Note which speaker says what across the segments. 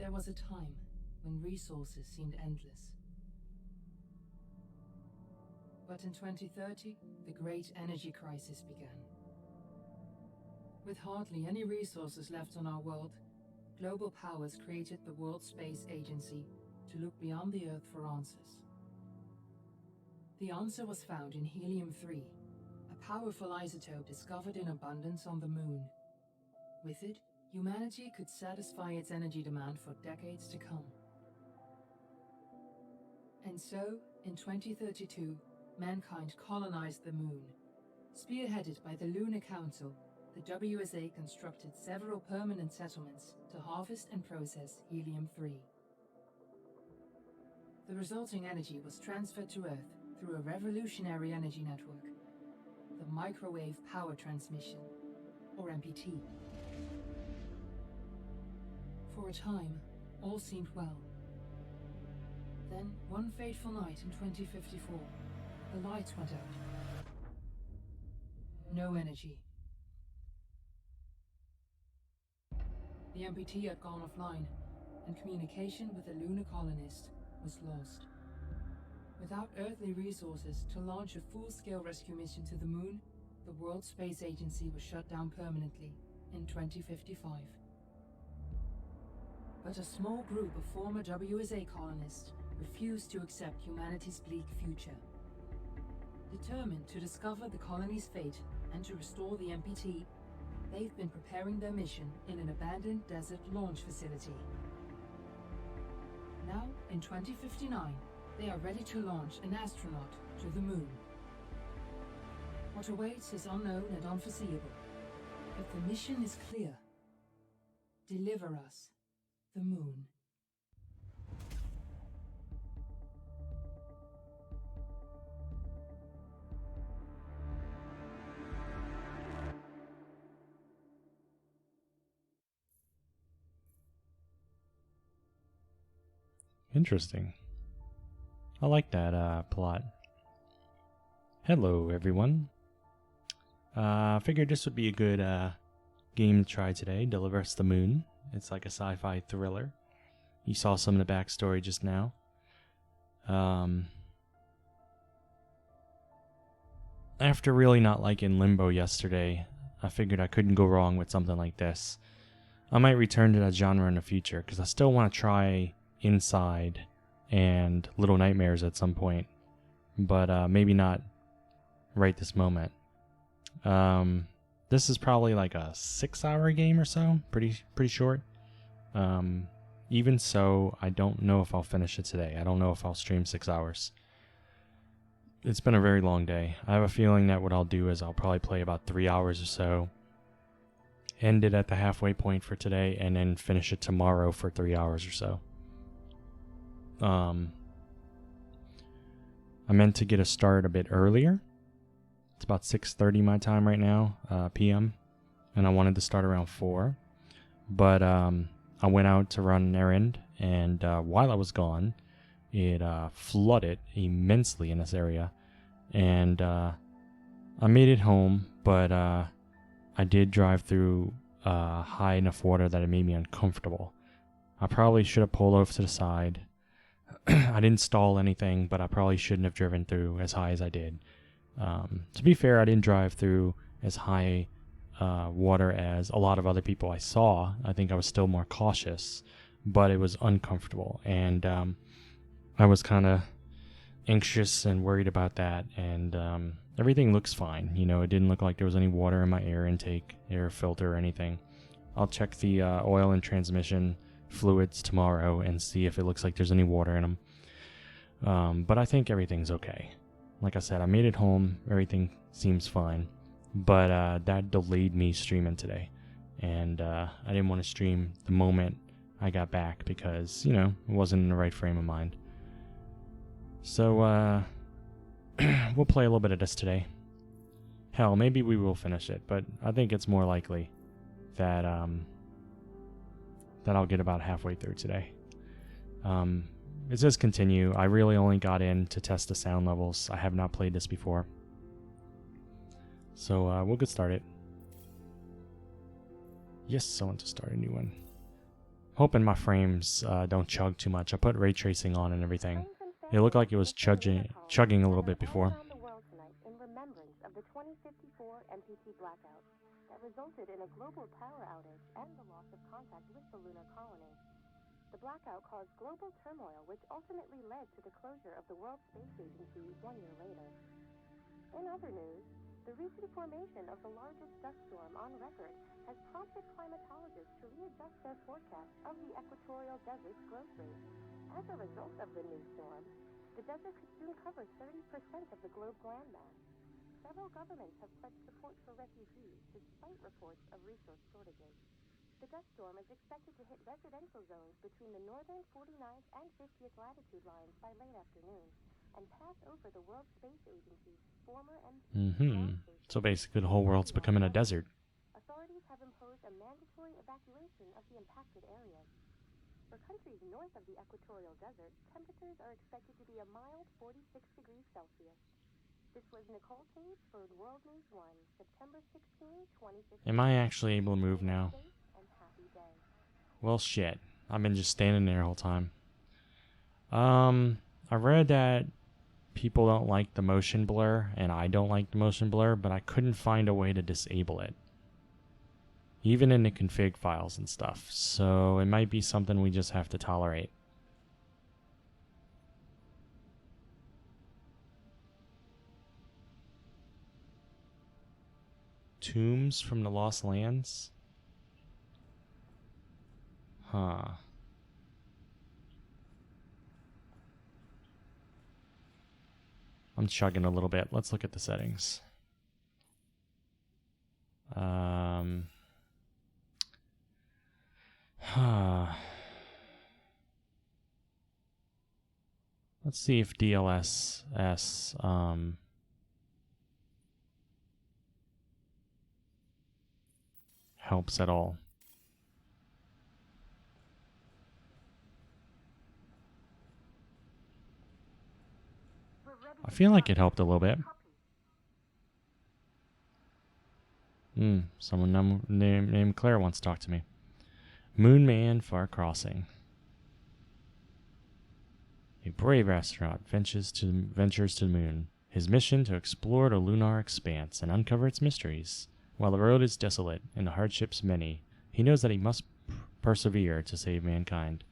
Speaker 1: There was a time when resources seemed endless. But in 2030, the great energy crisis began. With hardly any resources left on our world, global powers created the World Space Agency to look beyond the Earth for answers. The answer was found in helium-3, a powerful isotope discovered in abundance on the Moon. With it, humanity could satisfy its energy demand for decades to come. And so, in 2032, mankind colonized the Moon. Spearheaded by the Lunar Council, the WSA constructed several permanent settlements to harvest and process helium-3. The resulting energy was transferred to Earth through a revolutionary energy network, the Microwave Power Transmission, or MPT. For a time, all seemed well. Then, one fateful night in 2054, the lights went out. No energy. The MPT had gone offline, and communication with the lunar colonist was lost. Without earthly resources to launch a full-scale rescue mission to the Moon, the World Space Agency was shut down permanently in 2055. But a small group of former WSA colonists refused to accept humanity's bleak future. Determined to discover the colony's fate and to restore the MPT, they've been preparing their mission in an abandoned desert launch facility. Now, in 2059, they are ready to launch an astronaut to the Moon. What awaits is unknown and unforeseeable, but the mission is clear. Deliver us the Moon.
Speaker 2: Interesting. I like that plot. Hello, everyone. I figured this would be a good game to try today. Deliver Us the Moon. It's like a sci-fi thriller. You saw some of the backstory just now. After really not liking Limbo yesterday, I figured I couldn't go wrong with something like this. I might return to that genre in the future, because I still want to try Inside and Little Nightmares at some point, but maybe not right this moment. This is probably like a 6-hour game or so, pretty short. Even so, I don't know if I'll finish it today. I don't know if I'll stream 6 hours. It's been a very long day. I have a feeling that what I'll do is I'll probably play about 3 hours or so, end it at the halfway point for today, and then finish it tomorrow for 3 hours or so. I meant to get a start a bit earlier. It's about 6:30 my time right now, PM, and I wanted to start around 4. But I went out to run an errand, and while I was gone, it flooded immensely in this area, and I made it home, but I did drive through high enough water that it made me uncomfortable. I probably should have pulled over to the side. I didn't stall anything, but I probably shouldn't have driven through as high as I did. To be fair, I didn't drive through as high water as a lot of other people I saw. I think I was still more cautious, but it was uncomfortable, and I was kind of anxious and worried about that, and everything looks fine. You know, it didn't look like there was any water in my air intake, air filter, or anything. I'll check the oil and transmission fluids tomorrow and see if it looks like there's any water in them. But I think everything's okay. Like I said, I made it home. Everything seems fine. But that delayed me streaming today. And I didn't want to stream the moment I got back because, you know, it wasn't in the right frame of mind. So we'll play a little bit of this today. Hell, maybe we will finish it, but I think it's more likely that that I'll get about halfway through today. It says continue. I really only got in to test the sound levels. I have not played this before. So we'll get started. Yes, I want to start a new one. Hoping my frames don't chug too much. I put ray tracing on and everything. It looked like it was chugging a little bit before.
Speaker 3: In remembrance of the 2054 MPT blackout that resulted in a global power outage and the loss of contact with the lunar colony. The blackout caused global turmoil, which ultimately led to the closure of the World Space Agency 1 year later. In other news, the recent formation of the largest dust storm on record has prompted climatologists to readjust their forecast of the equatorial desert's growth rate. As a result of the new storm, the desert could soon cover 30% of the globe's landmass. Several governments have pledged support for refugees, despite reports of resource shortages. The dust storm is expected to hit residential zones between the northern 49th and 50th latitude lines by late afternoon, and pass over the World Space Agency's former
Speaker 2: So basically the whole world's becoming a desert.
Speaker 3: Authorities have imposed a mandatory evacuation of the impacted areas. For countries north of the equatorial desert, temperatures are expected to be a mild 46 degrees Celsius. This was Nicole Tate for World News 1, September 16, 2015.
Speaker 2: Am I actually able to move now? Well, shit. I've been just standing there the whole time. I read that people don't like the motion blur, and I don't like the motion blur, but I couldn't find a way to disable it. Even in the config files and stuff. So it might be something we just have to tolerate. Tombs from the Lost Lands? Huh. I'm chugging a little bit. Let's look at the settings. Let's see if DLSS helps at all. I feel like it helped a little bit. Someone named Claire wants to talk to me. Moon Man Far Crossing. A brave astronaut ventures to the moon. His mission to explore the lunar expanse and uncover its mysteries. While the road is desolate and the hardships many, he knows that he must persevere to save mankind.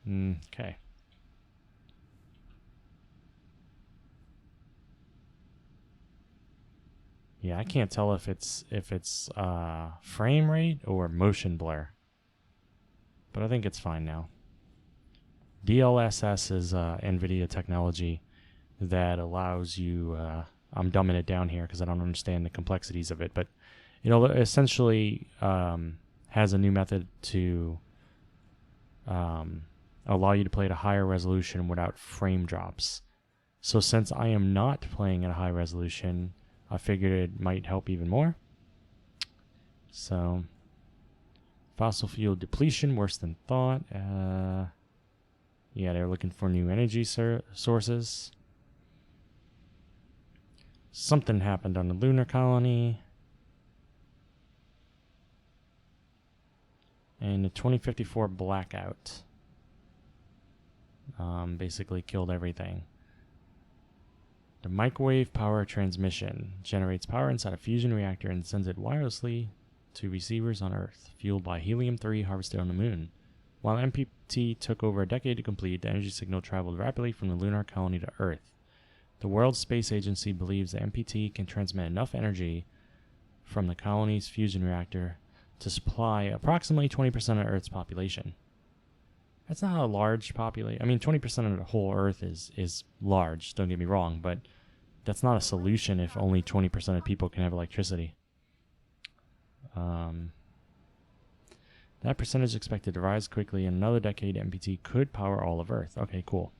Speaker 2: Okay. Yeah, I can't tell if it's frame rate or motion blur, but I think it's fine now. DLSS is NVIDIA technology that allows you. I'm dumbing it down here because I don't understand the complexities of it, but it essentially has a new method to allow you to play at a higher resolution without frame drops. So since I am not playing at a high resolution, I figured it might help even more. So, fossil fuel depletion, worse than thought. Yeah, they're looking for new energy sources. Something happened on the lunar colony. And the 2054 blackout basically killed everything. The microwave power transmission generates power inside a fusion reactor and sends it wirelessly to receivers on Earth, fueled by helium-3 harvested on the moon. While MPT took over a decade to complete, the energy signal traveled rapidly from the lunar colony to Earth. The World Space Agency believes the MPT can transmit enough energy from the colony's fusion reactor to supply approximately 20% of Earth's population. That's not a large population. I mean, 20% of the whole Earth is large, don't get me wrong, but that's not a solution if only 20% of people can have electricity. That percentage is expected to rise quickly. In another decade, MPT could power all of Earth. Okay, cool.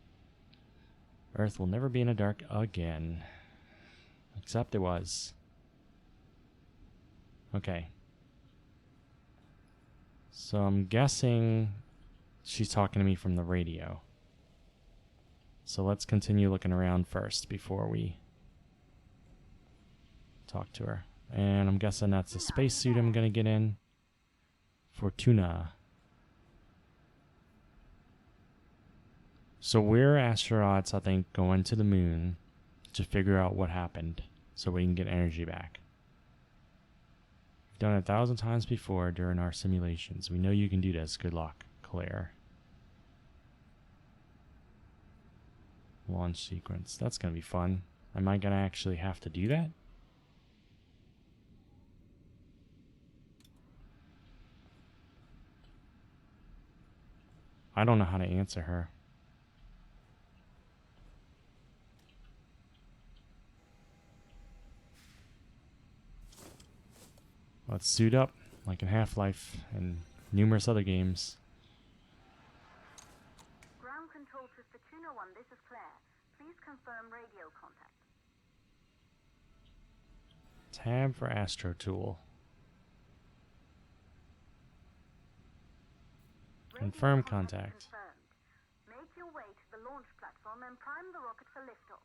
Speaker 2: Earth will never be in the dark again. Except it was. Okay. So I'm guessing she's talking to me from the radio. So let's continue looking around first before we talk to her. And I'm guessing that's a spacesuit I'm going to get in. Fortuna. So we're astronauts, I think, going to the moon to figure out what happened so we can get energy back. We've done it 1,000 times before during our simulations. We know you can do this. Good luck, Claire. Launch sequence. That's going to be fun. Am I going to actually have to do that? I don't know how to answer her. Let's suit up, like in Half-Life and numerous other games.
Speaker 3: Ground control to Fortuna 1, this is Claire. Please confirm radio contact.
Speaker 2: Tab for Astro Tool. Confirm contact.
Speaker 3: Confirmed. Make your way to the launch platform and prime the rocket for liftoff.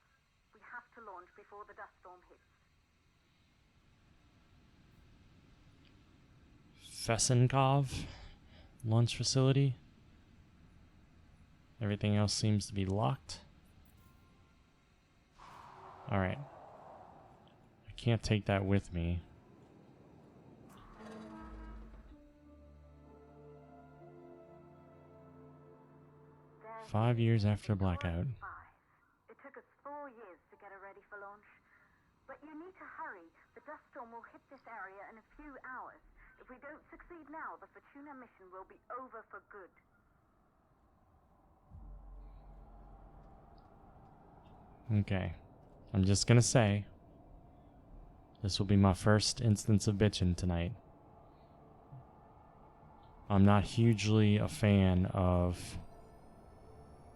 Speaker 3: We have to launch before the dust storm hits.
Speaker 2: Fesenkov launch facility. Everything else seems to be locked. Alright. I can't take that with me.
Speaker 3: There's
Speaker 2: 5 years after blackout.
Speaker 3: It took us 4 years to get it ready for launch. But you need to hurry. The dust storm will hit this area in a few hours. If we don't succeed now, the Fortuna mission will be over for good.
Speaker 2: Okay. I'm just gonna say, this will be my first instance of bitching tonight. I'm not hugely a fan of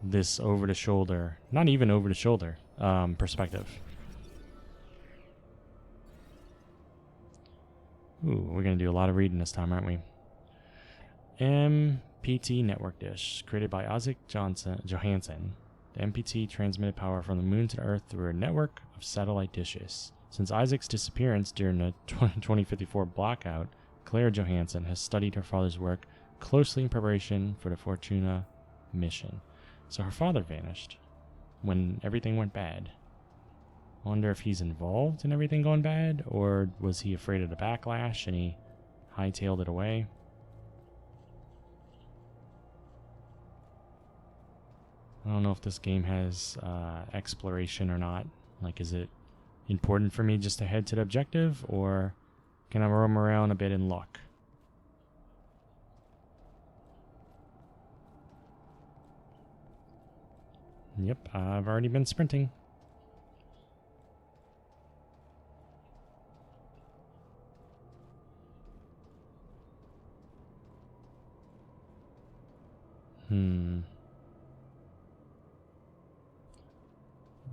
Speaker 2: this over-the-shoulder, not even over-the-shoulder, perspective. Ooh, we're gonna do a lot of reading this time, aren't we? MPT network dish, created by Isaac Johansen. The MPT transmitted power from the moon to the Earth through a network of satellite dishes. Since Isaac's disappearance during the 2054 blackout, Claire Johansen has studied her father's work closely in preparation for the Fortuna mission. So her father vanished when everything went bad. I wonder if he's involved in everything going bad, or was he afraid of the backlash and he hightailed it away? I don't know if this game has exploration or not. Like, is it important for me just to head to the objective, or can I roam around a bit and look? Yep, I've already been sprinting.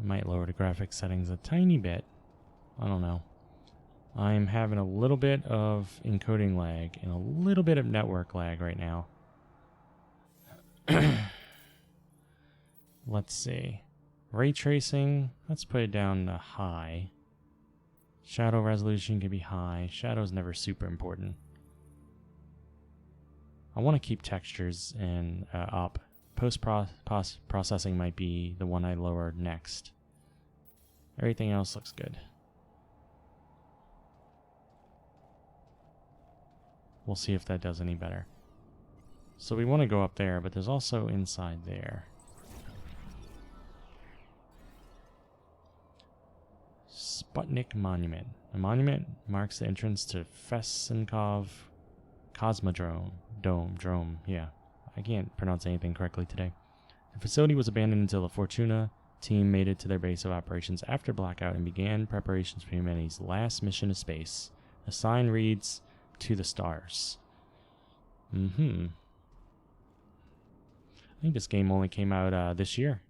Speaker 2: Might lower the graphics settings a tiny bit. I don't know. I'm having a little bit of encoding lag and a little bit of network lag right now. Let's see. Ray tracing, let's put it down to high. Shadow resolution can be high. Shadow's never super important. I want to keep textures and up. Post-processing might be the one I lower next. Everything else looks good. We'll see if that does any better. So we want to go up there, but there's also inside there. Sputnik Monument. The monument marks the entrance to Fesenkov Cosmodrome. Drome, yeah. I can't pronounce anything correctly today. The facility was abandoned until the Fortuna team made it to their base of operations after blackout and began preparations for humanity's last mission to space. The sign reads, "To the stars." I think this game only came out this year.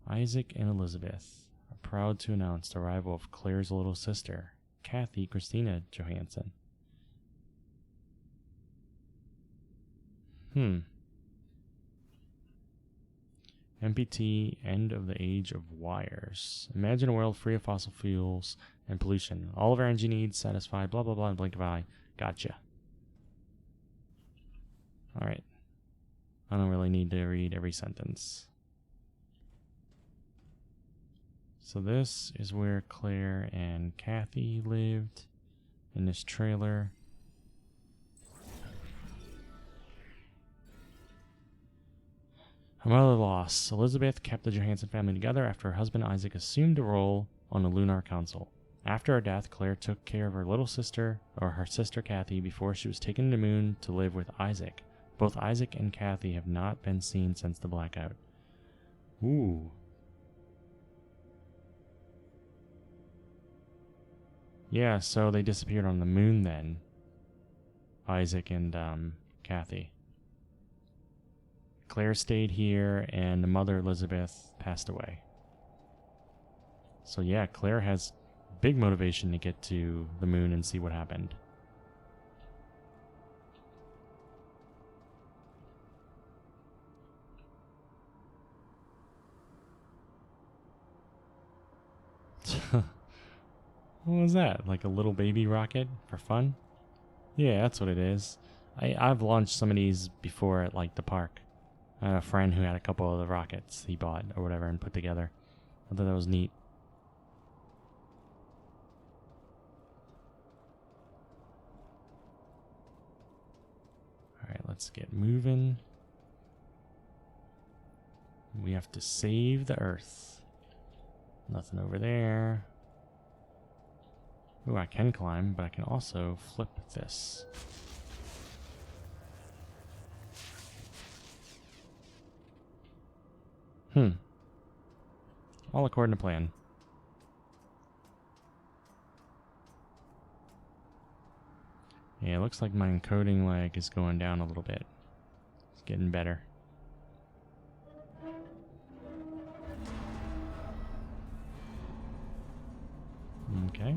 Speaker 2: Isaac and Elizabeth are proud to announce the arrival of Claire's little sister, Kathy Christina Johansen. MPT, end of the age of wires. Imagine a world free of fossil fuels and pollution. All of our energy needs satisfied, blah blah blah, in blink of eye. Gotcha. Alright. I don't really need to read every sentence. So this is where Claire and Kathy lived in this trailer. Her mother lost. Elizabeth kept the Johansson family together after her husband Isaac assumed a role on the Lunar Council. After her death, Claire took care of her little sister, or her sister Kathy, before she was taken to the moon to live with Isaac. Both Isaac and Kathy have not been seen since the blackout. Ooh. Yeah, so they disappeared on the moon then. Isaac and Kathy. Claire stayed here, and the mother, Elizabeth, passed away. So yeah, Claire has big motivation to get to the moon and see what happened. What was that? Like a little baby rocket for fun? Yeah, that's what it is. I've launched some of these before at like the park. I had a friend who had a couple of the rockets he bought or whatever and put together. I thought that was neat. Alright, let's get moving. We have to save the Earth. Nothing over there. Ooh, I can climb, but I can also flip this. All according to plan. Yeah, it looks like my encoding lag is going down a little bit. It's getting better. Okay.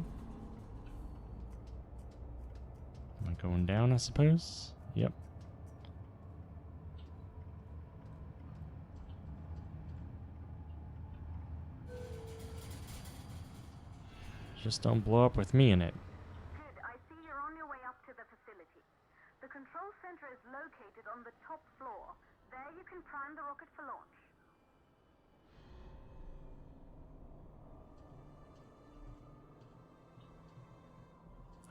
Speaker 2: Am I going down, I suppose? Yep. Just don't blow up with me in it.
Speaker 3: Good. I see you're on your way up to the facility. The control center is located on the top floor. There you can prime the rocket for launch.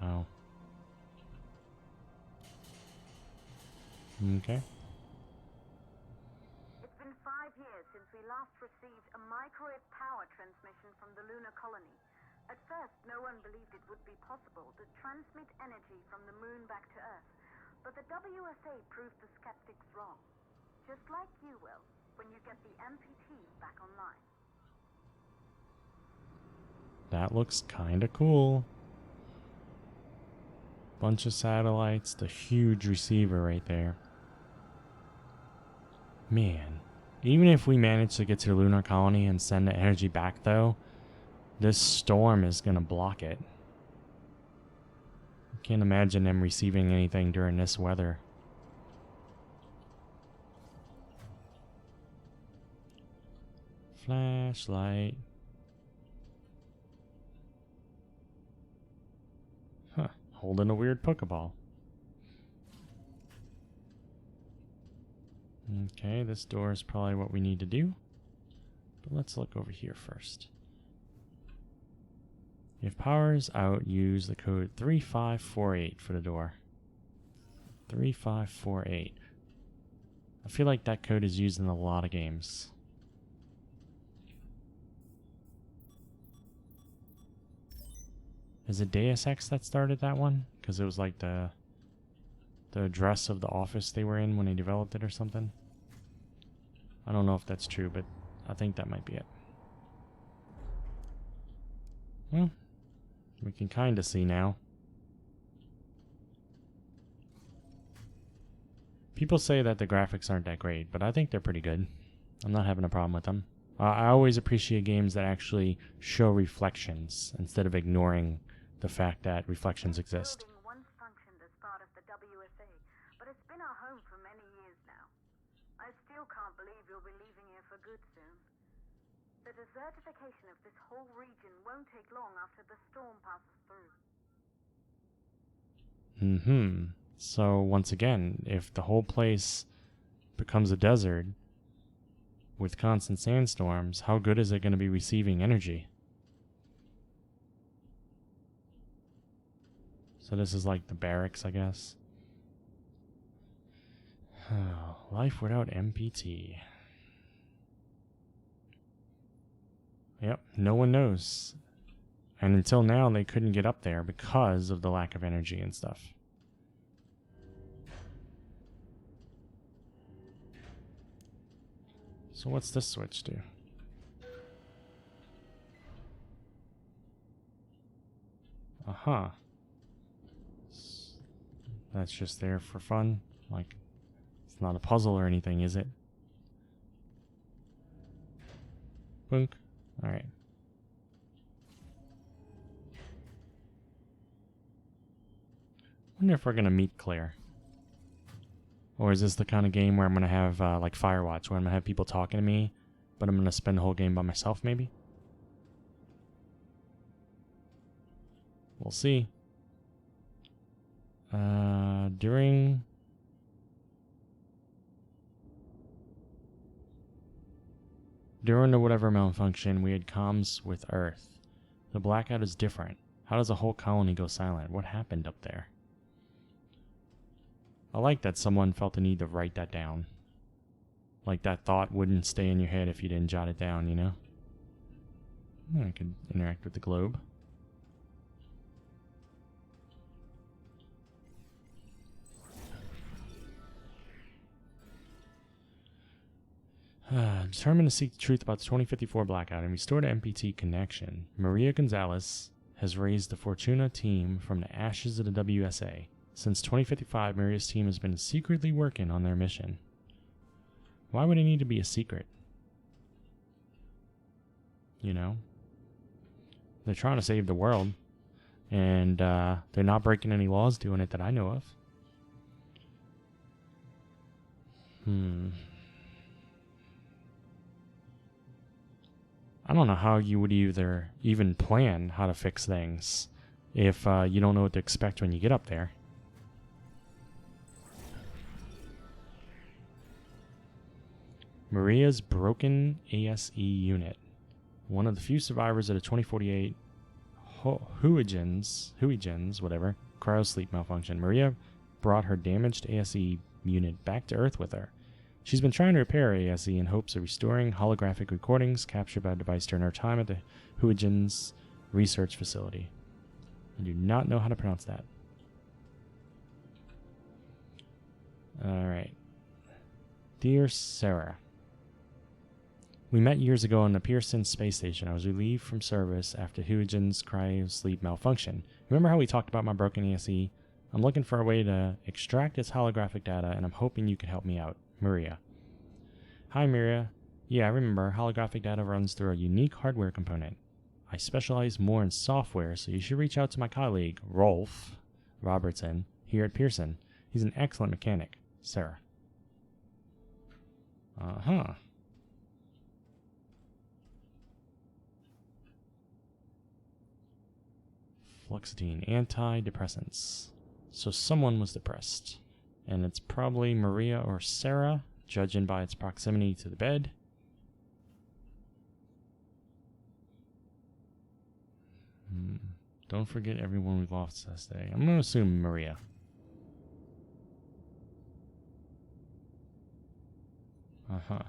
Speaker 2: Oh. Okay.
Speaker 3: It's been 5 years since we last received a microwave power transmission from the lunar colony. At first, no one believed it would be possible to transmit energy from the moon back to Earth. But the WSA proved the skeptics wrong. Just like you will, when you get the MPT back online.
Speaker 2: That looks kinda cool. Bunch of satellites, the huge receiver right there. Man, even if we manage to get to the lunar colony and send the energy back though, this storm is gonna block it. I can't imagine them receiving anything during this weather. Flashlight. Huh, holding a weird Pokeball. Okay, this door is probably what we need to do. But let's look over here first. If power is out, use the code 3548 for the door. 3548. I feel like that code is used in a lot of games. Is it Deus Ex that started that one? Because it was like the address of the office they were in when they developed it or something. I don't know if that's true, but I think that might be it. Well, we can kind of see now. People say that the graphics aren't that great, but I think they're pretty good. I'm not having a problem with them. I always appreciate games that actually show reflections instead of ignoring the fact that reflections exist.
Speaker 3: The building once functioned as part of the WSA, but it's been our home for many years now. I still can't believe you'll be leaving here for good soon. The desertification of this whole region won't take long after the storm passes through.
Speaker 2: So once again, if the whole place becomes a desert with constant sandstorms, how good is it going to be receiving energy? So this is like the barracks, I guess. Life without MPT. Yep, no one knows. And until now, they couldn't get up there because of the lack of energy and stuff. So what's this switch do? Aha. That's just there for fun. Like, it's not a puzzle or anything, is it? Boink. Alright. Wonder if we're gonna meet Claire. Or is this the kind of game where I'm gonna have, like Firewatch, where I'm gonna have people talking to me, but I'm gonna spend the whole game by myself, maybe? We'll see. During the whatever malfunction, we had comms with Earth. The blackout is different. How does a whole colony go silent? What happened up there? I like that someone felt the need to write that down. Like that thought wouldn't stay in your head if you didn't jot it down, you know? I could interact with the globe. Determined to seek the truth about the 2054 blackout and restore the MPT connection, Maria Gonzalez has raised the Fortuna team from the ashes of the WSA. Since 2055, Maria's team has been secretly working on their mission. Why would it need to be a secret? You know? They're trying to save the world, and they're not breaking any laws doing it that I know of. I don't know how you would even plan how to fix things if you don't know what to expect when you get up there. Maria's broken ASE unit. One of the few survivors of the 2048 Huygens, whatever, cryosleep malfunction. Maria brought her damaged ASE unit back to Earth with her. She's been trying to repair ASE in hopes of restoring holographic recordings captured by the device during her time at the Huygens research facility. I do not know how to pronounce that. Alright. Dear Sarah, we met years ago on the Pearson space station. I was relieved from service after Huygens cryosleep malfunction. Remember how we talked about my broken ASE? I'm looking for a way to extract its holographic data, and I'm hoping you can help me out. Maria. Hi, Maria. Yeah, I remember. Holographic data runs through a unique hardware component. I specialize more in software, so you should reach out to my colleague, Rolf Robertson, here at Pearson. He's an excellent mechanic. Sarah. Uh-huh. Fluoxetine, antidepressants. So someone was depressed. And it's probably Maria or Sarah, judging by its proximity to the bed. Don't forget everyone we've lost this day. I'm going to assume Maria. Uh-huh.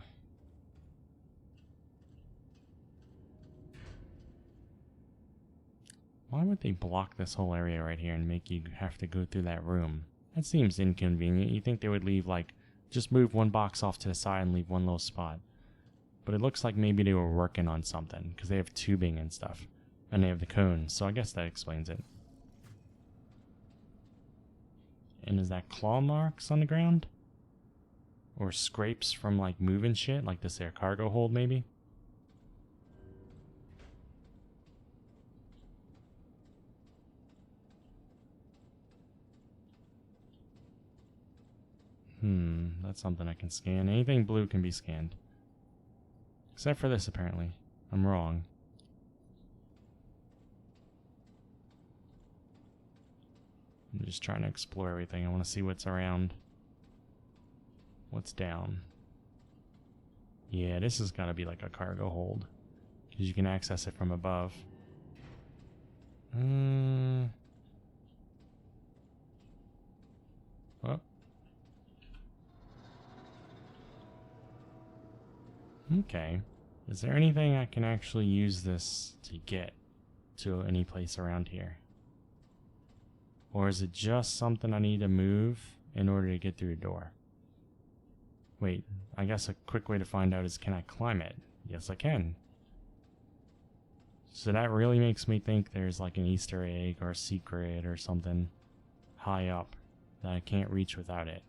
Speaker 2: Why would they block this whole area right here and make you have to go through that room? That seems inconvenient. You think they would leave, like, just move one box off to the side and leave one little spot. But it looks like maybe they were working on something, because they have tubing and stuff. And they have the cones, so I guess that explains it. And is that claw marks on the ground? Or scrapes from, like, moving shit, like this there cargo hold, maybe? That's something I can scan. Anything blue can be scanned. Except for this, apparently. I'm wrong. I'm just trying to explore everything. I want to see what's around. What's down. Yeah, this has got to be like a cargo hold. Because you can access it from above. Oh. Okay. Is there anything I can actually use this to get to any place around here? Or is it just something I need to move in order to get through a door? Wait, I guess a quick way to find out is, can I climb it? Yes, I can. So that really makes me think there's like an Easter egg or a secret or something high up that I can't reach without it.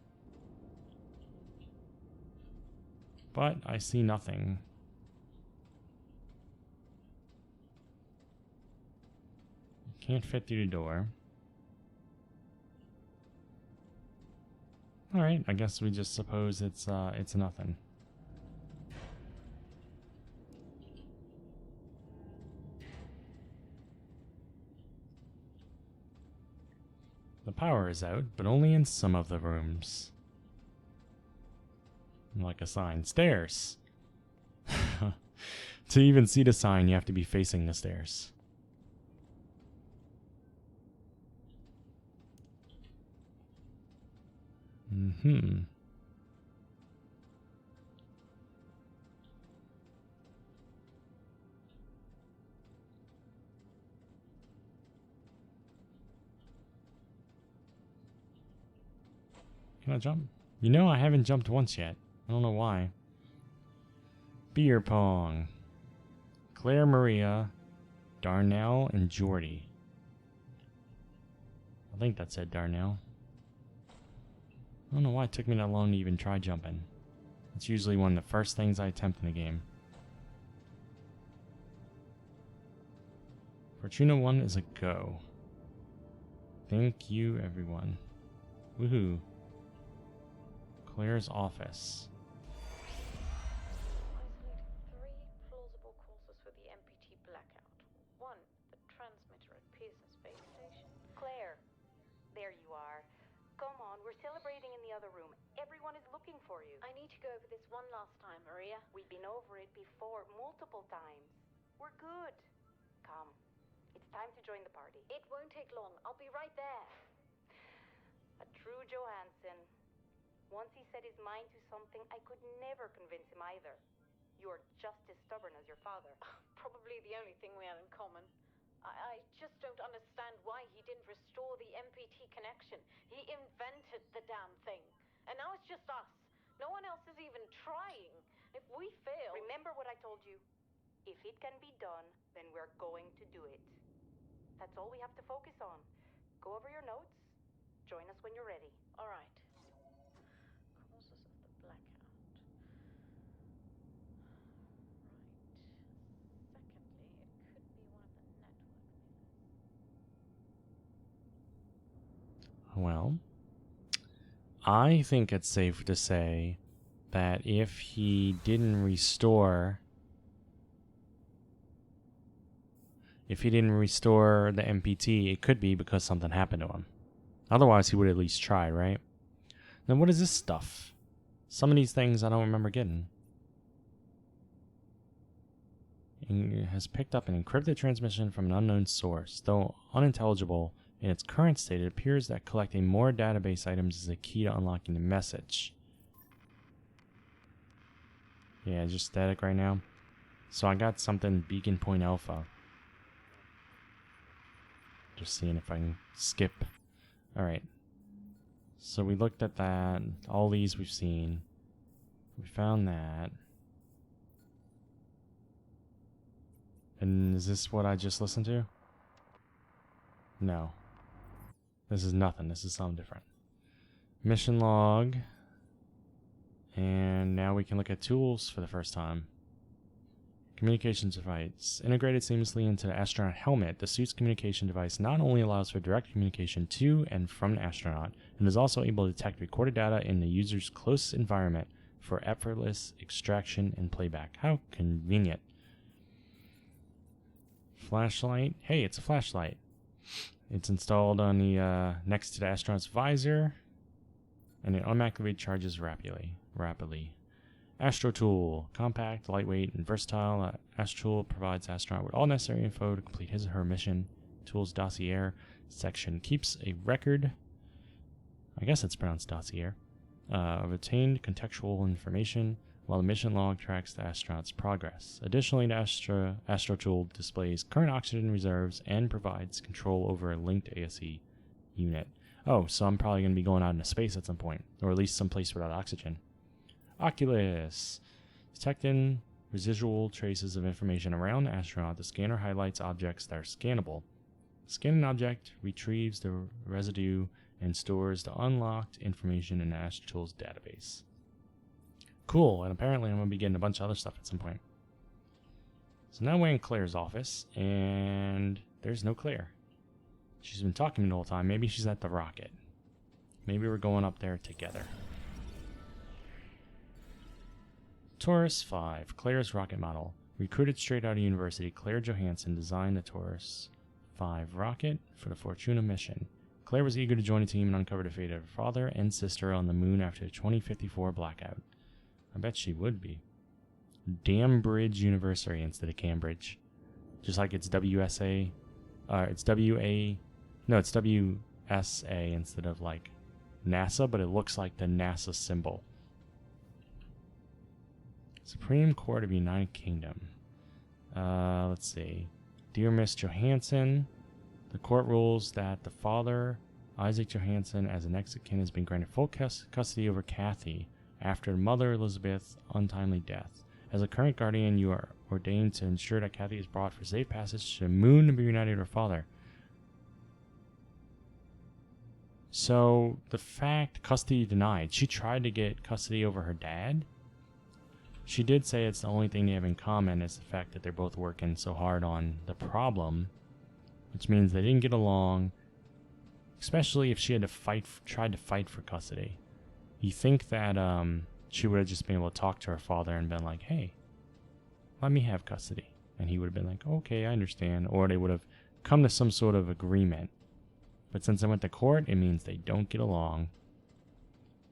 Speaker 2: But I see nothing. Can't fit through the door. Alright, I guess we just suppose it's nothing. The power is out, but only in some of the rooms. Like a sign. Stairs! To even see the sign, you have to be facing the stairs. Can I jump? You know, I haven't jumped once yet. I don't know why. Beer pong. Claire Maria, Darnell, and Jordy. I think that said Darnell. I don't know why it took me that long to even try jumping. It's usually one of the first things I attempt in the game. Fortuna 1 is a go. Thank you, everyone. Woohoo. Claire's office.
Speaker 4: Isolating 3 plausible causes for the MPT blackout. 1, the transmitter at Pearson Space Station.
Speaker 3: Claire, there you are. Come on, we're celebrating in the other room. Everyone is looking for you.
Speaker 4: I need to go over this one last time, Maria.
Speaker 3: We've been over it before, multiple times. We're good. Come. It's time to join the party.
Speaker 4: It won't take long. I'll be right there.
Speaker 3: A true Johansson. Once he set his mind to something, I could never convince him either. You're just as stubborn as your father.
Speaker 4: Probably the only thing we have in common. I just don't understand why he didn't restore the MPT connection. He invented the damn thing. And now it's just us. No one else is even trying. If we fail...
Speaker 3: Remember what I told you. If it can be done, then we're going to do it. That's all we have to focus on. Go over your notes. Join us when you're ready.
Speaker 4: All right. Causes of the blackout. Right. Secondly, it could be one of the network things.
Speaker 2: Well, I think it's safe to say that if he didn't restore... If he didn't restore the MPT, it could be because something happened to him. Otherwise, he would at least try, right? Then what is this stuff? Some of these things I don't remember getting. It has picked up an encrypted transmission from an unknown source. Though unintelligible in its current state, it appears that collecting more database items is the key to unlocking the message. Yeah, just static right now. So I got something Beacon Point Alpha. Just seeing if I can skip. Alright. So we looked at that. All these we've seen. We found that. And is this what I just listened to? No. This is nothing. This is something different. Mission log. And now we can look at tools for the first time. Communications device. Integrated seamlessly into the astronaut helmet, the suit's communication device not only allows for direct communication to and from the astronaut, it is also able to detect recorded data in the user's close environment for effortless extraction and playback. How convenient. Flashlight. Hey, it's a flashlight. It's installed on the next to the astronaut's visor, and it automatically charges rapidly. Astro Tool, compact, lightweight, and versatile. Astro Tool provides astronaut with all necessary info to complete his or her mission. Tools dossier section keeps a record, I guess it's pronounced dossier, of obtained contextual information, while the mission log tracks the astronaut's progress. Additionally, the Astro Tool displays current oxygen reserves and provides control over a linked ASE unit. Oh, so I'm probably going to be going out into space at some point, or at least someplace without oxygen. Oculus. Detecting residual traces of information around the astronaut. The scanner highlights objects that are scannable. Scan an object, retrieves the residue, and stores the unlocked information in the Astro Tool's database. Cool, and apparently I'm going to be getting a bunch of other stuff at some point. So now we're in Claire's office, and there's no Claire. She's been talking to me the whole time. Maybe she's at the rocket. Maybe we're going up there together. Taurus 5, Claire's rocket model. Recruited straight out of university, Claire Johansson designed the Taurus 5 rocket for the Fortuna mission. Claire was eager to join the team and uncover the fate of her father and sister on the moon after the 2054 blackout. I bet she would be. Dambridge University instead of Cambridge. Just like it's WSA. It's WA. No, it's WSA instead of like NASA, but it looks like the NASA symbol. Supreme Court of United Kingdom. Let's see. Dear Miss Johansson, the court rules that the father, Isaac Johansson, as an next of kin, has been granted full custody over Kathy after mother Elizabeth's untimely death. As a current guardian, you are ordained to ensure that Kathy is brought for safe passage to the moon to be reunited with her father. So, the fact custody denied. She tried to get custody over her dad. She did say it's the only thing they have in common is the fact that they're both working so hard on the problem, which means they didn't get along, especially if she had to tried to fight for custody. You think that she would have just been able to talk to her father and been like, hey, let me have custody. And he would have been like, okay, I understand. Or they would have come to some sort of agreement. But since they went to court, it means they don't get along.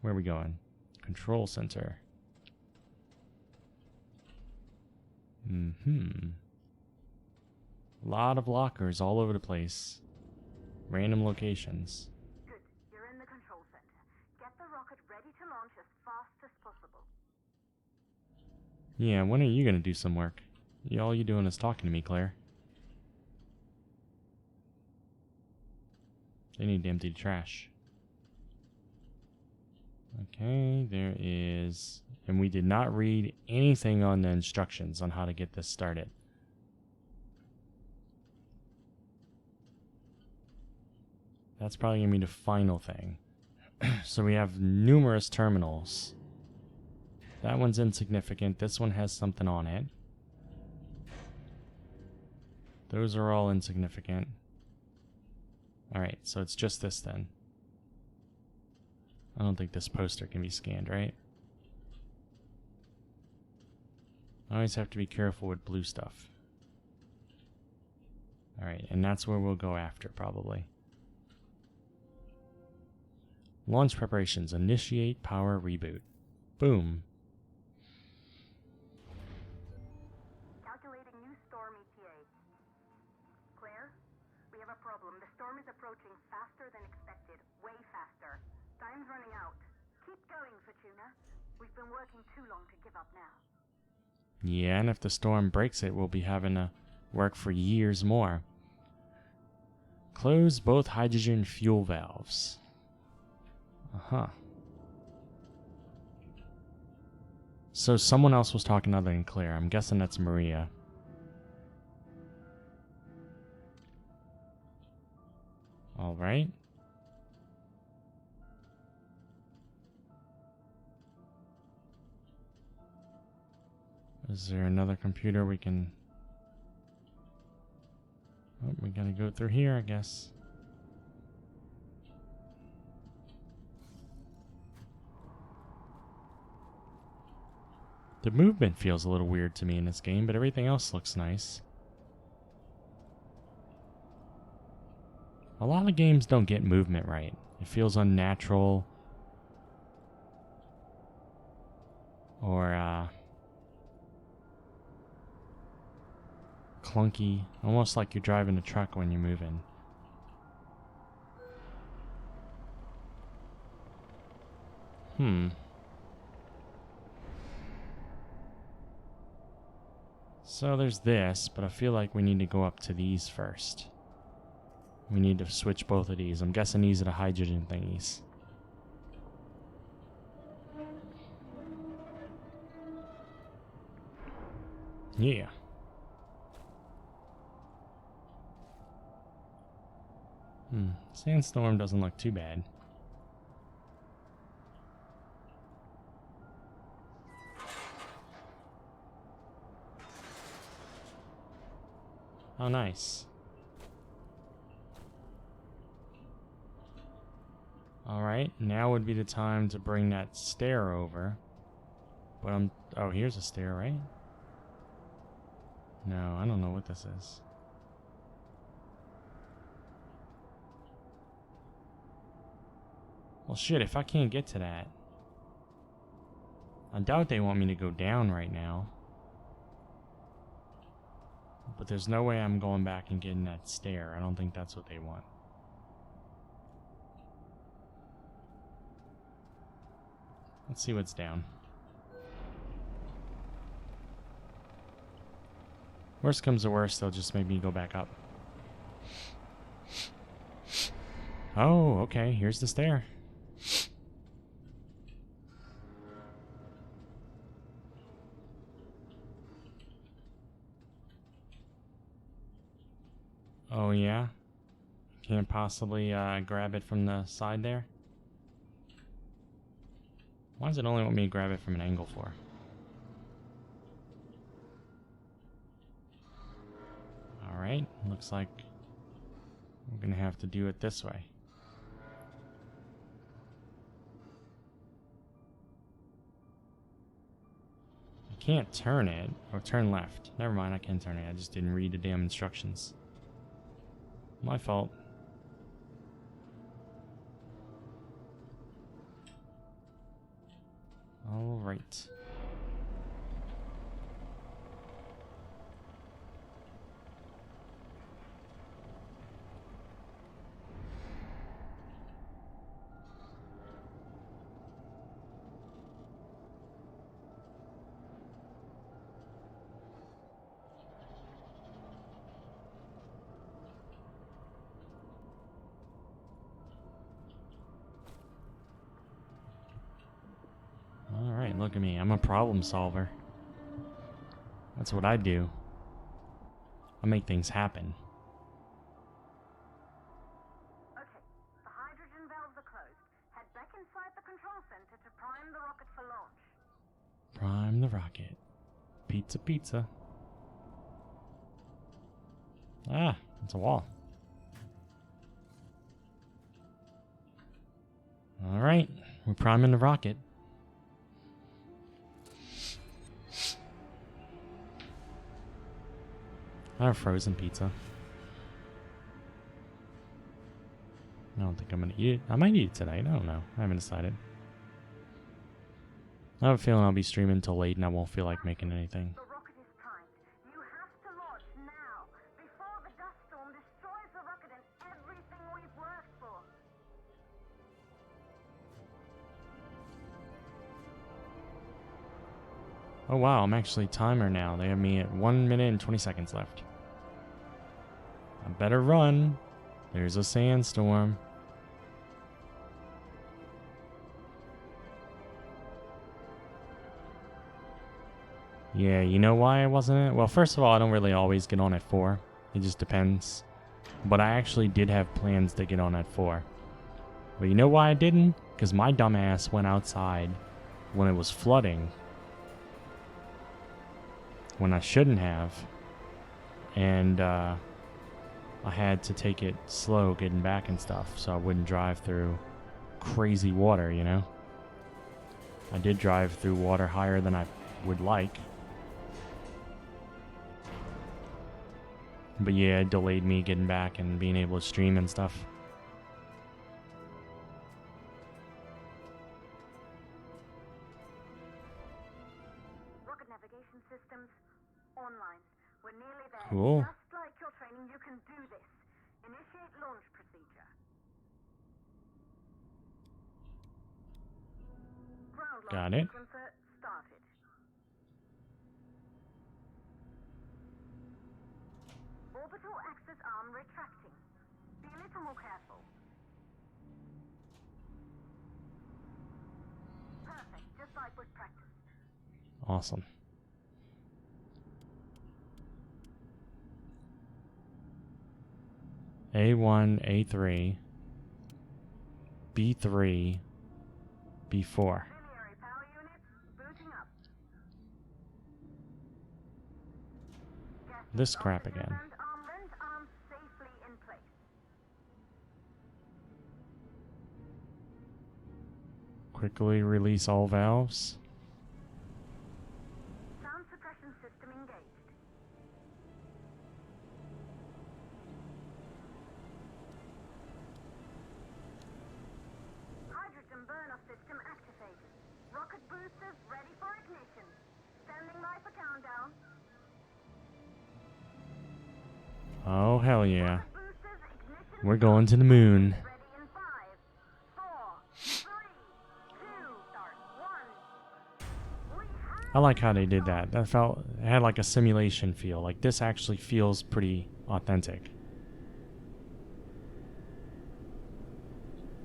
Speaker 2: Where are we going? Control center. A lot of lockers all over the place. Random locations.
Speaker 3: Good. You're in the control center. Get the rocket ready to launch as fast as possible.
Speaker 2: Yeah, when are you going to do some work? All you doing is talking to me, Claire. They need to empty the trash. Okay, there is... And we did not read anything on the instructions on how to get this started. That's probably going to be the final thing. So we have numerous terminals. That one's insignificant. This one has something on it. Those are all insignificant. Alright, so it's just this then. I don't think this poster can be scanned, right? I always have to be careful with blue stuff. Alright, and that's where we'll go after, probably. Launch preparations. Initiate power reboot. Boom.
Speaker 3: Calculating new storm ETA. Claire, we have a problem. The storm is approaching faster than expected. Way faster. Time's running out. Keep going, Fortuna. We've been working too long to give up now.
Speaker 2: Yeah, and if the storm breaks it, we'll be having to work for years more. Close both hydrogen fuel valves. Uh-huh. So someone else was talking other than Claire. I'm guessing that's Maria. Alright. Is there another computer we can... Oh, we gotta go through here, I guess. The movement feels a little weird to me in this game, but everything else looks nice. A lot of games don't get movement right. It feels unnatural. Or, clunky. Almost like you're driving a truck when you're moving. So there's this, but I feel like we need to go up to these first. We need to switch both of these. I'm guessing these are the hydrogen thingies. Yeah. Sandstorm doesn't look too bad. Oh, nice. Alright, now would be the time to bring that stair over. But oh, here's a stair, right? No, I don't know what this is. Well, shit, if I can't get to that. I doubt they want me to go down right now. But there's no way I'm going back and getting that stair. I don't think that's what they want. Let's see what's down. Worst comes to worst, they'll just make me go back up. Oh, okay, here's the stair. Oh, yeah? Can't possibly grab it from the side there? Why does it only want me to grab it from an angle for? Alright, looks like we're gonna have to do it this way. I can't turn it, or turn left. Never mind, I can turn it. I just didn't read the damn instructions. My fault. All right. Alright, look at me. I'm a problem solver. That's what I do. I make things happen.
Speaker 3: Okay, the hydrogen valves are closed. Head back inside the control center to prime the rocket for launch.
Speaker 2: Prime the rocket. Pizza, pizza. Ah, it's a wall. Alright, we're priming the rocket. I have frozen pizza. I don't think I'm gonna eat it. I might eat it tonight. I don't know. I haven't decided. I have a feeling I'll be streaming until late and I won't feel like making anything.
Speaker 3: The rocket is primed. You have to launch now, before the dust storm destroys the rocket and everything we've worked for.
Speaker 2: Oh wow, I'm actually timer now. They have me at 1 minute and 20 seconds left. I better run. There's a sandstorm. Yeah, you know why I wasn't? Well, first of all, I don't really always get on at 4. It just depends. But I actually did have plans to get on at 4. But you know why I didn't? Because my dumbass went outside when it was flooding. When I shouldn't have. And I had to take it slow getting back and stuff, so I wouldn't drive through crazy water, you know? I did drive through water higher than I would like. But yeah, it delayed me getting back and being able to stream and stuff.
Speaker 3: Rocket navigation systems online. We're nearly there.
Speaker 2: Cool.
Speaker 3: Just like your training, you can do this. Initiate launch procedure. Ground launch
Speaker 2: Got it.
Speaker 3: sequencer started. Orbital axis arm retracting. Be a little more careful. Perfect, just like with practice.
Speaker 2: Awesome. A1, A3, B3, B4.
Speaker 3: Auxiliary power units booting up.
Speaker 2: This crap again.
Speaker 3: And arms safely in place.
Speaker 2: Quickly release all valves.
Speaker 3: Sound suppression system engaged. Hydrogen burn-off system activated. Rocket boosters ready for ignition. Standing by for countdown.
Speaker 2: Oh, hell yeah.
Speaker 3: Rocket boosters ignition.
Speaker 2: We're going to the moon.
Speaker 3: Ready in 5, 4, 3, 2, start 1. We have
Speaker 2: I like how they did that. That felt, it had like a simulation feel. Like this actually feels pretty authentic.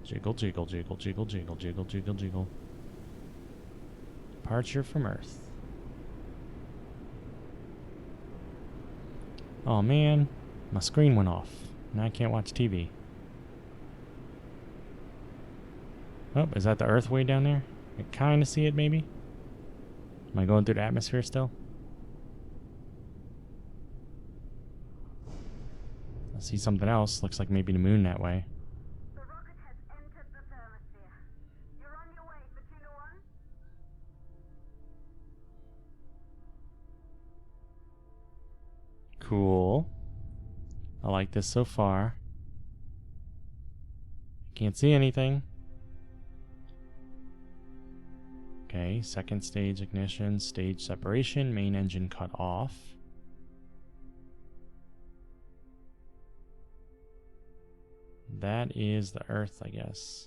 Speaker 2: Jiggle, jiggle, jiggle, jiggle, jiggle, jiggle, jiggle, jiggle. Departure from Earth. Oh man, my screen went off. Now I can't watch TV. Oh, is that the Earth way down there? I can kind of see it maybe. Am I going through the atmosphere still? I see something else. Looks like maybe the moon that way.
Speaker 3: The rocket has entered the thermosphere. You're on your way, Fortuna 1.
Speaker 2: Cool. I like this so far. Can't see anything. Okay, second stage ignition, stage separation, main engine cut off. That is the Earth, I guess.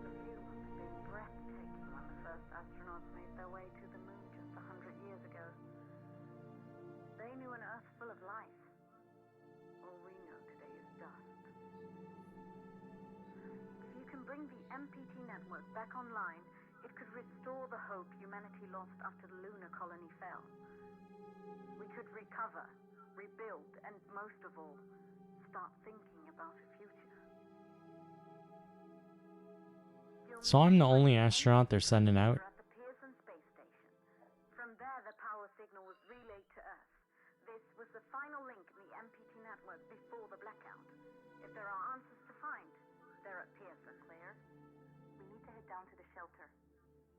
Speaker 3: The view must have been breathtaking when the first astronauts made their way to the moon just 100 years ago. They knew an Earth full of life. All we know today is dust. If you can bring the MPT network back online, it could restore the hope humanity lost after the lunar colony fell. We could recover, rebuild, and most of all, start thinking about a future.
Speaker 2: So I'm the only astronaut they're sending out?
Speaker 3: At the Pearson Space Station. From there, the power signal was relayed to Earth. This was the final link in the MPT network before the blackout. If there are answers to find, they're at Pearson. Claire, we need to head down to the shelter.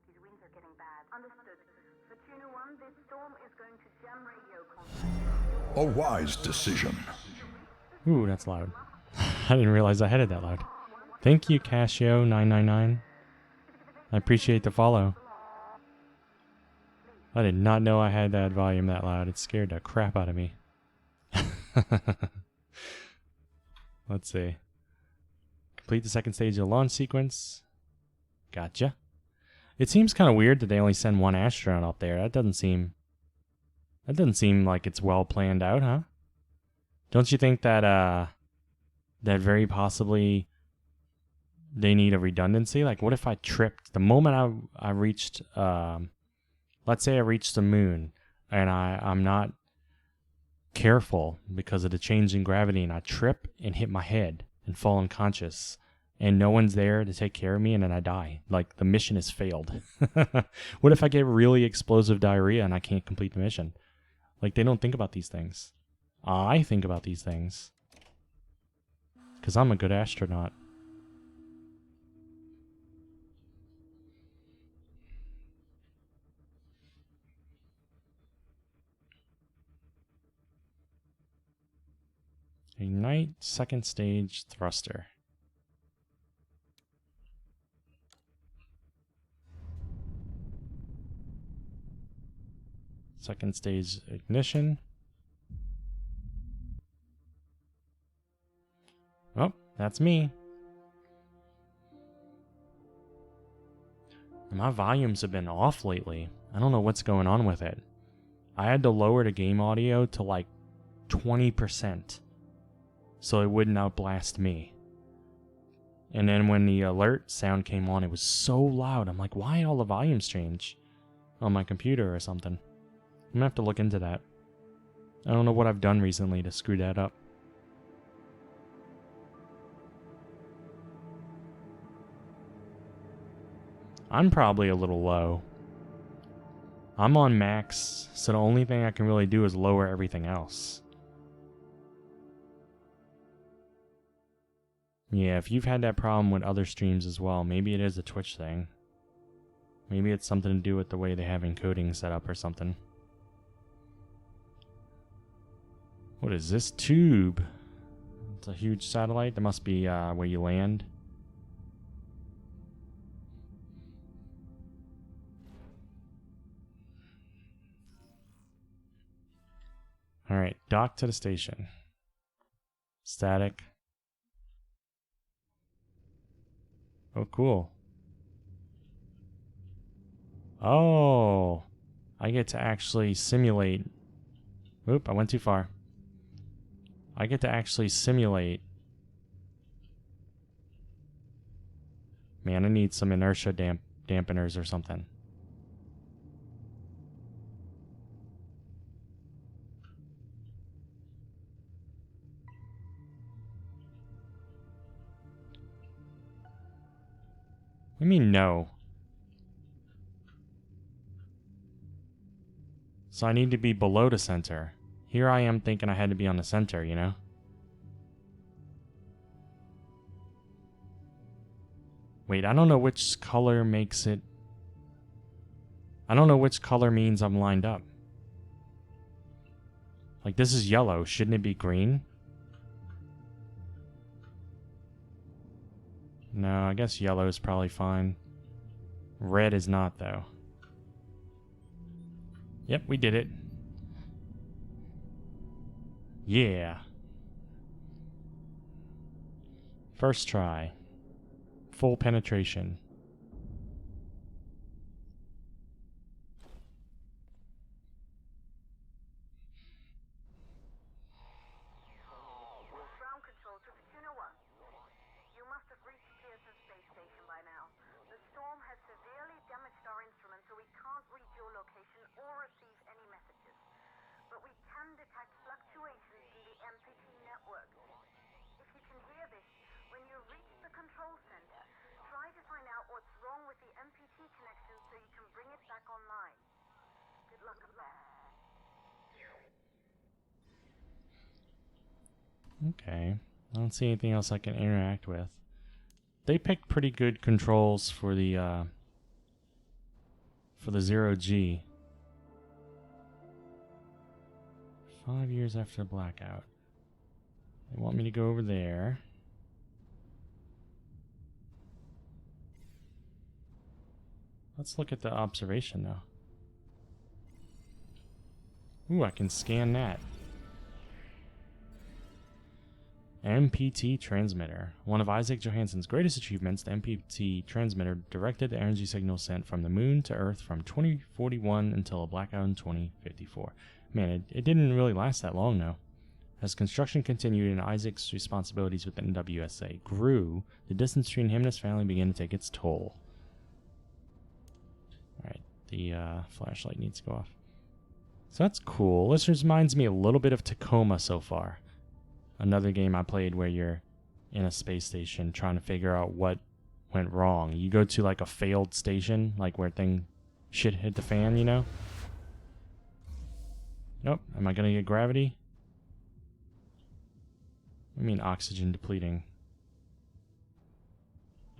Speaker 3: These winds are getting bad. Understood. Fortuna 1, this storm is going to jam radio contact.
Speaker 5: A wise decision.
Speaker 2: Ooh, that's loud. I didn't realize I had it that loud. Thank you, Casio999. I appreciate the follow. I did not know I had that volume that loud. It scared the crap out of me. Let's see. Complete the second stage of the launch sequence. Gotcha. It seems kind of weird that they only send one astronaut up there. That doesn't seem like it's well planned out, huh? Don't you think that that very possibly they need a redundancy? Like, what if I tripped the moment I reached, let's say I reached the moon, and I'm not careful because of the change in gravity, and I trip and hit my head and fall unconscious, and no one's there to take care of me, and then I die. Like, the mission has failed. What if I get really explosive diarrhea and I can't complete the mission? Like, they don't think about these things. I think about these things. Because I'm a good astronaut. Ignite second stage thruster. Second stage ignition. Oh, that's me. My volumes have been off lately. I don't know what's going on with it. I had to lower the game audio to like 20% so it wouldn't outblast me. And then when the alert sound came on, it was so loud. I'm like, why all the volumes change on my computer or something? I'm gonna have to look into that. I don't know what I've done recently to screw that up. I'm probably a little low. I'm on max, so the only thing I can really do is lower everything else. Yeah, if you've had that problem with other streams as well, maybe it is a Twitch thing. Maybe it's something to do with the way they have encoding set up or something. What is this tube? It's a huge satellite. That must be where you land. Alright, dock to the station. Static. Oh, cool. Oh, I get to actually simulate. Oop, I went too far. I get to actually simulate. Man, I need some inertia dampeners or something. What do you mean no? So I need to be below the center. Here I am thinking I had to be on the center, you know? Wait, I don't know which color makes it... I don't know which color means I'm lined up. Like, this is yellow. Shouldn't it be green? No, I guess yellow is probably fine. Red is not, though. Yep, we did it. Yeah. First try. Full penetration.
Speaker 5: Ground control to Fortuna 1. You must have reached Pearson Space Station by now. The storm has severely damaged our instruments, so we can't reach your location or receive any messages. But we can detect fluctuations in the MPT network. If you can hear this, when you reach the control center, try to find out what's wrong with the MPT connection so you can bring it back online. Good luck up there.
Speaker 2: Okay. I don't see anything else I can interact with. They picked pretty good controls for the 0G. 5 years after the blackout. They want me to go over there. Let's look at the observation though. Ooh, I can scan that. MPT transmitter. One of Isaac Johansson's greatest achievements, the MPT transmitter directed the energy signal sent from the moon to Earth from 2041 until a blackout in 2054. Man, it didn't really last that long though. As construction continued and Isaac's responsibilities with the NWSA grew, the distance between him and his family began to take its toll. Alright, the flashlight needs to go off. So that's cool. This reminds me a little bit of Tacoma so far. Another game I played where you're in a space station trying to figure out what went wrong. You go to like a failed station, like where shit hit the fan, you know? Nope. Am I gonna get gravity? I mean oxygen depleting.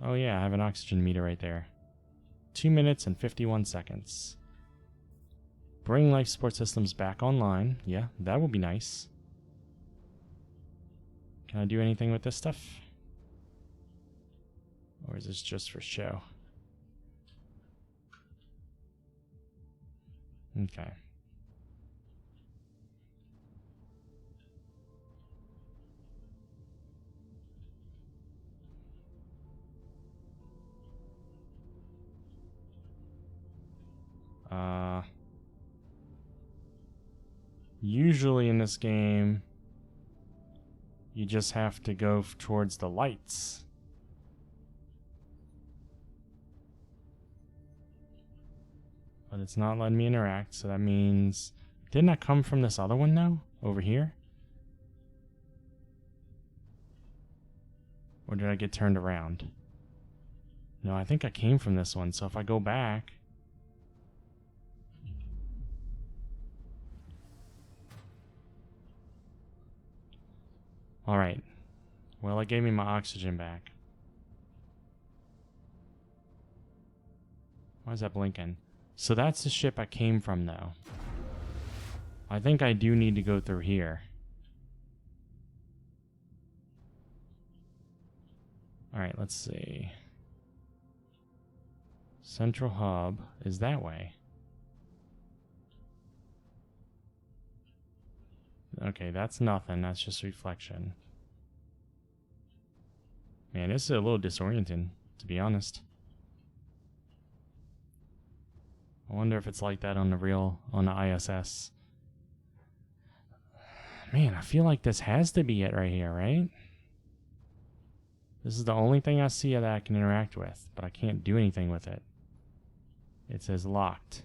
Speaker 2: Oh yeah, I have an oxygen meter right there. 2 minutes and 51 seconds. Bring life support systems back online. Yeah, that would be nice. Can I do anything with this stuff? Or is this just for show? Okay. Usually in this game, you just have to go towards the lights. But it's not letting me interact, so that means... Didn't I come from this other one now? Over here? Or did I get turned around? No, I think I came from this one, so if I go back... Alright. Well, it gave me my oxygen back. Why is that blinking? So that's the ship I came from, though. I think I do need to go through here. Alright, let's see. Central hub is that way. Okay, that's nothing. That's just reflection. Man, this is a little disorienting, to be honest. I wonder if it's like that on the ISS. Man, I feel like this has to be it right here, right? This is the only thing I see that I can interact with, but I can't do anything with it. It says locked.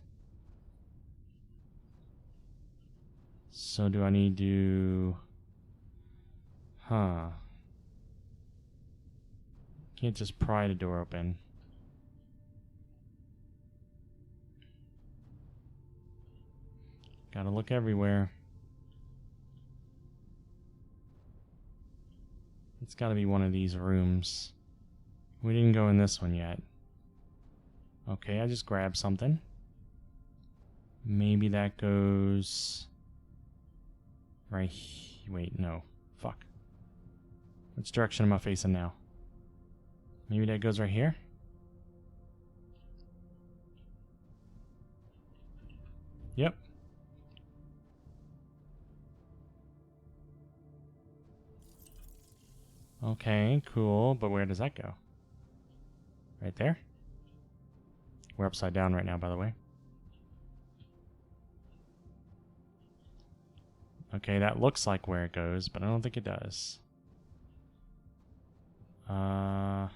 Speaker 2: So do I need to... Huh. Can't just pry the door open. Gotta look everywhere. It's gotta be one of these rooms. We didn't go in this one yet. Okay, I just grabbed something. Maybe that goes... Right... Wait, no. Fuck. Which direction am I facing now? Maybe that goes right here? Yep. Okay, cool. But where does that go? Right there? We're upside down right now, by the way. Okay, that looks like where it goes, but I don't think it does. Alright,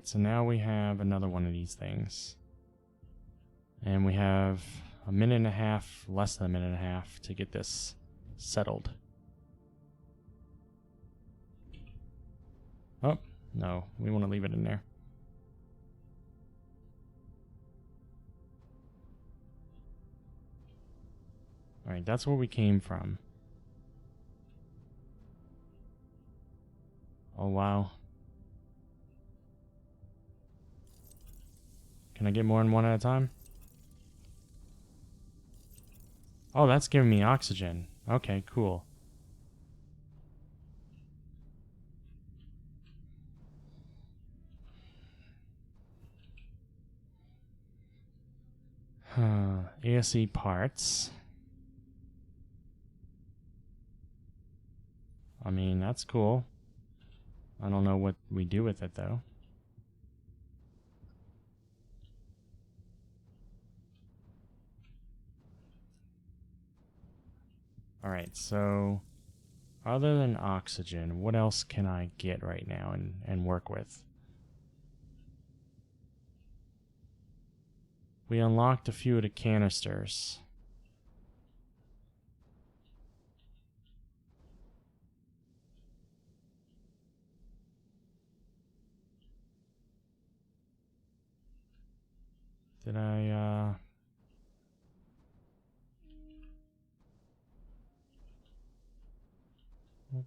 Speaker 2: so now we have another one of these things. And we have a minute and a half, less than a minute and a half, to get this settled. Oh, no, we want to leave it in there. Alright, that's where we came from. Oh, wow. Can I get more than one at a time? Oh, that's giving me oxygen. Okay, cool. ASE parts. I mean, that's cool. I don't know what we do with it, though. Alright, so other than oxygen, what else can I get right now and work with? We unlocked a few of the canisters. Did I,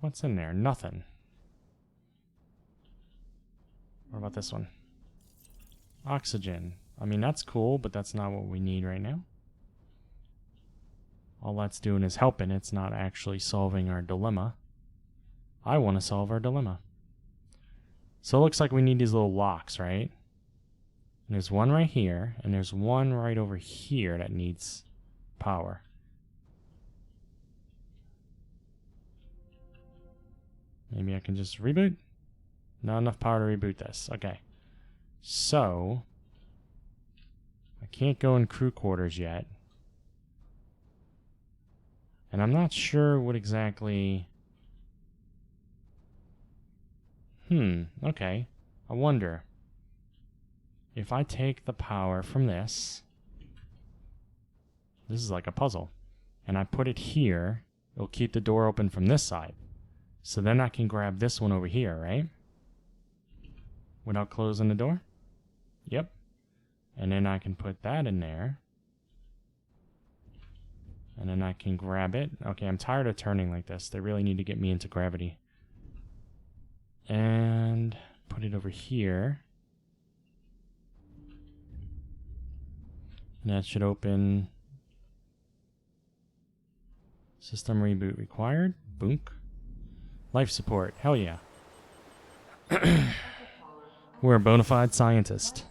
Speaker 2: what's in there? Nothing. What about this one? Oxygen. I mean, that's cool, but that's not what we need right now. All that's doing is helping. It's not actually solving our dilemma. I want to solve our dilemma. So it looks like we need these little locks, right? And there's one right here, and there's one right over here that needs power. Maybe I can just reboot? Not enough power to reboot this. Okay. So, I can't go in crew quarters yet. And I'm not sure what exactly... okay. I wonder if I take the power from this is like a puzzle, and I put it here, it'll keep the door open from this side. So then I can grab this one over here, right? Without closing the door? Yep. And then I can put that in there. And then I can grab it. Okay, I'm tired of turning like this. They really need to get me into gravity. And put it over here. And that should open. System reboot required. Boonk. Life support. Hell yeah. We're a bona fide scientist.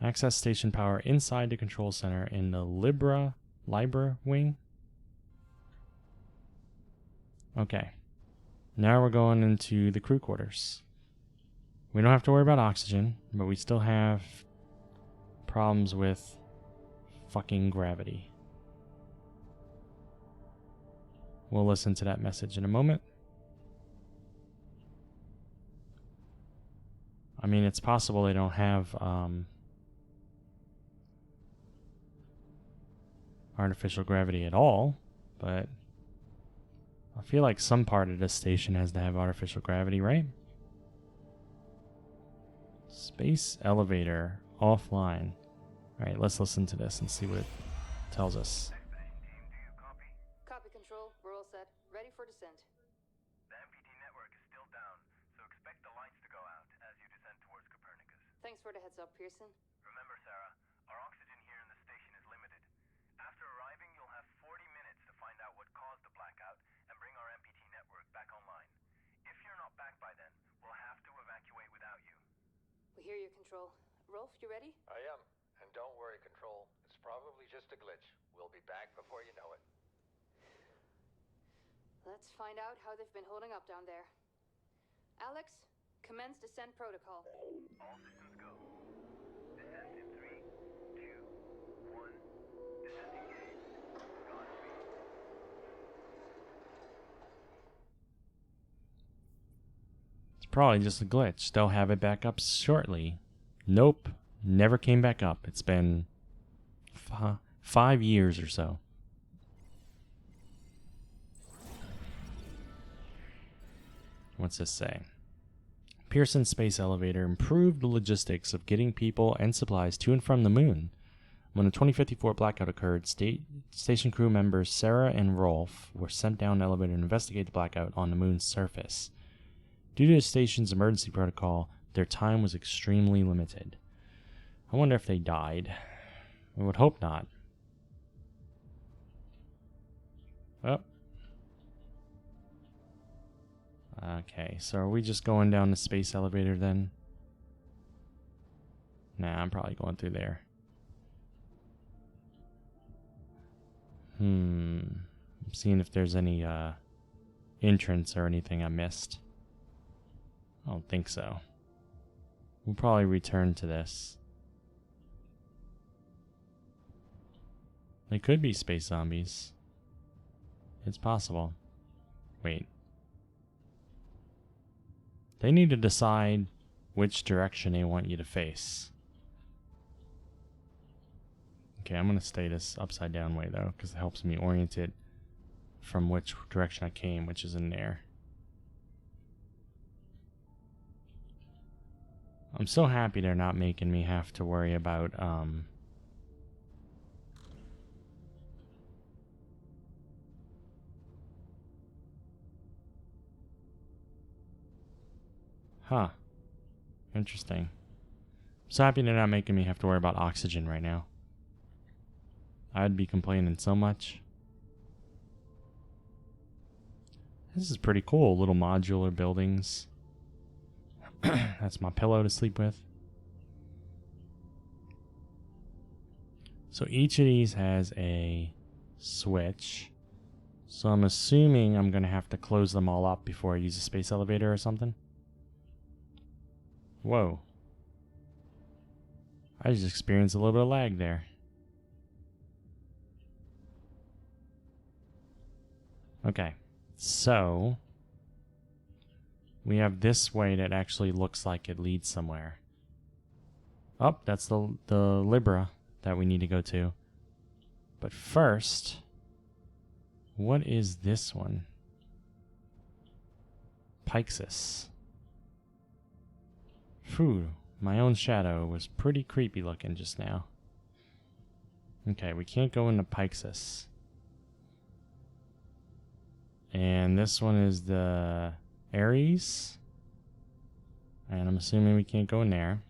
Speaker 2: Access station power inside the control center in the Libra wing. Okay. Now we're going into the crew quarters. We don't have to worry about oxygen, but we still have problems with fucking gravity. We'll listen to that message in a moment. I mean, it's possible they don't have artificial gravity at all, but I feel like some part of this station has to have artificial gravity, right? Space elevator offline. Alright, let's listen to this and see what it tells us.
Speaker 6: Copy, Control. We're all set. Ready for descent.
Speaker 7: The MPT network is still down, so expect the lights to go out as you descend towards Copernicus.
Speaker 6: Thanks for the heads up, Pearson.
Speaker 7: Remember, Sarah, our oxygen here in the station is limited. After arriving, you'll have 40 minutes to find out what caused the blackout and bring our MPT network back online. If you're not back by then, we'll have to evacuate without you.
Speaker 6: We hear you, Control. Rolf, you ready?
Speaker 8: I am. And don't worry, Control. It's probably just a glitch. We'll be back before you know it.
Speaker 6: Let's find out how they've been holding up down there. Alex, commence descent protocol.
Speaker 7: All systems go. Descent in 3, 2, 1. Descent engaged. Godspeed.
Speaker 2: It's probably just a glitch. They'll have it back up shortly. Nope. Never came back up. It's been 5 years or so. What's this say? Pearson Space Elevator improved the logistics of getting people and supplies to and from the moon. When the 2054 blackout occurred, station crew members Sarah and Rolf were sent down an elevator to investigate the blackout on the moon's surface. Due to the station's emergency protocol, their time was extremely limited. I wonder if they died. I would hope not. Oh. Okay, so are we just going down the space elevator then? Nah, I'm probably going through there. I'm seeing if there's any entrance or anything I missed. I don't think so. We'll probably return to this. They could be space zombies. It's possible. Wait. They need to decide which direction they want you to face. Okay, I'm going to stay this upside down way though, because it helps me orient it from which direction I came, which is in there. I'm so happy they're not making me have to worry about Huh. Interesting. I'm so happy they're not making me have to worry about oxygen right now. I'd be complaining so much. This is pretty cool. Little modular buildings. That's my pillow to sleep with. So each of these has a switch. So I'm assuming I'm going to have to close them all up before I use a space elevator or something. Whoa. I just experienced a little bit of lag there. Okay. So we have this way that actually looks like it leads somewhere. Oh, that's the Libra that we need to go to. But first, what is this one? Pyxis. Phew, my own shadow was pretty creepy looking just now. Okay, we can't go into Pyxis. And this one is the Ares. And I'm assuming we can't go in there.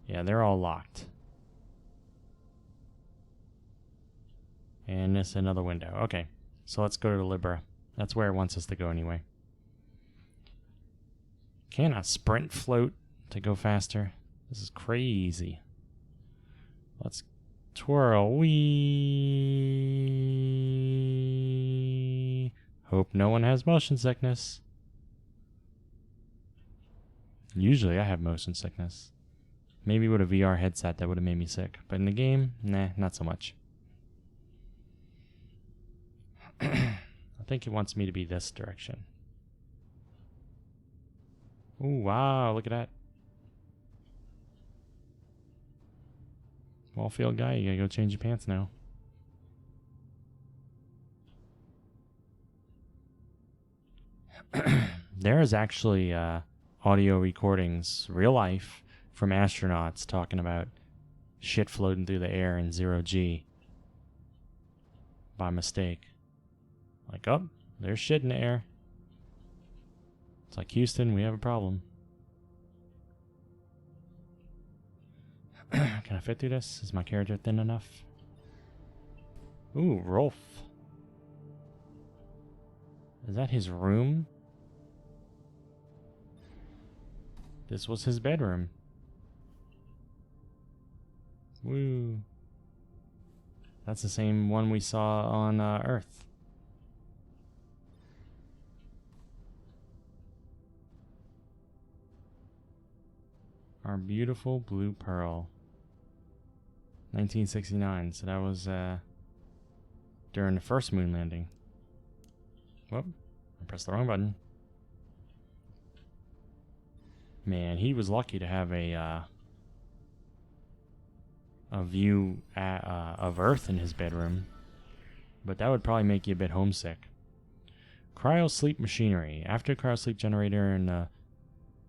Speaker 2: Yeah, they're all locked. And this another window. Okay, so let's go to the Libra. That's where it wants us to go anyway. Can I sprint float to go faster? This is crazy. Let's twirl. Wee. Hope no one has motion sickness. Usually I have motion sickness. Maybe with a VR headset that would have made me sick. But in the game, nah, not so much. I think it wants me to be this direction. Ooh, wow, look at that. Ball field guy, you gotta go change your pants now. There is actually audio recordings, real life, from astronauts talking about shit floating through the air in 0G by mistake. Like, oh, there's shit in the air. It's like, Houston, we have a problem. Can I fit through this? Is my character thin enough? Ooh, Rolf. Is that his room? This was his bedroom. Woo. That's the same one we saw on Earth. Our beautiful blue pearl. 1969. So that was during the first moon landing. Whoop. I pressed the wrong button. Man, he was lucky to have a view of Earth in his bedroom. But that would probably make you a bit homesick. Cryosleep machinery. After cryosleep generator and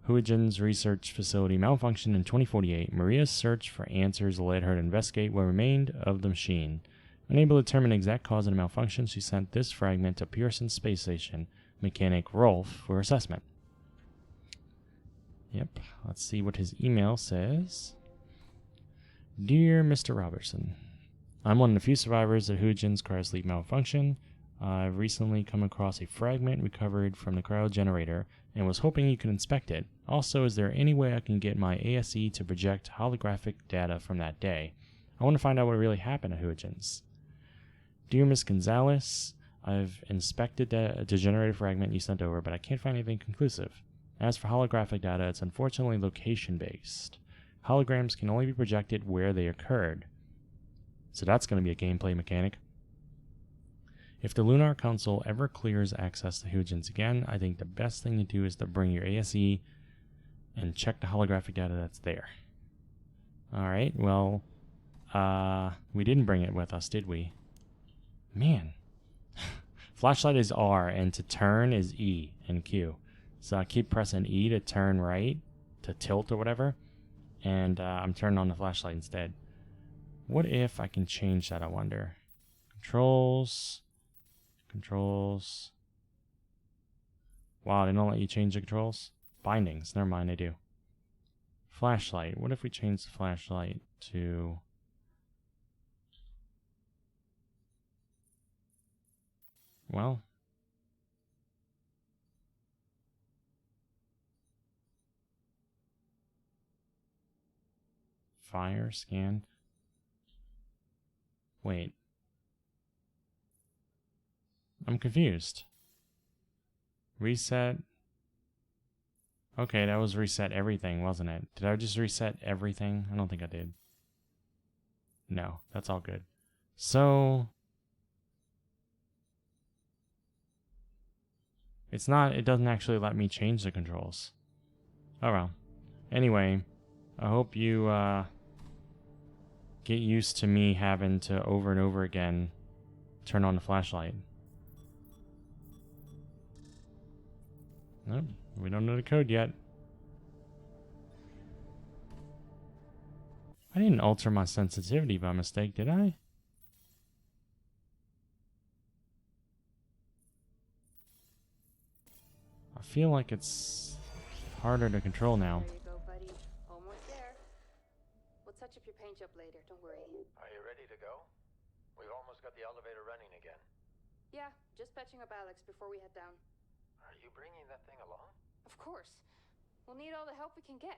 Speaker 2: Huygens research facility malfunctioned in 2048, Maria's search for answers led her to investigate what remained of the machine. Unable to determine the exact cause of the malfunction, she sent this fragment to Pearson Space Station mechanic Rolf for assessment. Yep, let's see what his email says. Dear Mr. Robertson, I'm one of the few survivors of Huygens cryosleep malfunction. I've recently come across a fragment recovered from the cryogenerator and was hoping you could inspect it. Also, is there any way I can get my ASE to project holographic data from that day? I want to find out what really happened at Huygens. Dear Ms. Gonzalez, I've inspected the generator fragment you sent over, but I can't find anything conclusive. As for holographic data, it's unfortunately location-based. Holograms can only be projected where they occurred. So that's going to be a gameplay mechanic. If the Lunar Council ever clears access to Huygens again, I think the best thing to do is to bring your ASE and check the holographic data that's there. Alright, well, we didn't bring it with us, did we? Man. Flashlight is R, and to turn is E and Q. So I keep pressing E to turn right, to tilt or whatever, and I'm turning on the flashlight instead. What if I can change that, I wonder? Controls. Controls. Wow, they don't let you change the controls? Bindings. Never mind, I do. Flashlight. What if we change the flashlight to... Well... Fire, scan... Wait. I'm confused. Reset... Okay, that was reset everything, wasn't it? Did I just reset everything? I don't think I did. No, that's all good. So... It's not, it doesn't actually let me change the controls. Oh well. Anyway, I hope you get used to me having to over and over again turn on the flashlight. Nope, we don't know the code yet. I didn't alter my sensitivity by mistake, did I? I feel like it's harder to control now.
Speaker 6: There you go, buddy. Almost there. We'll touch up your paint job later, don't worry.
Speaker 8: Are you ready to go? We've almost got the elevator running again.
Speaker 6: Yeah, just patching up Alex before we head down.
Speaker 8: Are you bringing that thing along?
Speaker 6: Of course. We'll need all the help we can get.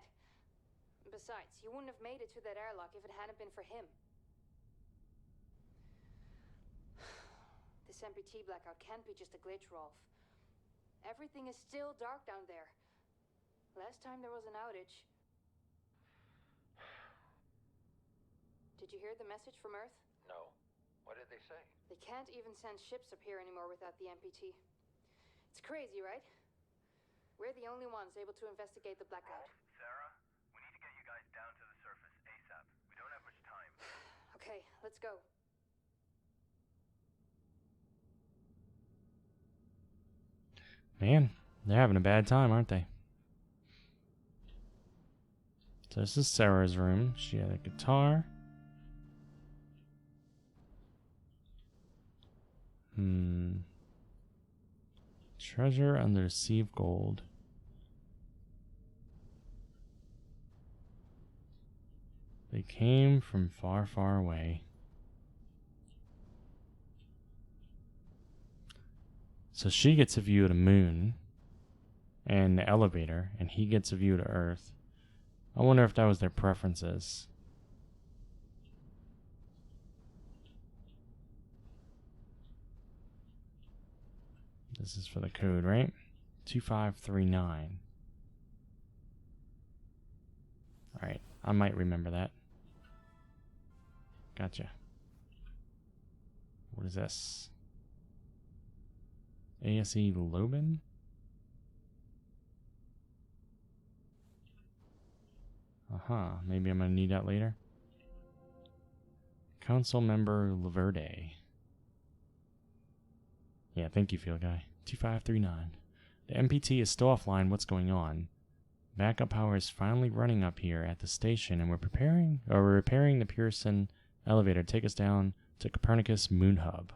Speaker 6: Besides, you wouldn't have made it to that airlock if it hadn't been for him. This MPT blackout can't be just a glitch, Rolf. Everything is still dark down there. Last time there was an outage. Did you hear the message from Earth?
Speaker 8: No. What did they say?
Speaker 6: They can't even send ships up here anymore without the MPT. It's crazy, right? We're the only ones able to investigate the blackout.
Speaker 7: Sarah, we need to get you guys down to the surface ASAP. We don't have much time.
Speaker 6: Okay, let's go.
Speaker 2: Man, they're having a bad time, aren't they? So this is Sarah's room. She had a guitar. Treasure under the sea of gold. They came from far, far away. So she gets a view of the moon and the elevator, and he gets a view of the Earth. I wonder if that was their preferences. This is for the code, right? 2539. Alright, I might remember that. Gotcha. What is this? ASE Lobin? Maybe I'm gonna need that later. Council member Laverde. Yeah, thank you, Field Guy. 2539. The MPT is still offline. What's going on? Backup power is finally running up here at the station, and we're repairing the Pearson elevator to take us down to Copernicus Moon Hub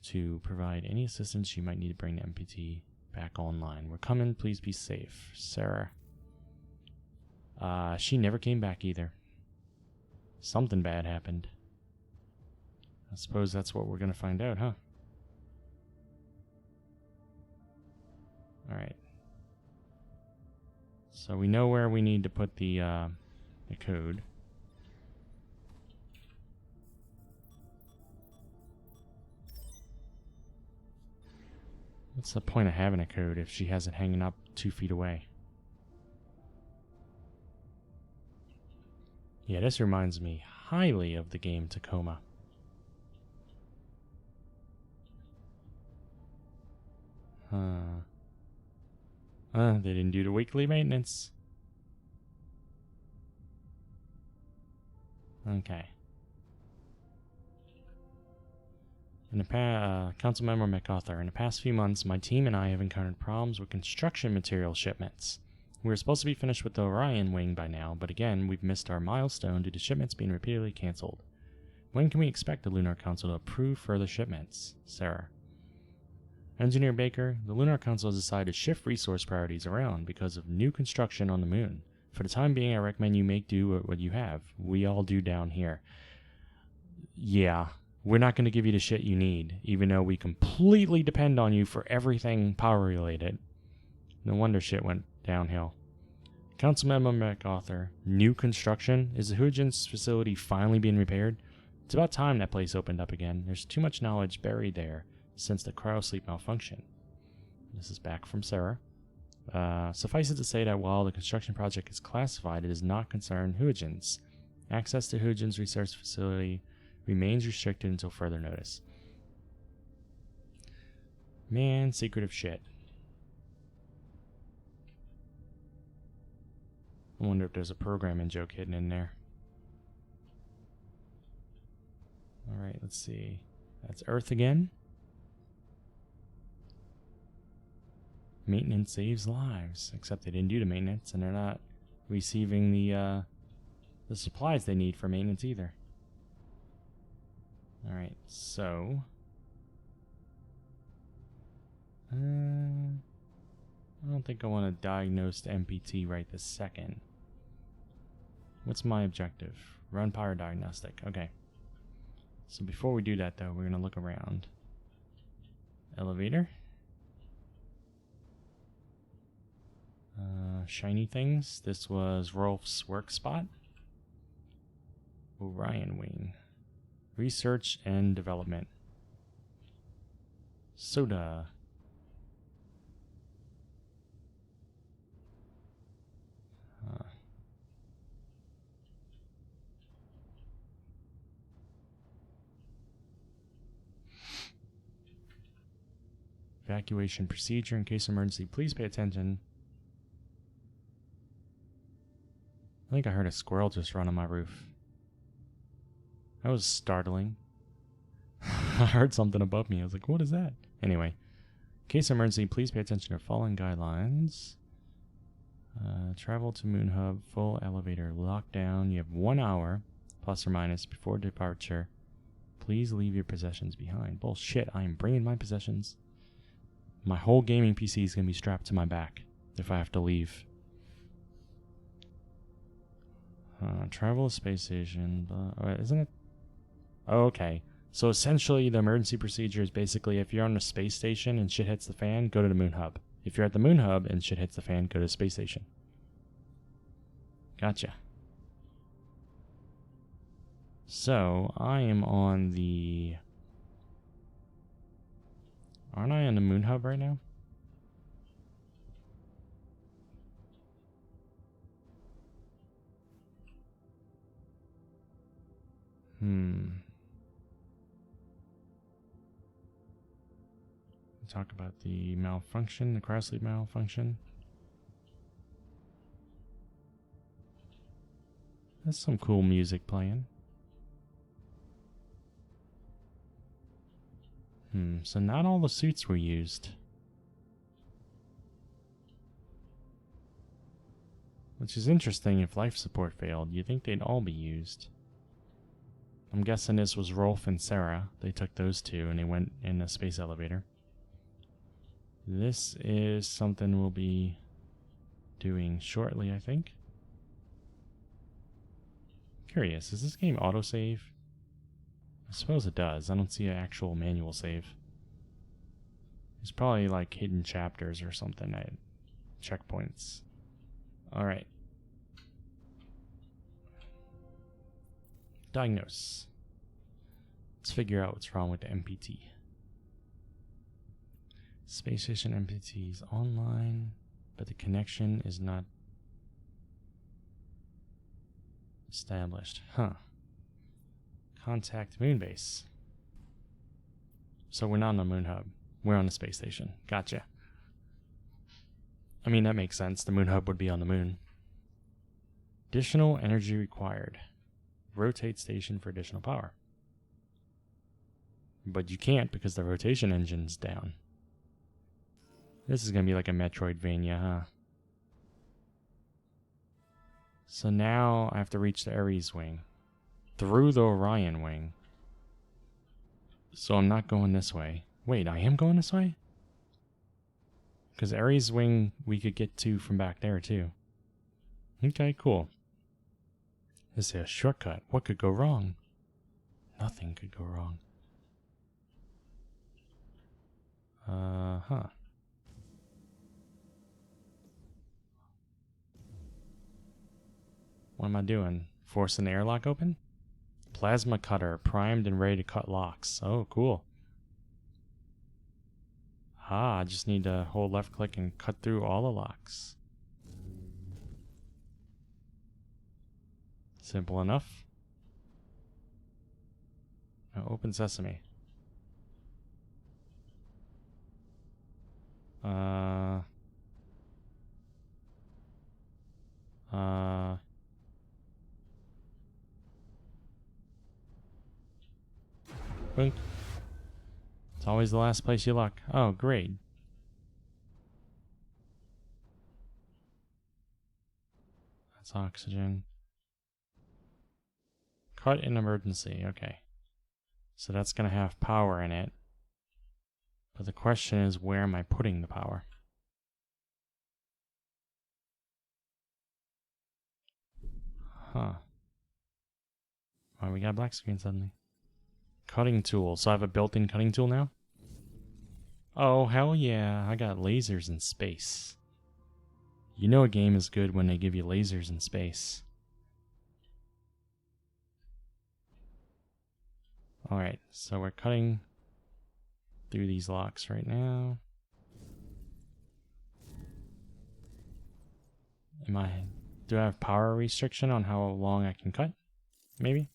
Speaker 2: to provide any assistance you might need to bring the MPT back online. We're coming. Please be safe. Sarah. She never came back either. Something bad happened. I suppose that's what we're gonna find out, huh? Alright. So we know where we need to put the code. What's the point of having a code if she has it hanging up 2 feet away? Yeah, this reminds me highly of the game Tacoma. They didn't do the weekly maintenance. Okay. Councilmember MacArthur, in the past few months, my team and I have encountered problems with construction material shipments. We were supposed to be finished with the Orion wing by now, but again, we've missed our milestone due to shipments being repeatedly cancelled. When can we expect the Lunar Council to approve further shipments? Sarah. Engineer Baker, the Lunar Council has decided to shift resource priorities around because of new construction on the moon. For the time being, I recommend you make do with what you have. We all do down here. Yeah, we're not going to give you the shit you need, even though we completely depend on you for everything power related. No wonder shit went downhill. Councilmember MacArthur, new construction? Is the Huygens facility finally being repaired? It's about time that place opened up again. There's too much knowledge buried there since the cryosleep malfunction. This is back from Sarah. Suffice it to say that while the construction project is classified, it does not concern Huygens. Access to Huygens research facility remains restricted until further notice. Man, secretive shit. I wonder if there's a programming joke hidden in there. Alright, let's see. That's Earth again. Maintenance saves lives. Except they didn't do the maintenance, and they're not receiving the supplies they need for maintenance either. Alright, so... I don't think I want to diagnose the MPT right this second. What's my objective? Run power diagnostic. Okay. So before we do that, though, we're going to look around. Elevator. Shiny things. This was Rolf's work spot. Orion Wing. Research and development. Soda. Evacuation procedure in case of emergency. Please pay attention. I think I heard a squirrel just run on my roof. That was startling. I heard something above me. I was like, what is that? Anyway. In case of emergency, please pay attention to following guidelines. Travel to Moon Hub. Full elevator lockdown. You have 1 hour, plus or minus, before departure. Please leave your possessions behind. Bullshit, I am bringing my possessions. My whole gaming PC is going to be strapped to my back if I have to leave. Travel to space station. Isn't it? Oh, okay. So essentially, the emergency procedure is basically if you're on the space station and shit hits the fan, go to the Moon Hub. If you're at the Moon Hub and shit hits the fan, go to the space station. Gotcha. So, I am on the... Aren't I on the Moon Hub right now? Talk about the malfunction, the cryosleep malfunction. There's some cool music playing. So not all the suits were used. Which is interesting. If life support failed, you'd think they'd all be used. I'm guessing this was Rolf and Sarah. They took those two and they went in a space elevator. This is something we'll be doing shortly, I think. Curious, does this game autosave? I suppose it does. I don't see an actual manual save. There's probably like hidden chapters or something at checkpoints. Alright. Diagnose. Let's figure out what's wrong with the MPT. Space station MPT is online, but the connection is not established. Huh. Contact Moonbase. So we're not on the Moon Hub. We're on the space station. Gotcha. I mean, that makes sense. The Moon Hub would be on the moon. Additional energy required. Rotate station for additional power. But you can't because the rotation engine's down. This is going to be like a Metroidvania, huh? So now I have to reach the Ares wing. Through the Orion wing. So I'm not going this way. Wait, I am going this way? Because Ares Wing we could get to from back there too. Okay, cool. This is a shortcut. What could go wrong? Nothing could go wrong. Huh. What am I doing? Forcing the airlock open? Plasma cutter, primed and ready to cut locks. Oh, cool. Ah, I just need to hold left click and cut through all the locks. Simple enough. Now open sesame. Boink. It's always the last place you look. Oh, great. That's oxygen. Cut in emergency. Okay. So that's going to have power in it. But the question is, where am I putting the power? Huh. Why we got a black screen suddenly? Cutting tool. So I have a built-in cutting tool now? Oh, hell yeah. I got lasers in space. You know a game is good when they give you lasers in space. Alright, so we're cutting through these locks right now. Do I have power restriction on how long I can cut? Maybe?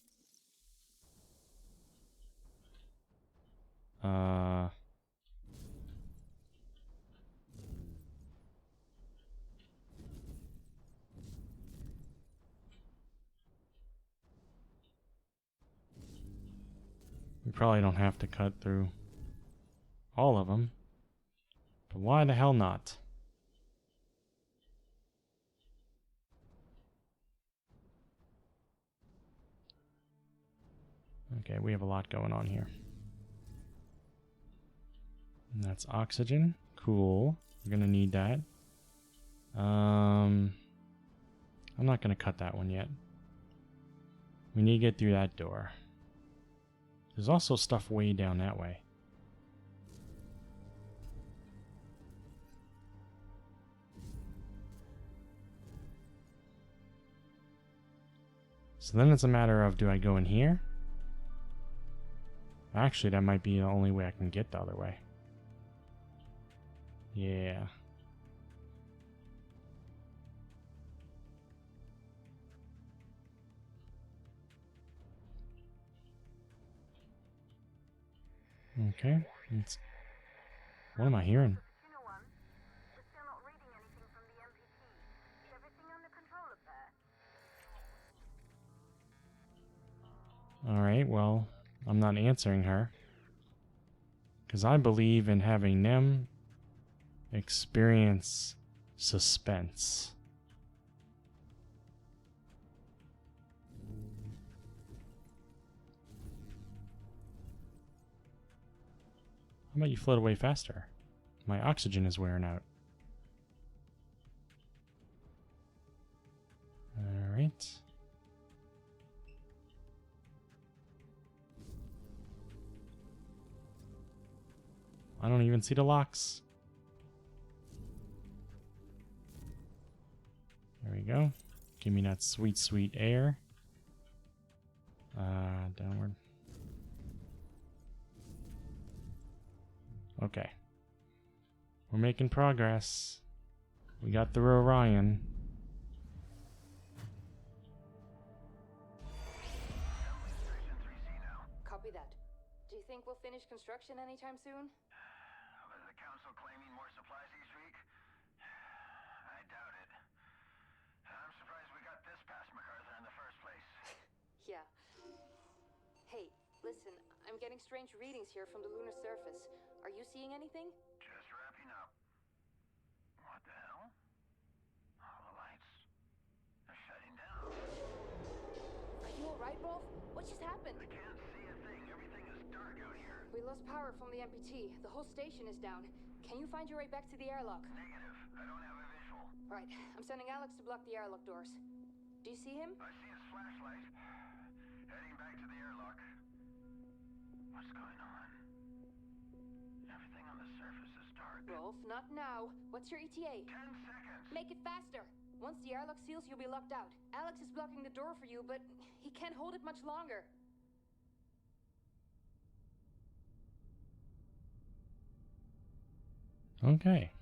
Speaker 2: We probably don't have to cut through all of them. But why the hell not? Okay, we have a lot going on here. And that's oxygen. Cool. We're gonna need that. I'm not gonna cut that one yet. We need to get through that door. There's also stuff way down that way. So then it's a matter of, do I go in here? Actually, that might be the only way I can get the other way. Yeah. Okay. What am I hearing?
Speaker 5: We're still not reading anything from the MPT. Is everything under control up there?
Speaker 2: Alright, well, I'm not answering her. Because I believe in having them experience suspense. How about you float away faster? My oxygen is wearing out. Alright. I don't even see the locks. There we go. Give me that sweet, sweet air. Downward. Okay. We're making progress. We got through Orion.
Speaker 6: Copy that. Do you think we'll finish construction anytime soon?
Speaker 7: Was the council claiming more supplies each week? I doubt it. I'm surprised we got this past MacArthur in the first place.
Speaker 6: Yeah. Hey, listen, I'm getting strange readings here from the lunar surface. Are you seeing anything?
Speaker 7: Just wrapping up. What the hell? All the lights are shutting down.
Speaker 6: Are you alright, Rolf? What just happened?
Speaker 7: I can't see a thing. Everything is dark out here.
Speaker 6: We lost power from the MPT. The whole station is down. Can you find your way back to the airlock?
Speaker 7: Negative. I don't have a visual.
Speaker 6: Right. I'm sending Alex to block the airlock doors. Do you see him?
Speaker 7: I see his flashlight. Heading back to the airlock. What's going on? Everything on the surface is dark.
Speaker 6: Rolf, not now. What's your ETA?
Speaker 7: 10 seconds.
Speaker 6: Make it faster. Once the airlock seals, you'll be locked out. Alex is blocking the door for you, but he can't hold it much longer.
Speaker 2: Okay.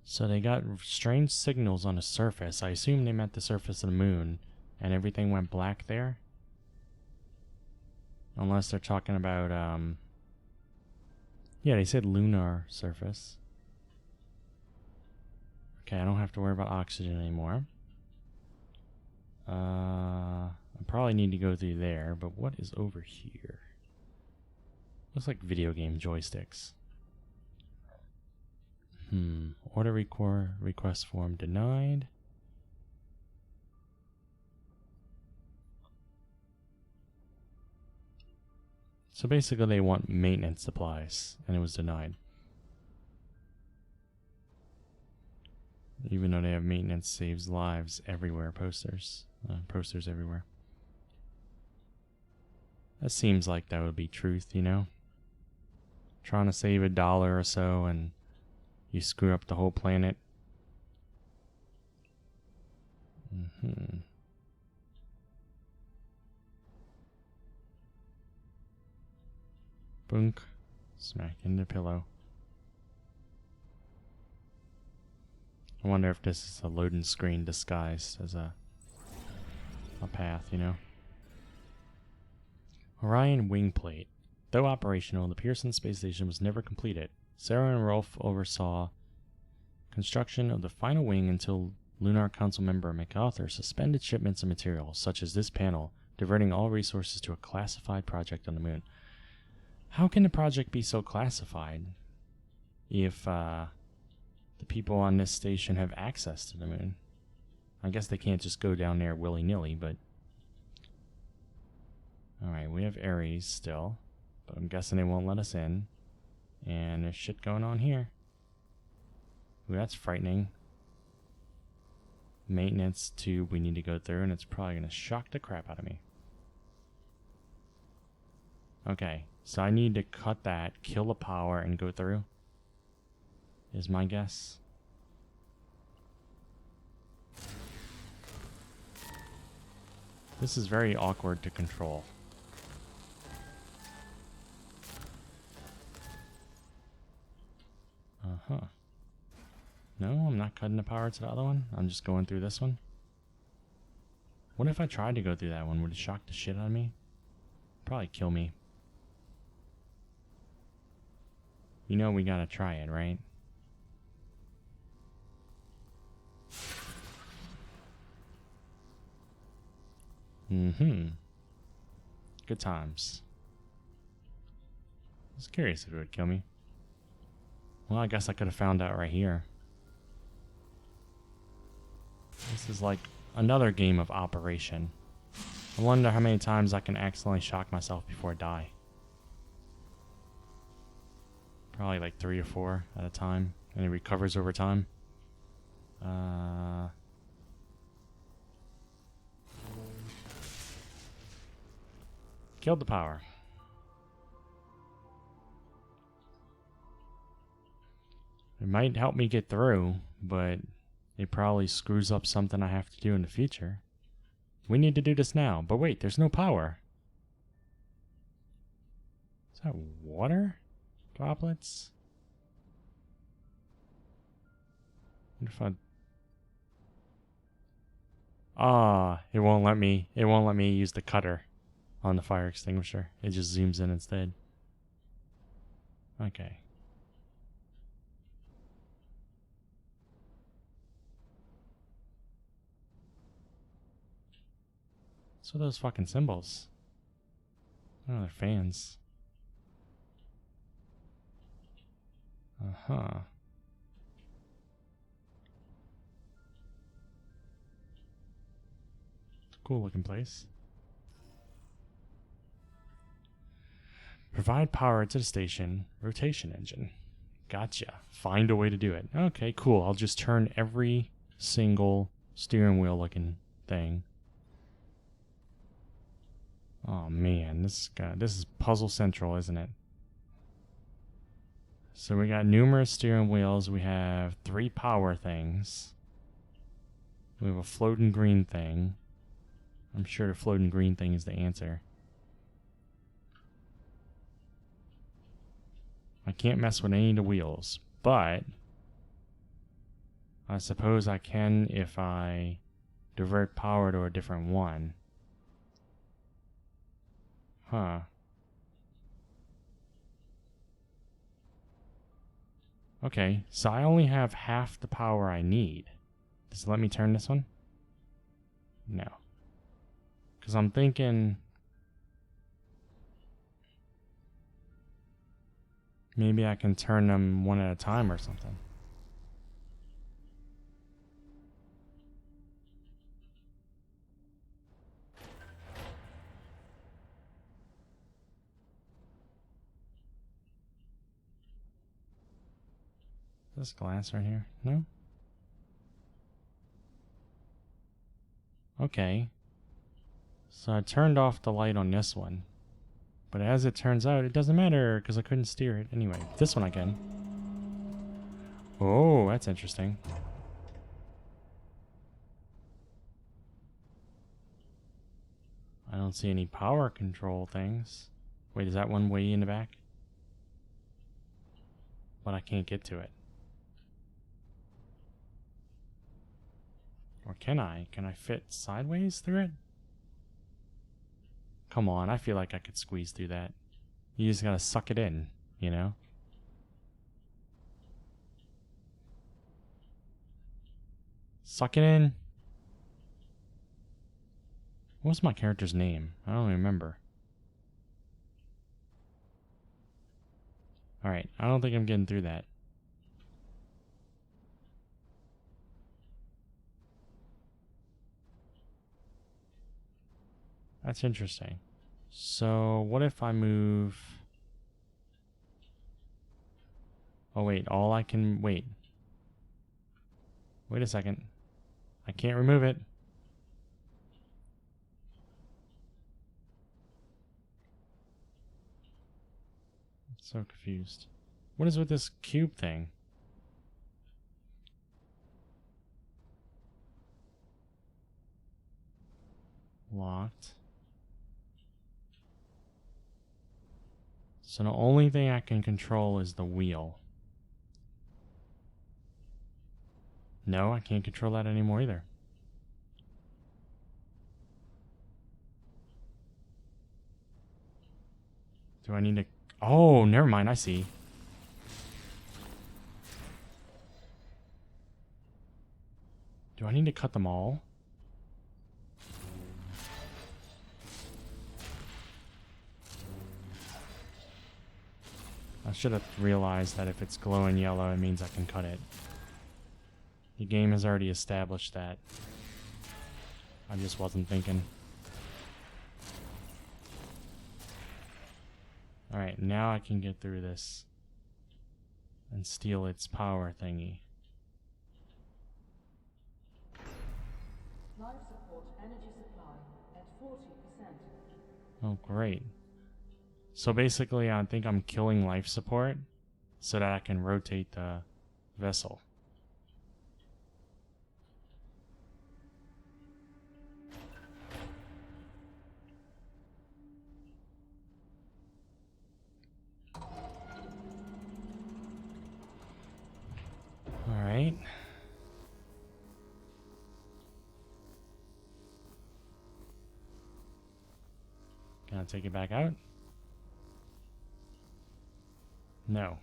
Speaker 2: So they got strange signals on the surface. I assume they meant the surface of the moon, and everything went black there. Unless they're talking about, yeah, they said lunar surface. Okay, I don't have to worry about oxygen anymore. I probably need to go through there, but what is over here? Looks like video game joysticks. Order request form denied. So basically they want maintenance supplies, and it was denied. Even though they have maintenance saves lives everywhere posters. Posters everywhere. That seems like that would be truth, you know? Trying to save $1 or so and you screw up the whole planet. Bunk. Smack into the pillow. I wonder if this is a loading screen disguised as a path, you know? Orion wing plate. Though operational, the Pearson space station was never completed. Sarah and Rolf oversaw construction of the final wing until Lunar Council member MacArthur suspended shipments of materials, such as this panel, diverting all resources to a classified project on the moon. How can the project be so classified if the people on this station have access to the moon? I guess they can't just go down there willy-nilly, but... Alright, we have Ares still, but I'm guessing they won't let us in. And there's shit going on here. Ooh, that's frightening. Maintenance tube we need to go through, and it's probably going to shock the crap out of me. Okay, so I need to cut that, kill the power, and go through, is my guess. This is very awkward to control. Uh-huh. No, I'm not cutting the power to the other one. I'm just going through this one. What if I tried to go through that one? Would it shock the shit out of me? Probably kill me. You know we gotta try it, right? Good times. I was curious if it would kill me. Well, I guess I could have found out right here. This is like another game of Operation. I wonder how many times I can accidentally shock myself before I die. Probably like 3 or 4 at a time, and it recovers over time. Killed the power. It might help me get through, but it probably screws up something I have to do in the future. We need to do this now. But wait, there's no power. Is that water? Droplets? What if I... it won't let me use the cutter on the fire extinguisher. It just zooms in instead. Okay. So those fucking symbols. Oh, they're fans. Uh-huh. Cool looking place. Provide power to the station rotation engine. Gotcha. Find a way to do it. Okay, cool. I'll just turn every single steering wheel looking thing. Oh man, this is puzzle central, isn't it? So we got numerous steering wheels. We have 3 power things. We have a floating green thing. I'm sure the floating green thing is the answer. I can't mess with any of the wheels, but I suppose I can if I divert power to a different one. Huh. Okay, so I only have half the power I need. Does it let me turn this one? No. Because I'm thinking maybe I can turn them one at a time or something. This glass right here? No? Okay. So I turned off the light on this one. But as it turns out, it doesn't matter because I couldn't steer it. Anyway, this one I can. Oh, that's interesting. I don't see any power control things. Wait, is that one way in the back? But I can't get to it. Or can I? Can I fit sideways through it? Come on, I feel like I could squeeze through that. You just gotta suck it in, you know? Suck it in. What's my character's name? I don't remember. Alright, I don't think I'm getting through that. That's interesting. So, what if I move... Oh wait, all I can... Wait. Wait a second. I can't remove it. I'm so confused. What is with this cube thing? Locked. So the only thing I can control is the wheel. No, I can't control that anymore either. Do I need to... Oh, never mind, I see. Do I need to cut them all? I should have realized that if it's glowing yellow, it means I can cut it. The game has already established that. I just wasn't thinking. Alright, now I can get through this and steal its power thingy.
Speaker 1: Life support energy supply at 40%.
Speaker 2: Oh, great. So basically, I think I'm killing life support so that I can rotate the vessel. Alright. Can I take it back out? No.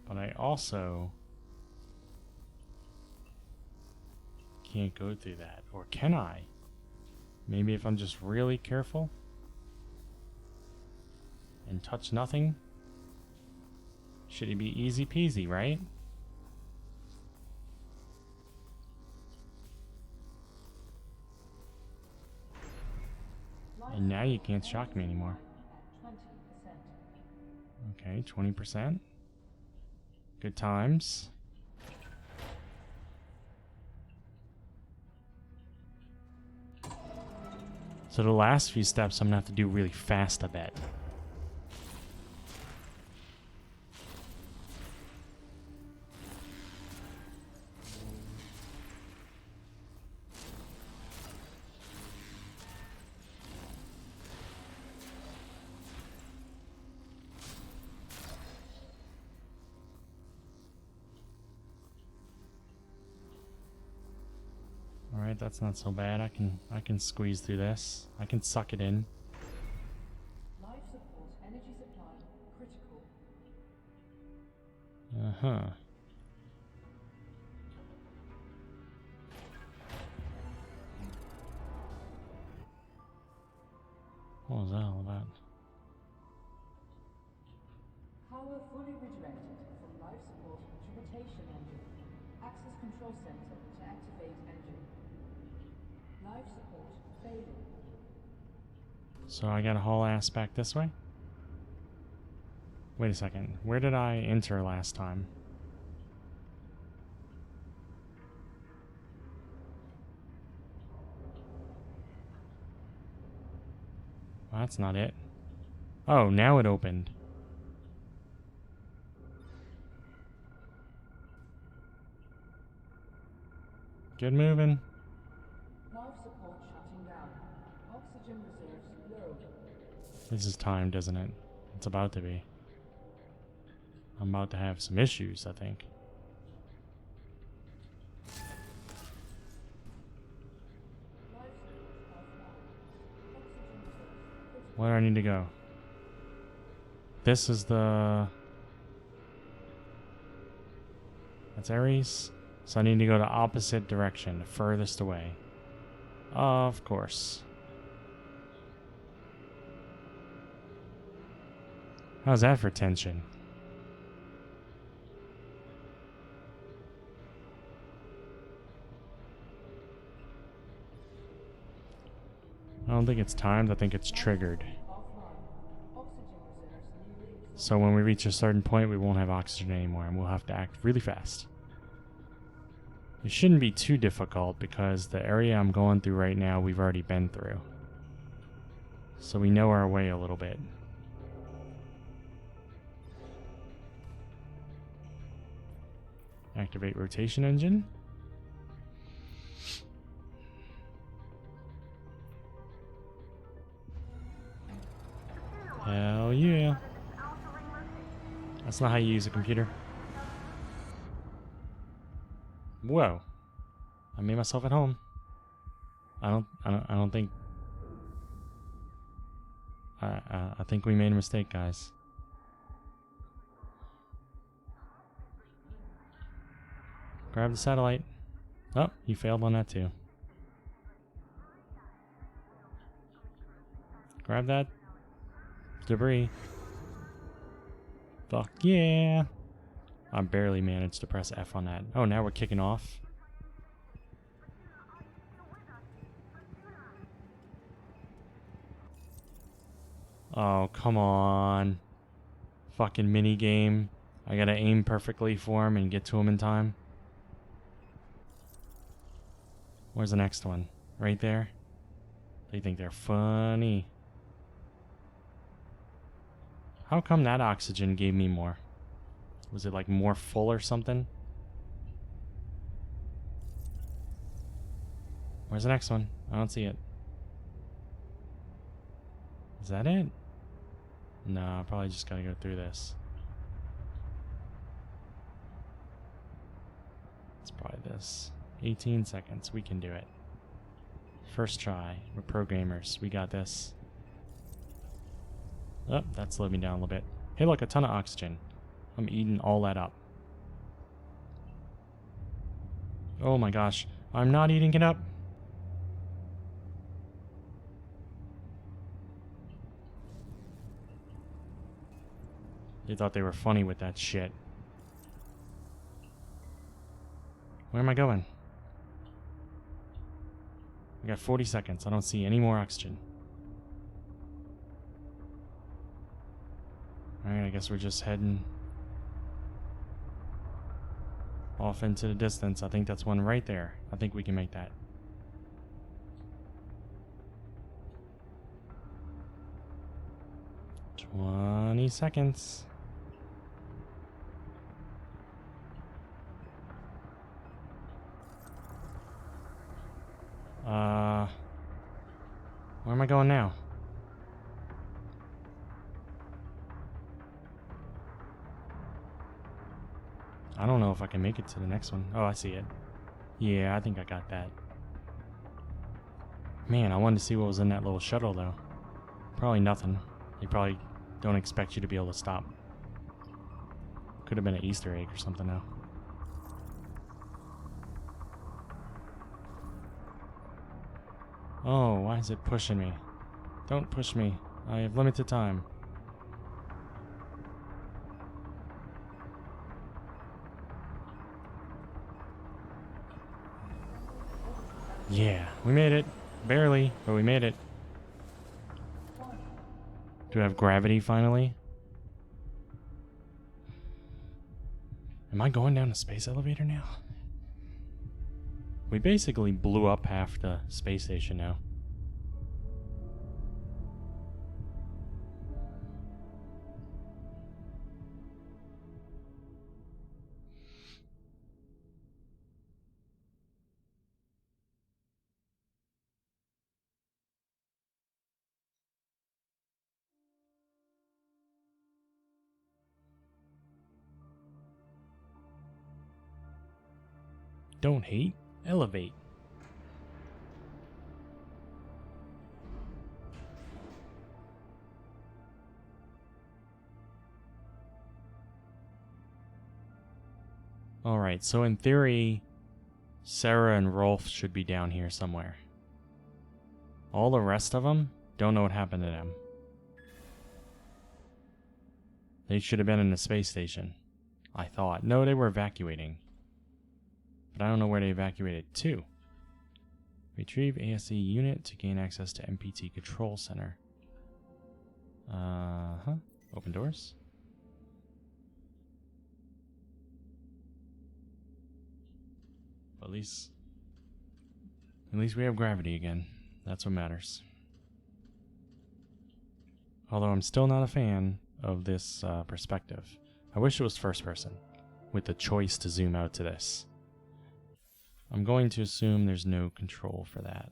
Speaker 2: But I also can't go through that. Or can I? Maybe if I'm just really careful and touch nothing. Should it be easy peasy, right? And now you can't shock me anymore. Okay, 20%. Good times. So the last few steps I'm gonna have to do really fast, I bet. Alright, that's not so bad. I can squeeze through this. I can suck it in.
Speaker 1: Life support, energy supply, critical.
Speaker 2: Uh-huh. What was that all about?
Speaker 1: Power fully redirected from life support to rotation engine. Access control center to activate engine. Life support failing.
Speaker 2: So I gotta haul ass back this way? Wait a second. Where did I enter last time? Well, that's not it. Oh, now it opened. Good moving.
Speaker 1: Life support shutting down. Oxygen reserves low.
Speaker 2: This is timed, isn't it? It's about to be. I'm about to have some issues, I think.
Speaker 1: Life support offline. Oxygen reserves critical.
Speaker 2: Where do I need to go? This is the... That's Ares. So I need to go the opposite direction, the furthest away. Of course. How's that for tension? I don't think it's timed, I think it's triggered.
Speaker 1: Offline. Oxygen reserves nearly exhausted.
Speaker 2: So when we reach a certain point, we won't have oxygen anymore, and we'll have to act really fast. It shouldn't be too difficult, because the area I'm going through right now, we've already been through. So we know our way a little bit. Activate rotation engine. Hell yeah. That's not how you use a computer. Whoa. I made myself at home. I don't think... I think we made a mistake, guys. Grab the satellite. Oh, you failed on that too. Grab that debris. Fuck yeah. I barely managed to press F on that. Oh, now we're kicking off. Oh, come on. Fucking mini game. I gotta aim perfectly for him and get to him in time. Where's the next one? Right there? They think they're funny. How come that oxygen gave me more? Was it like more full or something? Where's the next one? I don't see it. Is that it? No, I probably just gotta go through this. It's probably this. 18 seconds. We can do it. First try. We're programmers. We got this. Oh, that slowed me down a little bit. Hey, look, a ton of oxygen. I'm eating all that up. Oh my gosh. I'm not eating it up. They thought they were funny with that shit. Where am I going? I got 40 seconds. I don't see any more oxygen. Alright, I guess we're just heading off into the distance. I think that's one right there. I think we can make that. "20 seconds. Where am I going now? I don't know if I can make it to the next one. Oh, I see it. Yeah, I think I got that. Man, I wanted to see what was in that little shuttle, though. Probably nothing. They probably don't expect you to be able to stop. Could have been an Easter egg or something, though. Oh, why is it pushing me? Don't push me. I have limited time. Yeah, we made it. Barely, but we made it. Do we have gravity finally? Am I going down the space elevator now? We basically blew up half the space station now. Don't hate, elevate. Alright, so in theory, Sarah and Rolf should be down here somewhere. All the rest of them, don't know what happened to them. They should have been in the space station, I thought. No, they were evacuating. But I don't know where they evacuated to. Retrieve ASE unit to gain access to MPT Control Center. Open doors. At least we have gravity again. That's what matters. Although I'm still not a fan of this perspective. I wish it was first person, with the choice to zoom out to this. I'm going to assume there's no control for that.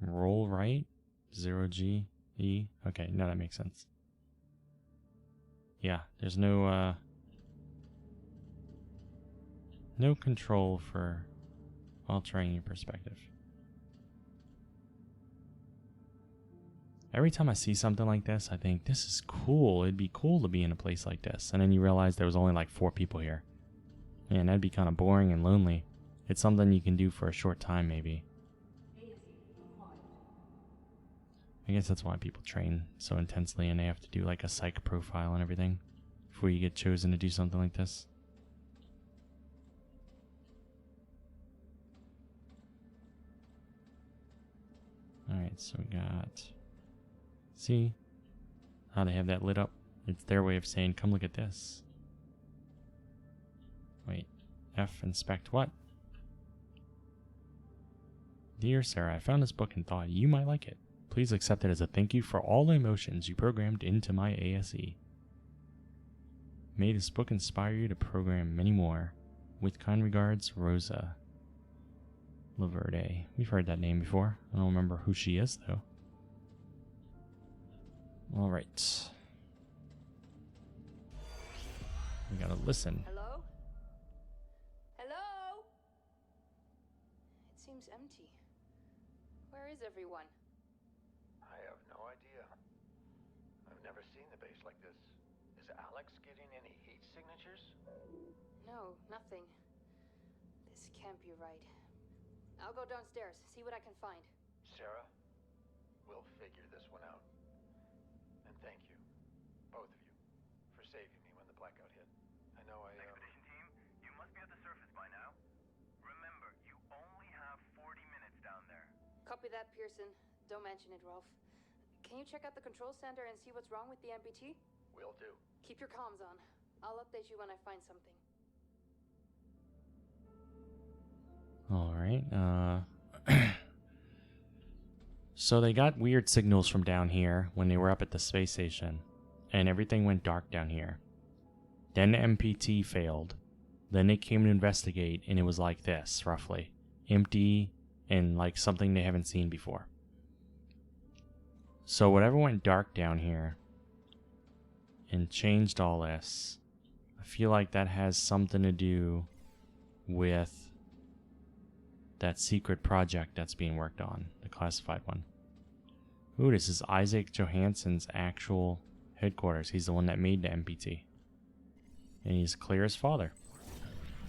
Speaker 2: Roll right? 0G, E? Okay, no, that makes sense. Yeah, there's no control for altering your perspective. Every time I see something like this, I think, this is cool. It'd be cool to be in a place like this. And then you realize there was only like 4 people here. Man, that'd be kind of boring and lonely. It's something you can do for a short time, maybe. I guess that's why people train so intensely and they have to do like a psych profile and everything before you get chosen to do something like this. Alright, so we got... See how they have that lit up? It's their way of saying, come look at this. Wait, F, inspect what? Dear Sarah, I found this book and thought you might like it. Please accept it as a thank you for all the emotions you programmed into my ASE. May this book inspire you to program many more. With kind regards, Rosa Laverde. We've heard that name before. I don't remember who she is, though. Alright. We gotta listen.
Speaker 6: Hello? Hello? It seems empty. Where is everyone?
Speaker 8: I have no idea. I've never seen the base like this. Is Alex getting any heat signatures?
Speaker 6: No, nothing. This can't be right. I'll go downstairs, see what I can find.
Speaker 8: Sarah, we'll figure this one out. And thank you, both of you, for saving me when the blackout hit. I know
Speaker 7: Expedition team, you must be at the surface by now. Remember, you only have 40 minutes down there.
Speaker 6: Copy that, Pearson. Don't mention it, Rolf. Can you check out the control center and see what's wrong with the MPT?
Speaker 8: Will do.
Speaker 6: Keep your comms on. I'll update you when I find something.
Speaker 2: Alright, so they got weird signals from down here when they were up at the space station, and everything went dark down here. Then the MPT failed. Then they came to investigate, and it was like this, roughly. Empty, and like something they haven't seen before. So whatever went dark down here and changed all this, I feel like that has something to do with that secret project that's being worked on, the classified one. Ooh, this is Isaac Johansson's actual headquarters. He's the one that made the MPT. And he's Claire's father.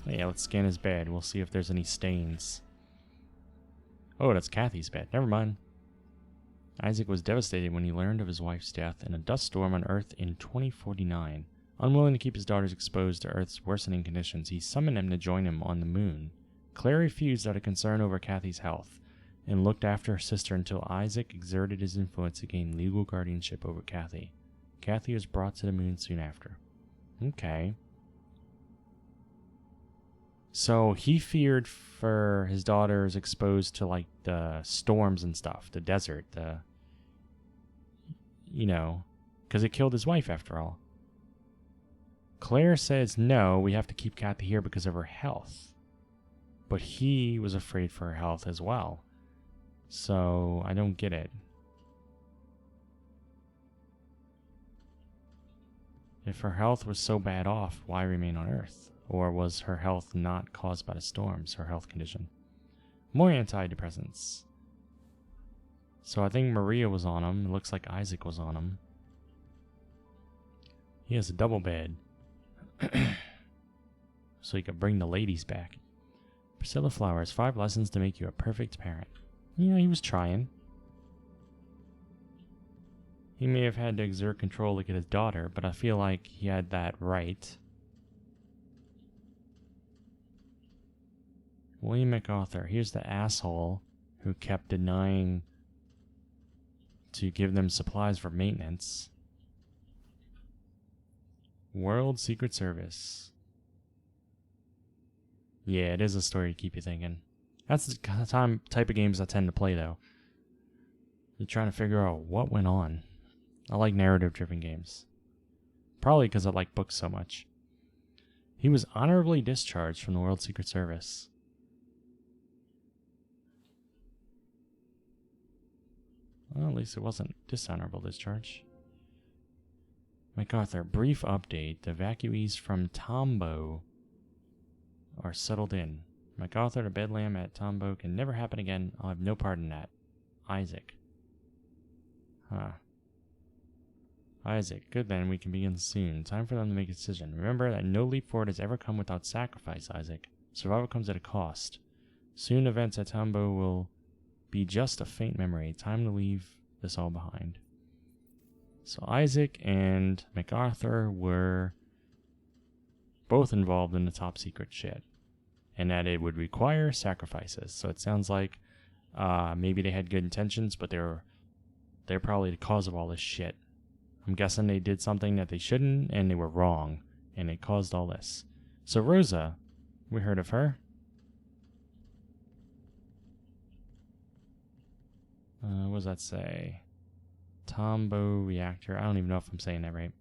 Speaker 2: Yeah, let's scan his bed. We'll see if there's any stains. Oh, that's Kathy's bed. Never mind. Isaac was devastated when he learned of his wife's death in a dust storm on Earth in 2049. Unwilling to keep his daughters exposed to Earth's worsening conditions, he summoned them to join him on the moon. Claire refused out of concern over Kathy's health, and looked after her sister until Isaac exerted his influence to gain legal guardianship over Kathy. Kathy was brought to the moon soon after. Okay. So he feared for his daughters exposed to like the storms and stuff, the desert, because it killed his wife after all. Claire says no, we have to keep Kathy here because of her health. But he was afraid for her health as well. So I don't get it. If her health was so bad off, why remain on Earth? Or was her health not caused by the storms, her health condition? More antidepressants. So I think Maria was on him. It looks like Isaac was on him. He has a double bed. So he could bring the ladies back. Priscilla Flowers, 5 lessons to make you a perfect parent. Yeah, he was trying. He may have had to exert control to get his daughter, but I feel like he had that right. William MacArthur, here's the asshole who kept denying to give them supplies for maintenance. World Secret Service. Yeah, it is a story to keep you thinking. That's the type of games I tend to play, though. You're trying to figure out what went on. I like narrative-driven games. Probably because I like books so much. He was honorably discharged from the World Secret Service. Well, at least it wasn't dishonorable discharge. MacArthur, brief update. The evacuees from Tombo are settled in. MacArthur to Bedlam at Tombo can never happen again. I'll have no part in that. Isaac. Huh. Isaac, good then, we can begin soon. Time for them to make a decision. Remember that no leap forward has ever come without sacrifice, Isaac. Survival comes at a cost. Soon events at Tombo will be just a faint memory. Time to leave this all behind. So Isaac and MacArthur were both involved in the top secret shit. And that it would require sacrifices. So it sounds like maybe they had good intentions, but they're probably the cause of all this shit. I'm guessing they did something that they shouldn't, and they were wrong, and it caused all this. So Rosa, we heard of her. What does that say? Tombo reactor. I don't even know if I'm saying that right.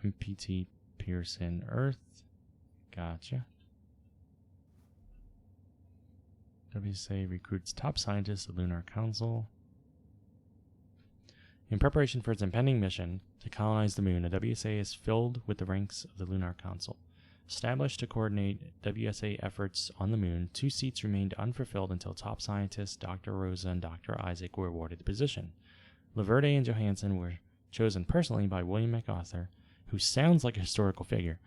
Speaker 2: MPT Pearson Earth. Gotcha. WSA recruits top scientists of the Lunar Council. In preparation for its impending mission to colonize the moon, the WSA is filled with the ranks of the Lunar Council. Established to coordinate WSA efforts on the moon, 2 seats remained unfulfilled until top scientists Dr. Rosa and Dr. Isaac were awarded the position. Laverde and Johansson were chosen personally by William MacArthur, who sounds like a historical figure.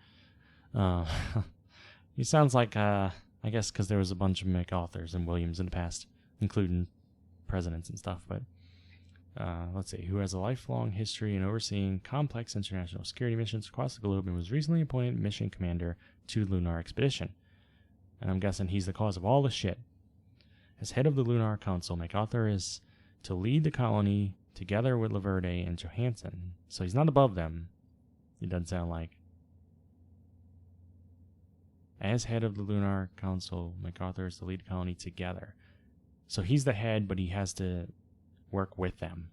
Speaker 2: He sounds like, I guess because there was a bunch of MacArthurs and Williams in the past, including presidents and stuff, but let's see, who has a lifelong history in overseeing complex international security missions across the globe and was recently appointed mission commander to the lunar expedition. And I'm guessing he's the cause of all this shit. As head of the Lunar Council, MacArthur is to lead the colony together with Laverde and Johansson. So he's not above them. It doesn't sound like. As head of the Lunar Council, MacArthur is to lead the colony together. So he's the head, but he has to work with them.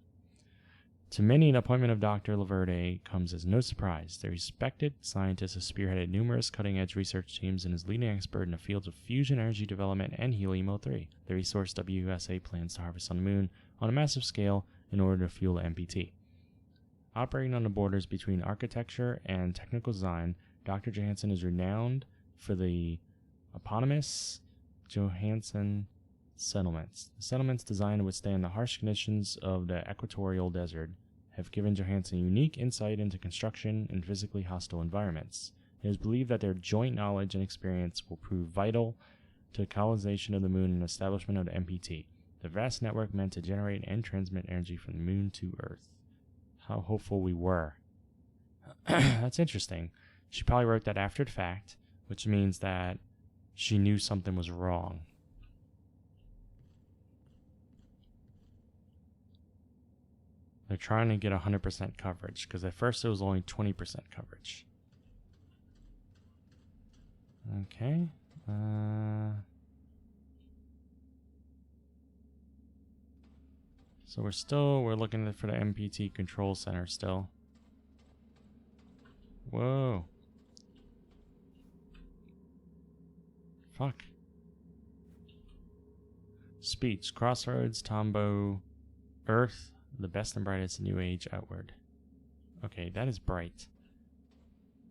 Speaker 2: To many, an appointment of Dr. Laverde comes as no surprise. The respected scientist has spearheaded numerous cutting-edge research teams and is leading expert in the fields of fusion energy development and helium-3, the resource WUSA plans to harvest on the moon on a massive scale in order to fuel the MPT. Operating on the borders between architecture and technical design, Dr. Johansson is renowned for the eponymous Johansson settlements. The settlements designed to withstand the harsh conditions of the equatorial desert have given Johansson unique insight into construction in physically hostile environments. It is believed that their joint knowledge and experience will prove vital to the colonization of the moon and establishment of the MPT, the vast network meant to generate and transmit energy from the moon to Earth. How hopeful we were. That's interesting. She probably wrote that after the fact, which means that she knew something was wrong. They're trying to get 100% coverage, because at first it was only 20% coverage. Okay. So we're looking for the MPT control center still. Whoa. Fuck. Speech. Crossroads, Tombow, Earth, the best and brightest new age outward. Okay, that is bright.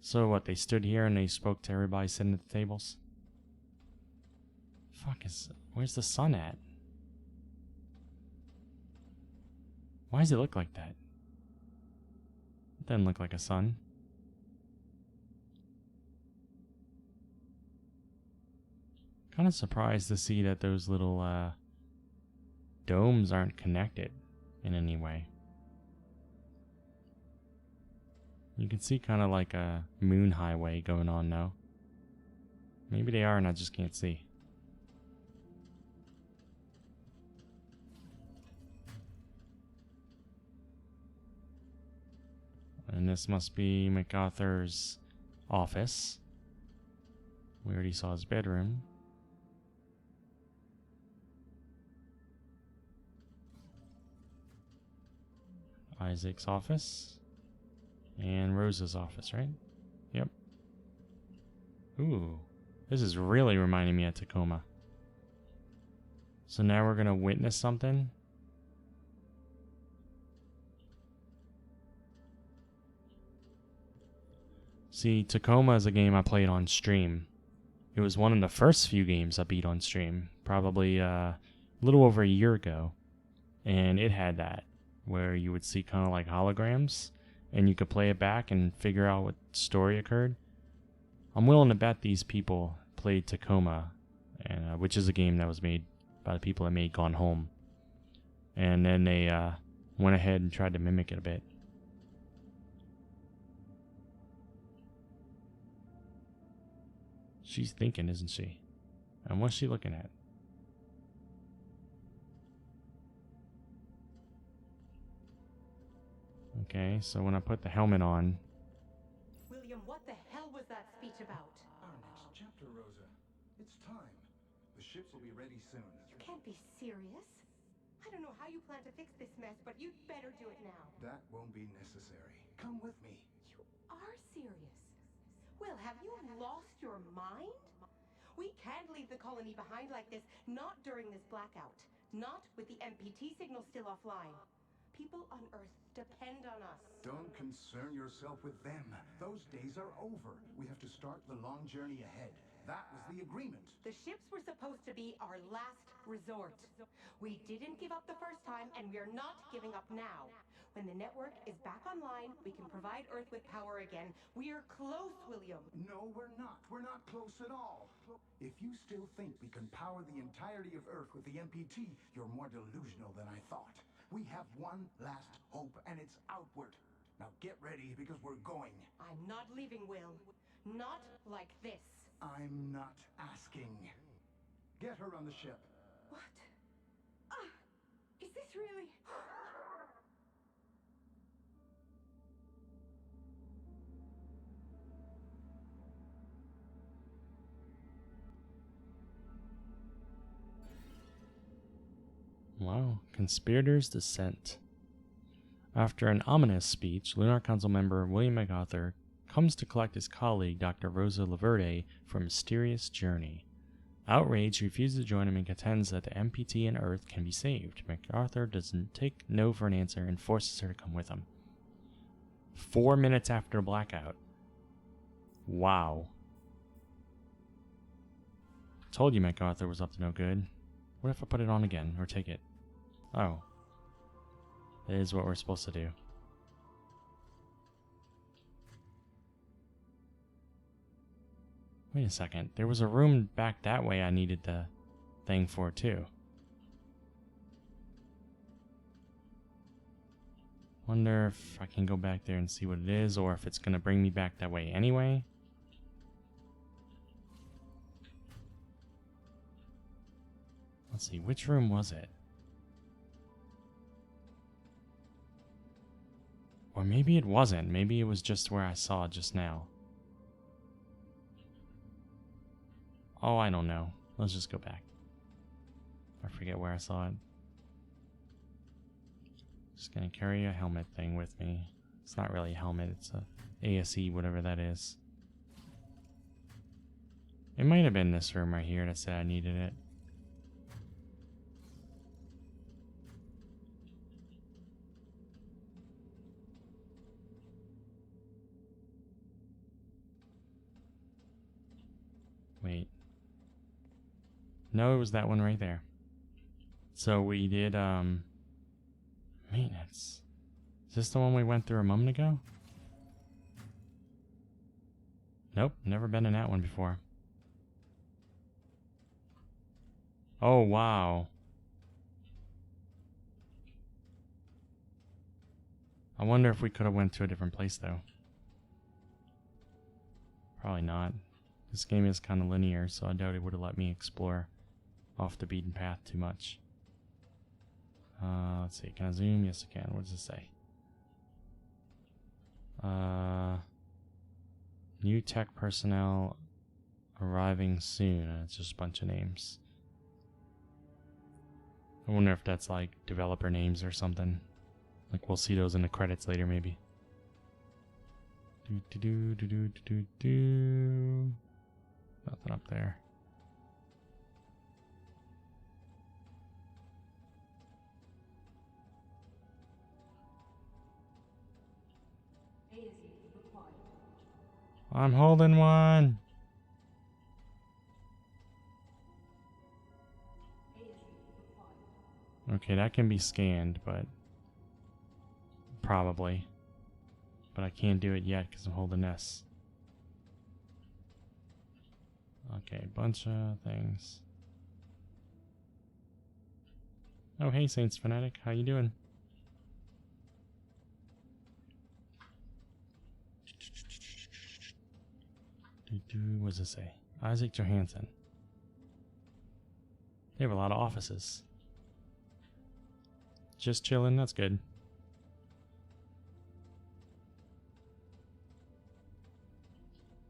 Speaker 2: So what, they stood here and they spoke to everybody sitting at the tables? Where's the sun at? Why does it look like that? It doesn't look like a sun. Kind of surprised to see that those little domes aren't connected in any way. You can see kind of like a moon highway going on now. Maybe they are and I just can't see. And this must be MacArthur's office. We already saw his bedroom. Isaac's office. And Rose's office, right? Yep. Ooh. This is really reminding me of Tacoma. So now we're gonna witness something. See, Tacoma is a game I played on stream. It was one of the first few games I beat on stream. Probably a little over a year ago. And it had that, where you would see kind of like holograms. And you could play it back and figure out what story occurred. I'm willing to bet these people played Tacoma, and which is a game that was made by the people that made Gone Home. And then they went ahead and tried to mimic it a bit. She's thinking, isn't she? And what's she looking at? Okay, so when I put the helmet on...
Speaker 9: William, what the hell was that speech about?
Speaker 8: Our next chapter, Rosa. It's time. The ships will be ready soon.
Speaker 9: You can't be serious. I don't know how you plan to fix this mess, but you'd better do it now.
Speaker 8: That won't be necessary. Come with me.
Speaker 9: You are serious. Will, have you lost your mind? We can't leave the colony behind like this, not during this blackout. Not with the MPT signal still offline. People on Earth depend on us.
Speaker 8: Don't concern yourself with them. Those days are over. We have to start the long journey ahead. That was the agreement.
Speaker 9: The ships were supposed to be our last resort. We didn't give up the first time, and we're not giving up now. When the network is back online, we can provide Earth with power again. We're close, William.
Speaker 8: No, we're not. We're not close at all. If you still think we can power the entirety of Earth with the MPT, you're more delusional than I thought. We have one last hope, and it's outward. Now get ready, because we're going.
Speaker 9: I'm not leaving, Will. Not like this.
Speaker 8: I'm not asking. Get her on the ship.
Speaker 9: What?
Speaker 2: Wow. Conspirators dissent. After an ominous speech, Lunar Council member William MacArthur comes to collect his colleague, Dr. Rosa Laverde, for a mysterious journey. Outraged, he refuses to join him and contends that the MPT and Earth can be saved. MacArthur doesn't take no for an answer and forces her to come with him. 4 minutes after blackout. Wow. Told you MacArthur was up to no good. What if I put it on again, or take it? Oh. That is what we're supposed to do. Wait a second. There was a room back that way I needed the thing for, too. Wonder if I can go back there and see what it is, or if it's going to bring me back that way anyway. Let's see, which room was it? Or maybe it wasn't. Maybe it was just where I saw it just now. Oh, I don't know. Let's just go back. I forget where I saw it. Just gonna carry a helmet thing with me. It's not really a helmet, it's a ASE, whatever that is. It might have been this room right here that said I needed it. Wait. No, it was that one right there. So we did, maintenance. Is this the one we went through a moment ago? Nope, never been in that one before. Oh, wow. I wonder if we could have went to a different place, though. Probably not. This game is kind of linear, so I doubt it would have let me explore off the beaten path too much. Let's see. Can I zoom? Yes, I can. What does it say? New tech personnel arriving soon. It's just a bunch of names. I wonder if that's like developer names or something. Like we'll see those in the credits later, maybe. Nothing up there. I'm holding one. Okay, that can be scanned, but probably. But I can't do it yet because I'm holding S. Okay, bunch of things. Oh, hey, Saints Fanatic, how you doing? What does it say? Isaac Johansson. They have a lot of offices. Just chilling, that's good.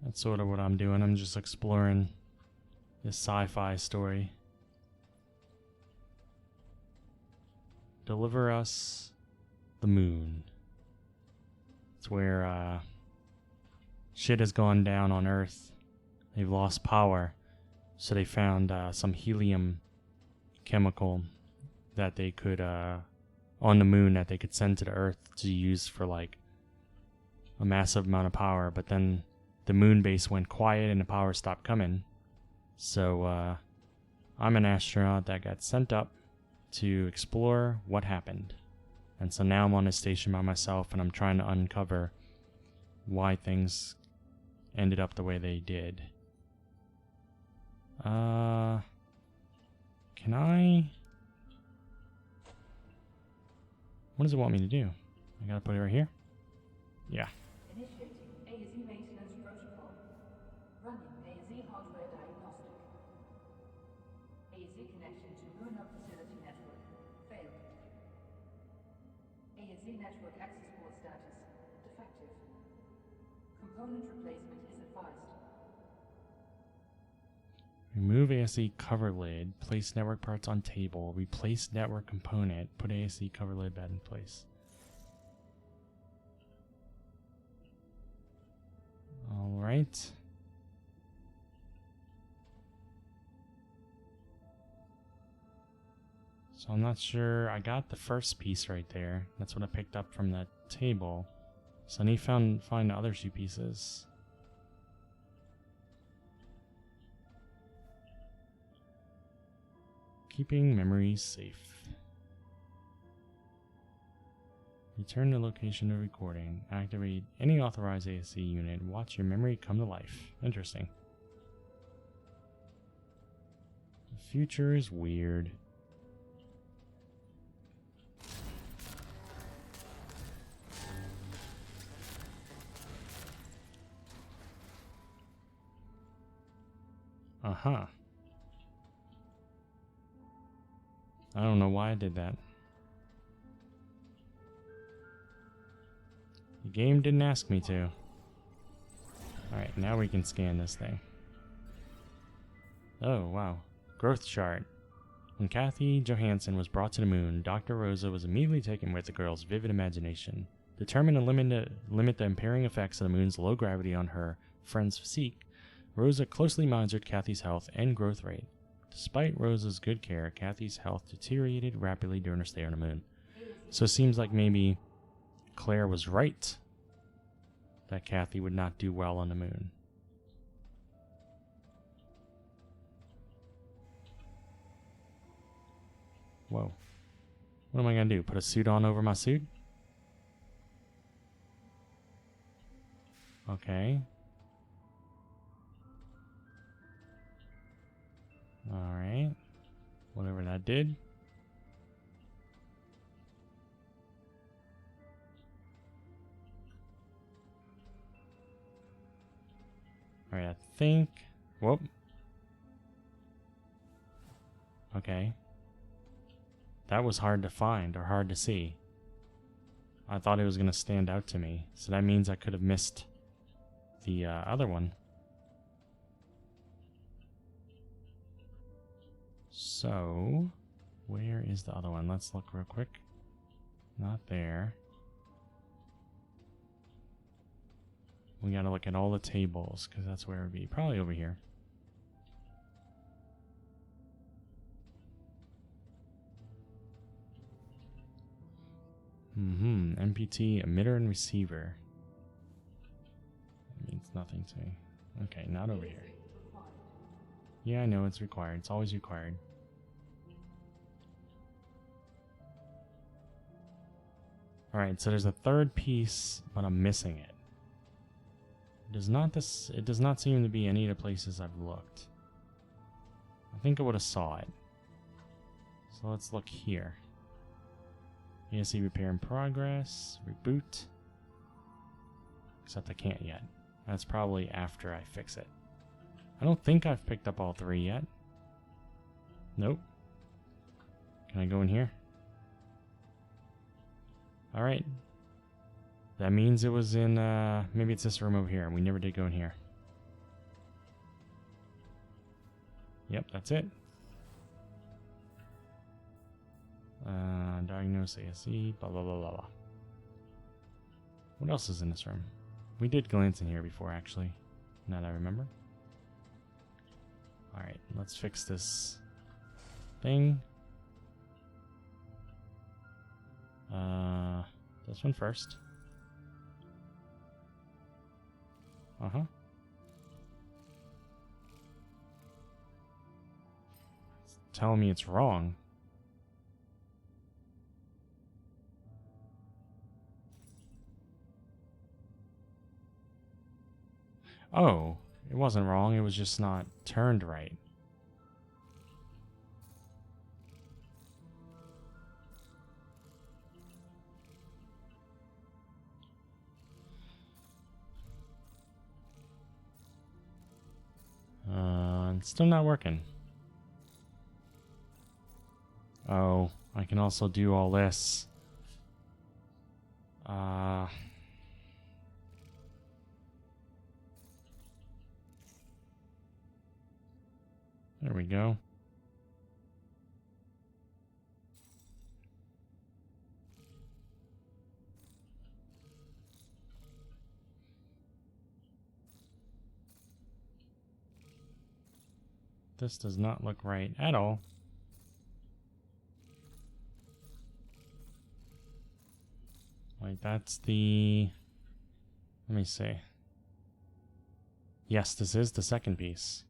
Speaker 2: That's sort of what I'm doing. I'm just exploring this sci-fi story. Deliver us the moon. It's where shit has gone down on Earth. They've lost power. So they found some helium chemical that they could, on the moon, that they could send to the Earth to use for like a massive amount of power. But then the moon base went quiet and the power stopped coming. So I'm an astronaut that got sent up to explore what happened. And so now I'm on a station by myself and I'm trying to uncover why things ended up the way they did. Can I... What does it want me to do? I gotta put it right here? Yeah.
Speaker 1: Initiating AZ maintenance protocol. Running AZ hardware diagnostic. AZ connection to lunar facility network. Failed. AZ network access port status. Defective. Component replacement is advised.
Speaker 2: Remove ASE cover lid. Place network parts on table. Replace network component. Put ASE cover lid back in place. Alright. So I'm not sure. I got the first piece right there. That's what I picked up from that table. So I need to find the other two pieces. Keeping memories safe. Return the location of recording. Activate any authorized ASC unit. Watch your memory come to life. Interesting. The future is weird. Uh-huh. I don't know why I did that. The game didn't ask me to. Alright, now we can scan this thing. Oh, wow. Growth chart. When Kathy Johansson was brought to the moon, Dr. Rosa was immediately taken with the girl's vivid imagination. Determined to limit the impairing effects of the moon's low gravity on her friend's physique, Rosa closely monitored Kathy's health and growth rate. Despite Rosa's good care, Kathy's health deteriorated rapidly during her stay on the moon. So it seems like maybe Claire was right that Kathy would not do well on the moon. Whoa. What am I going to do? Put a suit on over my suit? Okay. Alright. Whatever that did. Alright, I think... Whoop. Okay. That was hard to find, or hard to see. I thought it was going to stand out to me. So that means I could have missed the other one. So, where is the other one? Let's look real quick. Not there. We gotta look at all the tables, because that's where it would be. Probably over here. MPT, emitter and receiver. That means nothing to me. Okay, not over here. Yeah, I know it's required. It's always required. Alright, so there's a third piece, but I'm missing it. It does not seem to be any of the places I've looked. I think I would have saw it. So let's look here. ASC repair in progress. Reboot. Except I can't yet. That's probably after I fix it. I don't think I've picked up all three yet. Nope. Can I go in here? Alright. That means it was in, maybe it's this room over here. We never did go in here. Yep, that's it. Diagnose ASE, blah, blah, blah, blah, blah. What else is in this room? We did glance in here before, actually. Now that I remember. Alright, let's fix this thing. This one first. Uh-huh. It's telling me it's wrong. Oh, it wasn't wrong, it was just not turned right. It's still not working. Oh, I can also do all this. There we go. This does not look right at all. Like, that's the... Let me see. Yes, this is the second piece.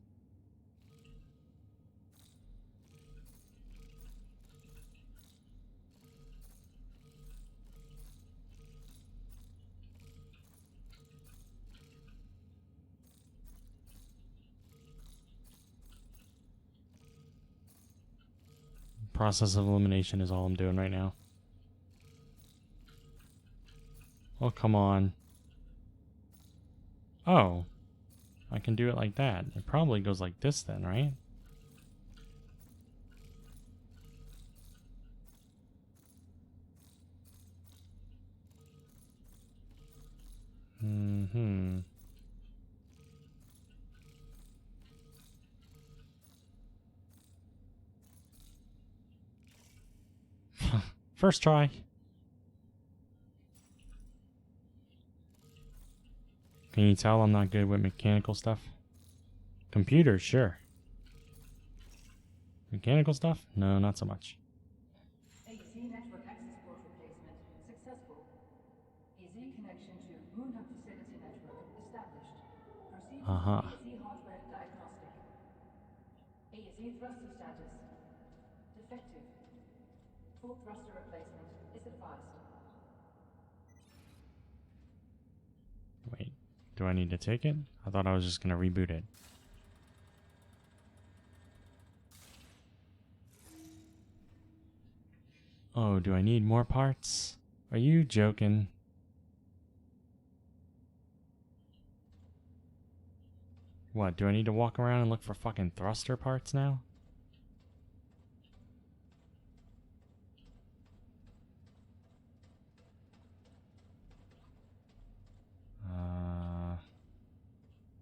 Speaker 2: Process of elimination is all I'm doing right now. Oh, come on. Oh. I can do it like that. It probably goes like this then, right? Mm-hmm. First try. Can you tell I'm not good with mechanical stuff? Computers, sure. Mechanical stuff? No, not so much.
Speaker 1: AZ network access port replacement successful. AZ connection to Moon Hub facility network established. Proceed to
Speaker 2: Uh-huh.
Speaker 1: AZ hardware diagnostic. AZ thruster status defective. Full thruster replacement is advised.
Speaker 2: Wait, do I need to take it? I thought I was just going to reboot it. Oh, do I need more parts? Are you joking? What, do I need to walk around and look for fucking thruster parts now?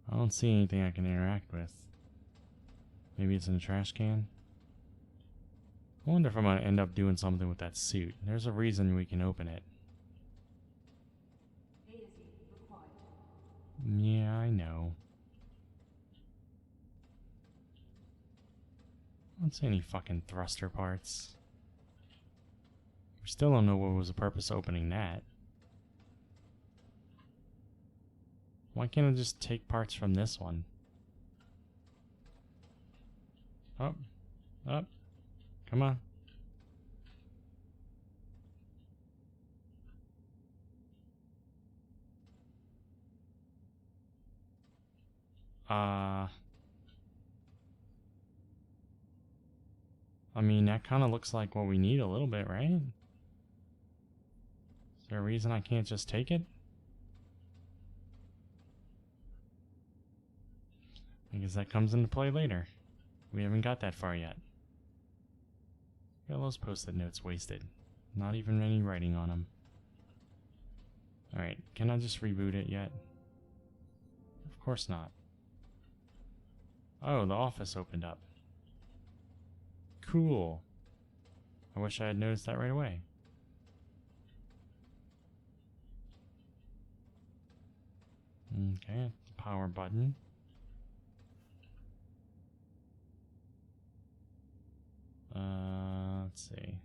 Speaker 2: I don't see anything I can interact with. Maybe it's in the trash can? I wonder if I'm going to end up doing something with that suit. There's a reason we can open it.
Speaker 1: AZ required.
Speaker 2: Yeah, I know. I don't see any fucking thruster parts. We still don't know what was the purpose of opening that. Why can't I just take parts from this one? Up. Up. Come on. I mean, that kind of looks like what we need a little bit, right? Is there a reason I can't just take it? I guess that comes into play later. We haven't got that far yet. Got those post-it notes wasted. Not even any writing on them. Alright, can I just reboot it yet? Of course not. Oh, the office opened up. Cool. I wish I had noticed that right away. Okay, power button. Let's see.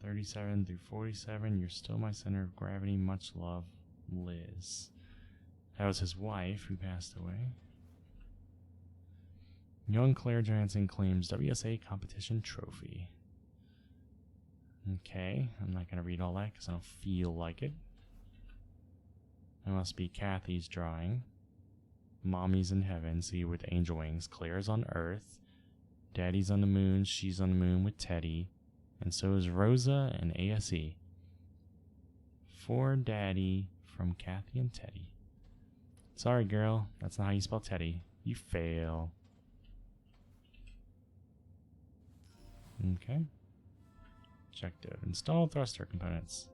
Speaker 2: 37 through 47, you're still my center of gravity. Much love, Liz. That was his wife who passed away. Young Claire Johansson claims WSA competition trophy. Okay, I'm not going to read all that because I don't feel like it. That must be Kathy's drawing. Mommy's in heaven, see you with angel wings. Claire's on Earth. Daddy's on the moon, she's on the moon with Teddy. And so is Rosa and ASE. For Daddy from Kathy and Teddy. Sorry, girl, that's not how you spell Teddy. You fail. Okay. Objective. Install thruster components.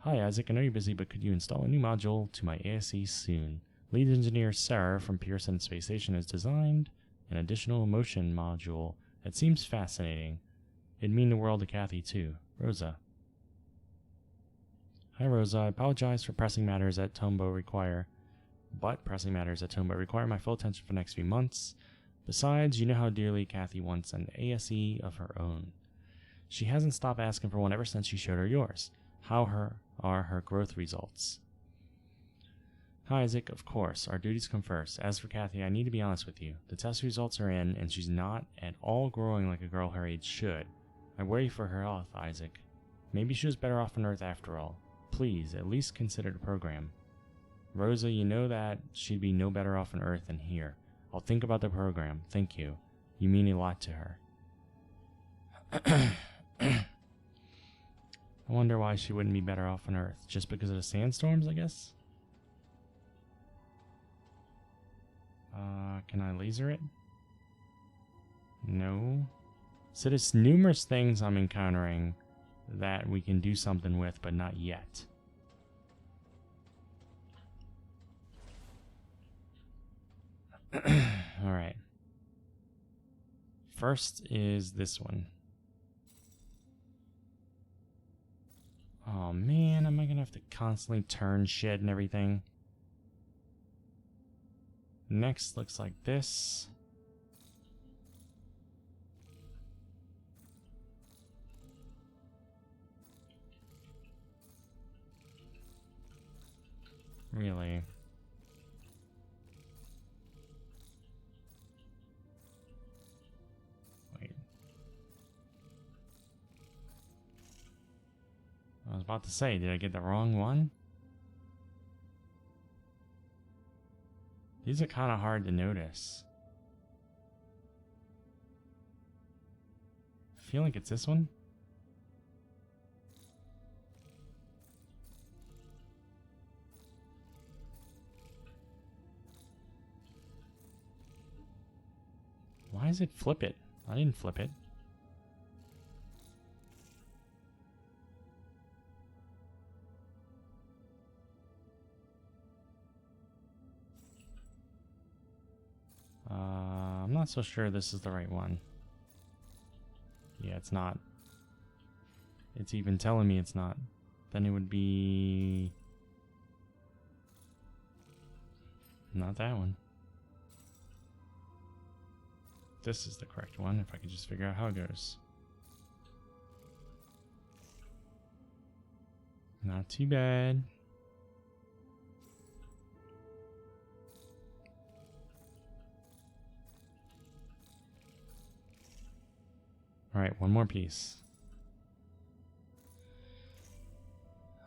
Speaker 2: Hi, Isaac. I know you're busy, but could you install a new module to my ASE soon? Lead engineer Sarah from Pearson Space Station has designed An additional emotion module. It seems fascinating. It'd mean the world to Kathy, too. Rosa. Hi, Rosa. I apologize for pressing matters at Tombow require my full attention for the next few months. Besides, you know how dearly Kathy wants an ASE of her own. She hasn't stopped asking for one ever since you showed her yours. How are her growth results? Hi, Isaac. Of course, our duties come first. As for Kathy, I need to be honest with you. The test results are in, and she's not at all growing like a girl her age should. I worry for her health, Isaac. Maybe she was better off on Earth after all. Please, at least consider the program. Rosa, you know that she'd be no better off on Earth than here. I'll think about the program. Thank you. You mean a lot to her. I wonder why she wouldn't be better off on Earth. Just because of the sandstorms, I guess? Can I laser it? No. So there's numerous things I'm encountering that we can do something with, but not yet. Alright. First is this one. Oh man, am I gonna have to constantly turn shit and everything? Next looks like this. Really? Wait. I was about to say, did I get the wrong one? These are kind of hard to notice. I feel like it's this one. Why does it flip it? I didn't flip it. I'm not so sure this is the right one. Yeah, it's not. It's even telling me it's not. Then it would be... not that one. This is the correct one, if I could just figure out how it goes. Not too bad. Alright, one more piece.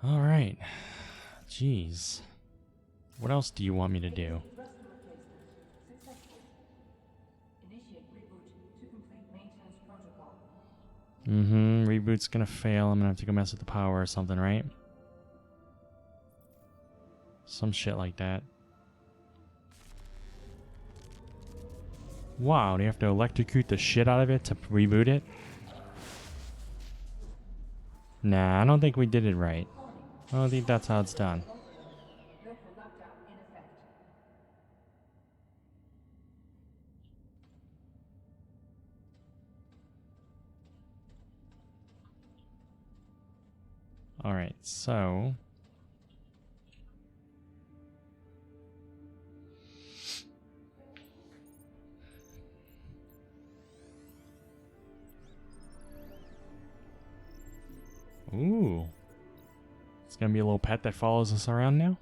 Speaker 2: Alright. Jeez. What else do you want me to do? Reboot's gonna fail. I'm gonna have to go mess with the power or something, right? Some shit like that. Wow, do you have to electrocute the shit out of it to reboot it? Nah, I don't think we did it right. I don't think that's how it's done. Alright, so... ooh. It's gonna be a little pet that follows us around now?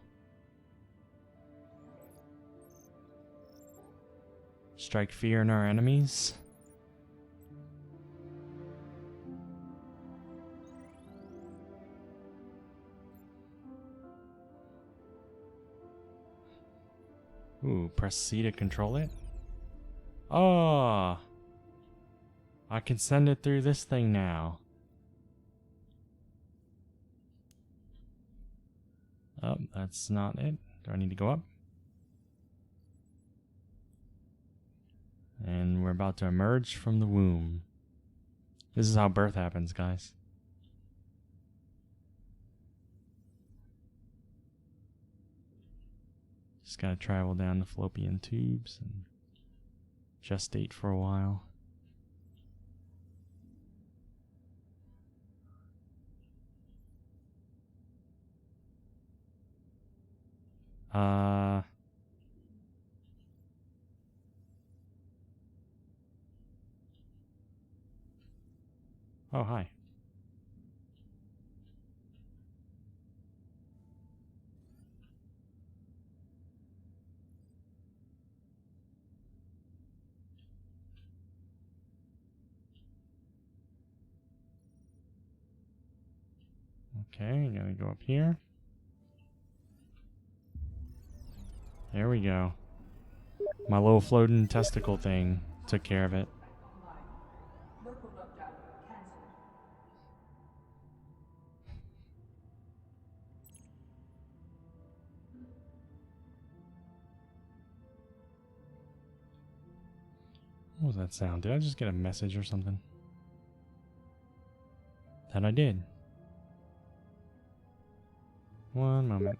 Speaker 2: Strike fear in our enemies? Ooh, press C to control it? Oh! I can send it through this thing now. Oh, that's not it. Do I need to go up? And we're about to emerge from the womb. This is how birth happens, guys. Just gotta travel down the fallopian tubes and Gestate for a while. Oh, hi. Okay, gotta go up here. There we go. My little floating testicle thing took care of it.
Speaker 1: Local lockdown cancelled.
Speaker 2: What was that sound? Did I just get a message or something? That I did. One moment.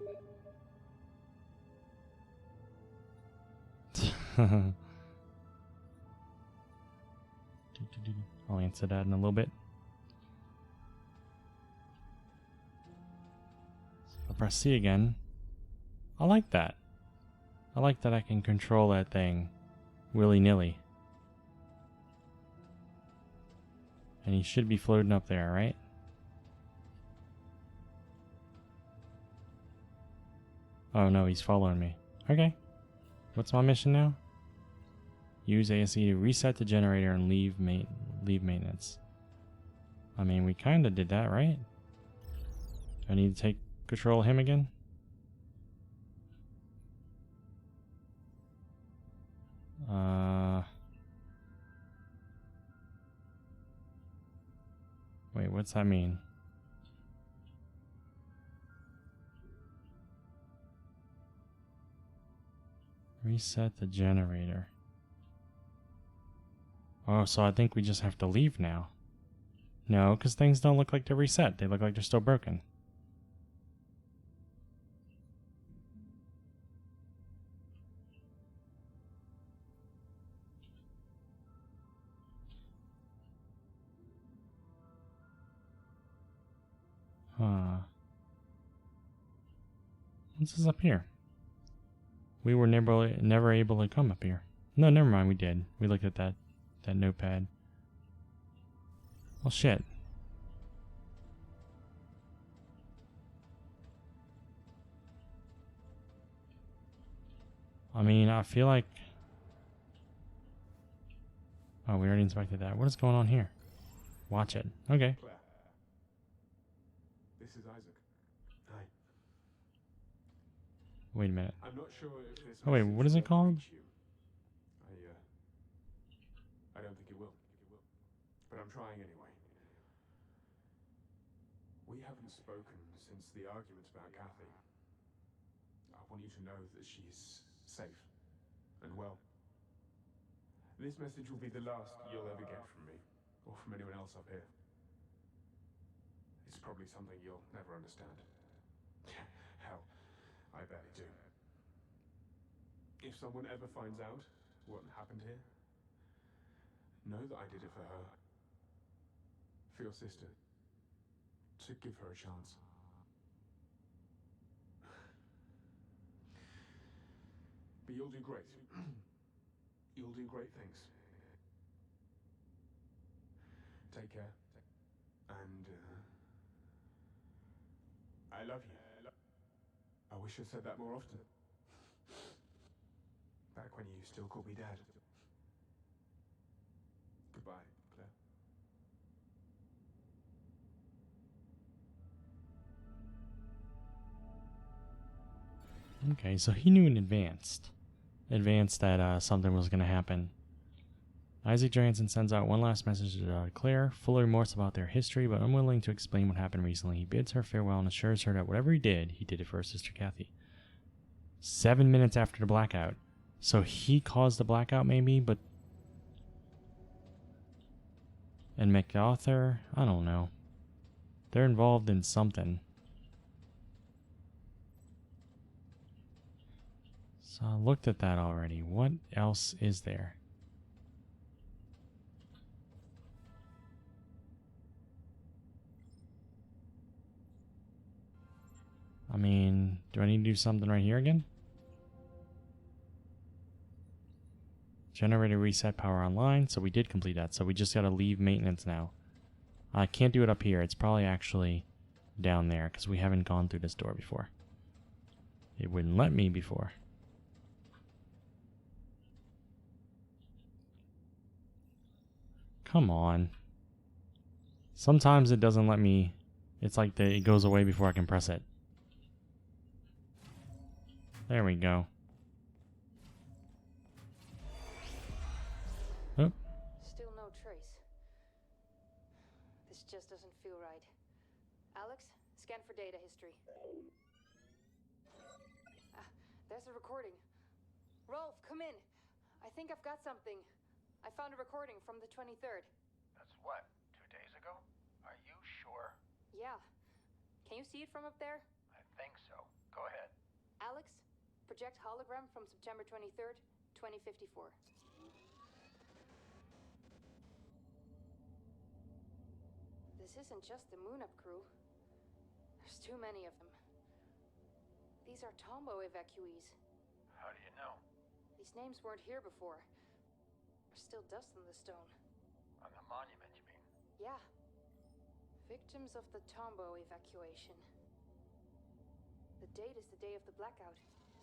Speaker 2: I'll answer that in a little bit. I'll press C again. I like that. I like that I can control that thing willy-nilly. And he should be floating up there, right? Oh no, he's following me. Okay. What's my mission now? Use ASE to reset the generator and leave maintenance. I mean, we kind of did that, right? Do I need to take control of him again? Wait, what's that mean? Reset the generator. Oh, so I think we just have to leave now. No, because things don't look like they're reset. They look like they're still broken. Huh. What's this up here? We were never able to come up here. No, never mind, we did. We looked at that notepad. Well, shit. I mean, I feel like... Oh, we already inspected that. What is going on here? Watch it. Okay.
Speaker 10: Claire. This is Isaac. Hi.
Speaker 2: Wait a minute.
Speaker 10: I'm not sure if this
Speaker 2: Oh, wait, what is it
Speaker 10: message will
Speaker 2: called?
Speaker 10: reach you. I don't think it will. But I'm trying anyway. We haven't spoken since the argument about Kathy. I want you to know that she's safe and well. This message will be the last you'll ever get from me, or from anyone else up here. It's probably something you'll never understand. Hell, I barely do. If someone ever finds out what happened here, know that I did it for her. For your sister. To give her a chance. But you'll do great. You'll do great things. Take care. And, I love you. I wish I'd said that more often. Back when you still called me Dad. Goodbye, Claire.
Speaker 2: Okay, so he knew in advance that something was going to happen. Isaac Johansson sends out one last message to Claire, full of remorse about their history, but unwilling to explain what happened recently. He bids her farewell and assures her that whatever he did it for his sister Kathy. 7 minutes after the blackout. So he caused the blackout maybe, but... And MacArthur? I don't know. They're involved in something. So I looked at that already. What else is there? I mean, do I need to do something right here again? Generator reset, power online. So we did complete that. So we just got to leave maintenance now. I can't do it up here. It's probably actually down there because we haven't gone through this door before. It wouldn't let me before. Come on. Sometimes it doesn't let me. It's like it goes away before I can press it. There we go. Oh.
Speaker 6: Still no trace. This just doesn't feel right. Alex, scan for data history. There's a recording. Rolf, come in. I think I've got something. I found a recording from the 23rd.
Speaker 7: That's what, 2 days ago? Are you sure?
Speaker 6: Yeah. Can you see it from up there?
Speaker 7: I think so. Go ahead.
Speaker 6: Alex, project hologram from September 23rd, 2054. This isn't just the Moon Up crew. There's too many of them. These are Tombo evacuees.
Speaker 7: How do you know?
Speaker 6: These names weren't here before. There's still dust on the stone.
Speaker 7: On the monument, you mean?
Speaker 6: Yeah. Victims of the Tombo evacuation. The date is the day of the blackout.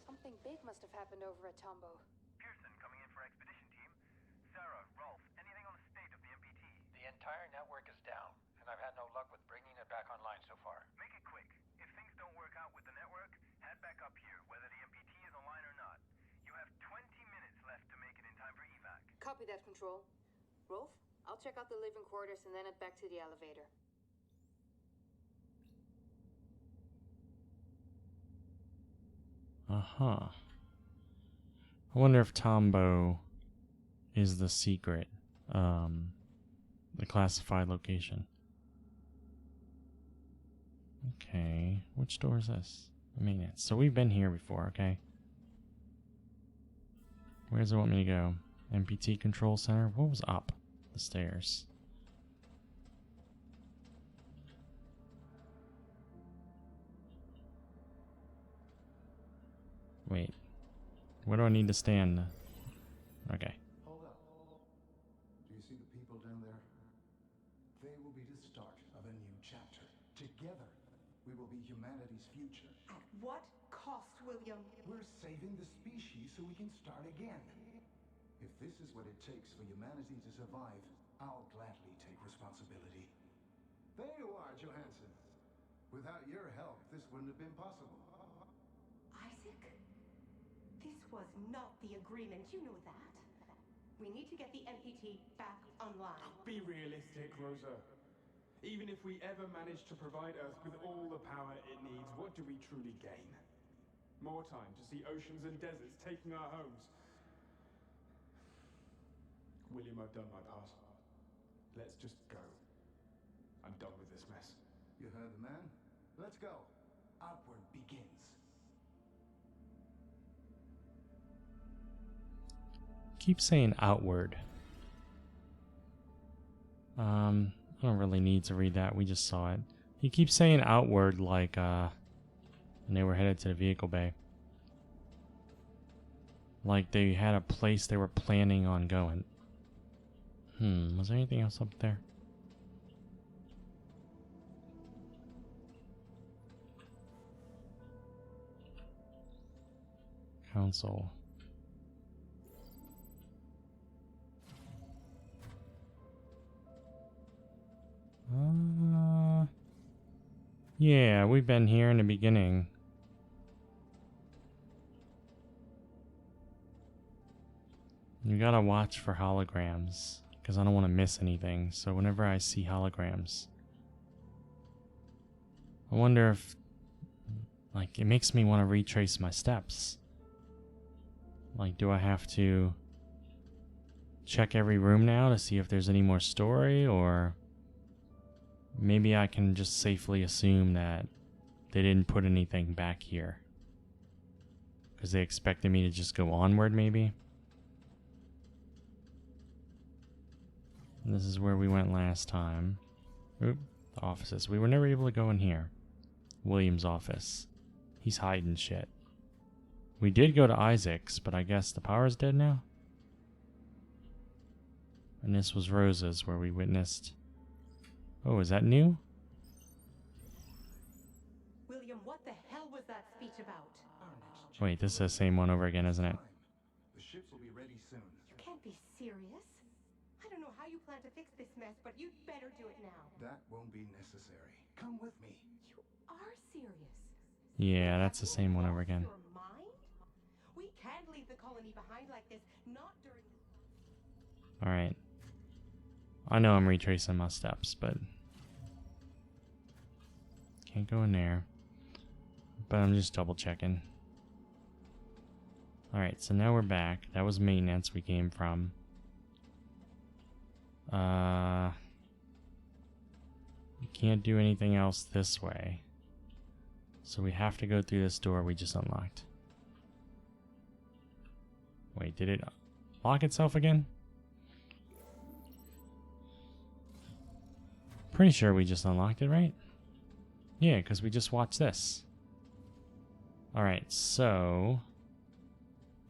Speaker 6: Something big must have happened over at Tombo.
Speaker 7: Pearson coming in for expedition team. Sarah, Rolf, anything on the state of the MPT? The entire network is down, and I've had no luck with bringing it back online so far. Make it quick. If things don't work out with the network, head back up here, whether the MPT is online or not. You have 20 minutes left to make it in time for evac.
Speaker 6: Copy that, Control. Rolf, I'll check out the living quarters and then head back to the elevator.
Speaker 2: Uh-huh. I wonder if Tombo is the secret, the classified location. Okay, which door is this? Maintenance. So we've been here before, okay. Where does it want me to go? MPT Control Center? What was up the stairs? Wait. Where do I need to stand? Okay.
Speaker 8: Hold up. Do you see the people down there? They will be the start of a new chapter. Together, we will be humanity's future.
Speaker 9: At what cost, William?
Speaker 8: We're saving the species so we can start again. If this is what it takes for humanity to survive, I'll gladly take responsibility. There you are, Johansson. Without your help, this wouldn't have been possible.
Speaker 9: Isaac? This was not the agreement, you know that. We need to get the MPT back online.
Speaker 10: Be realistic, Rosa. Even if we ever manage to provide Earth with all the power it needs, what do we truly gain? More time to see oceans and deserts taking our homes. William, I've done my part. Let's just go. I'm done with this mess.
Speaker 8: You heard the man? Let's go. Outward begins.
Speaker 2: Keep saying outward. I don't really need to read that. We just saw it. He keeps saying outward like, and they were headed to the vehicle bay. Like they had a place they were planning on going. Was there anything else up there? Council. Yeah, we've been here in the beginning. You gotta watch for holograms, because I don't want to miss anything. So whenever I see holograms, I wonder if, like, it makes me want to retrace my steps. Like, do I have to check every room now to see if there's any more story, or maybe I can just safely assume that they didn't put anything back here because they expected me to just go onward, maybe. And this is where we went last time. Oop, the offices. We were never able to go in here. William's office. He's hiding shit. We did go to Isaac's, but I guess the power's dead now? And this was Rosa's, where we witnessed... Oh, is that new?
Speaker 9: William, what the hell was that speech about?
Speaker 2: Wait, this is the same one over again, isn't it?
Speaker 8: The ships will be ready soon.
Speaker 9: You can't be serious. I don't know how you plan to fix this mess, but you'd better do it now.
Speaker 8: That won't be necessary. Come with me.
Speaker 9: You are serious.
Speaker 2: Yeah, that's the same one over again.
Speaker 9: Your mind? We can't leave the colony behind like this, not during this.
Speaker 2: Alright. I know I'm retracing my steps, but... Can't go in there. But I'm just double checking. Alright, so now we're back. That was maintenance we came from. We can't do anything else this way. So we have to go through this door we just unlocked. Wait, did it lock itself again? Pretty sure we just unlocked it, right? Yeah, because we just watched this. Alright, so...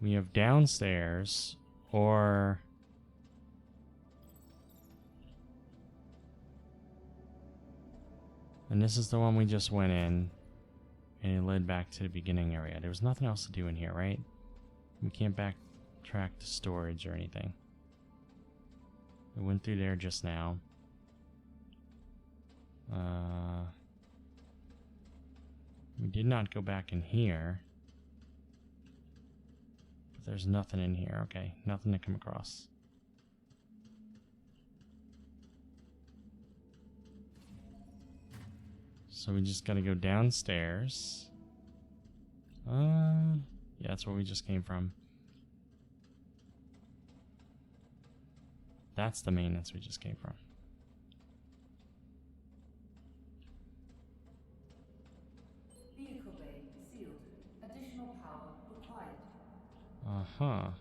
Speaker 2: we have downstairs, or... and this is the one we just went in, and it led back to the beginning area. There was nothing else to do in here, right? We can't backtrack to storage or anything. We went through there just now. We did not go back in here. But there's nothing in here. Okay, nothing to come across. So we just gotta go downstairs. Yeah, that's where we just came from. That's the maintenance we just came from.
Speaker 1: Vehicle bay sealed. Additional power required.
Speaker 2: Uh-huh.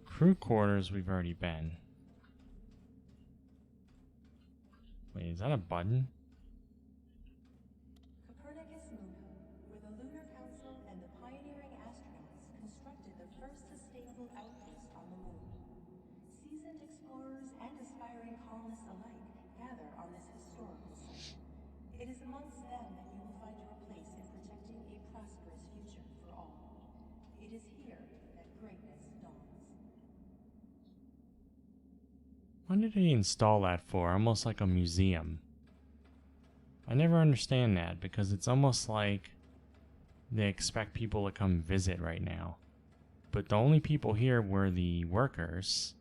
Speaker 2: Crew quarters we've already been. Wait, is that a button?
Speaker 11: Copernicus Luna, where the Lunar Council and the pioneering astronauts constructed the first sustainable outpost on the moon. Seasoned explorers and aspiring colonists alike gather on this historical site. It is amongst them that you will find your place in protecting a prosperous future for all. It is here that greatness dawns.
Speaker 2: What did they install that for? Almost like a museum. I never understand that, because it's almost like they expect people to come visit right now. But the only people here were the workers,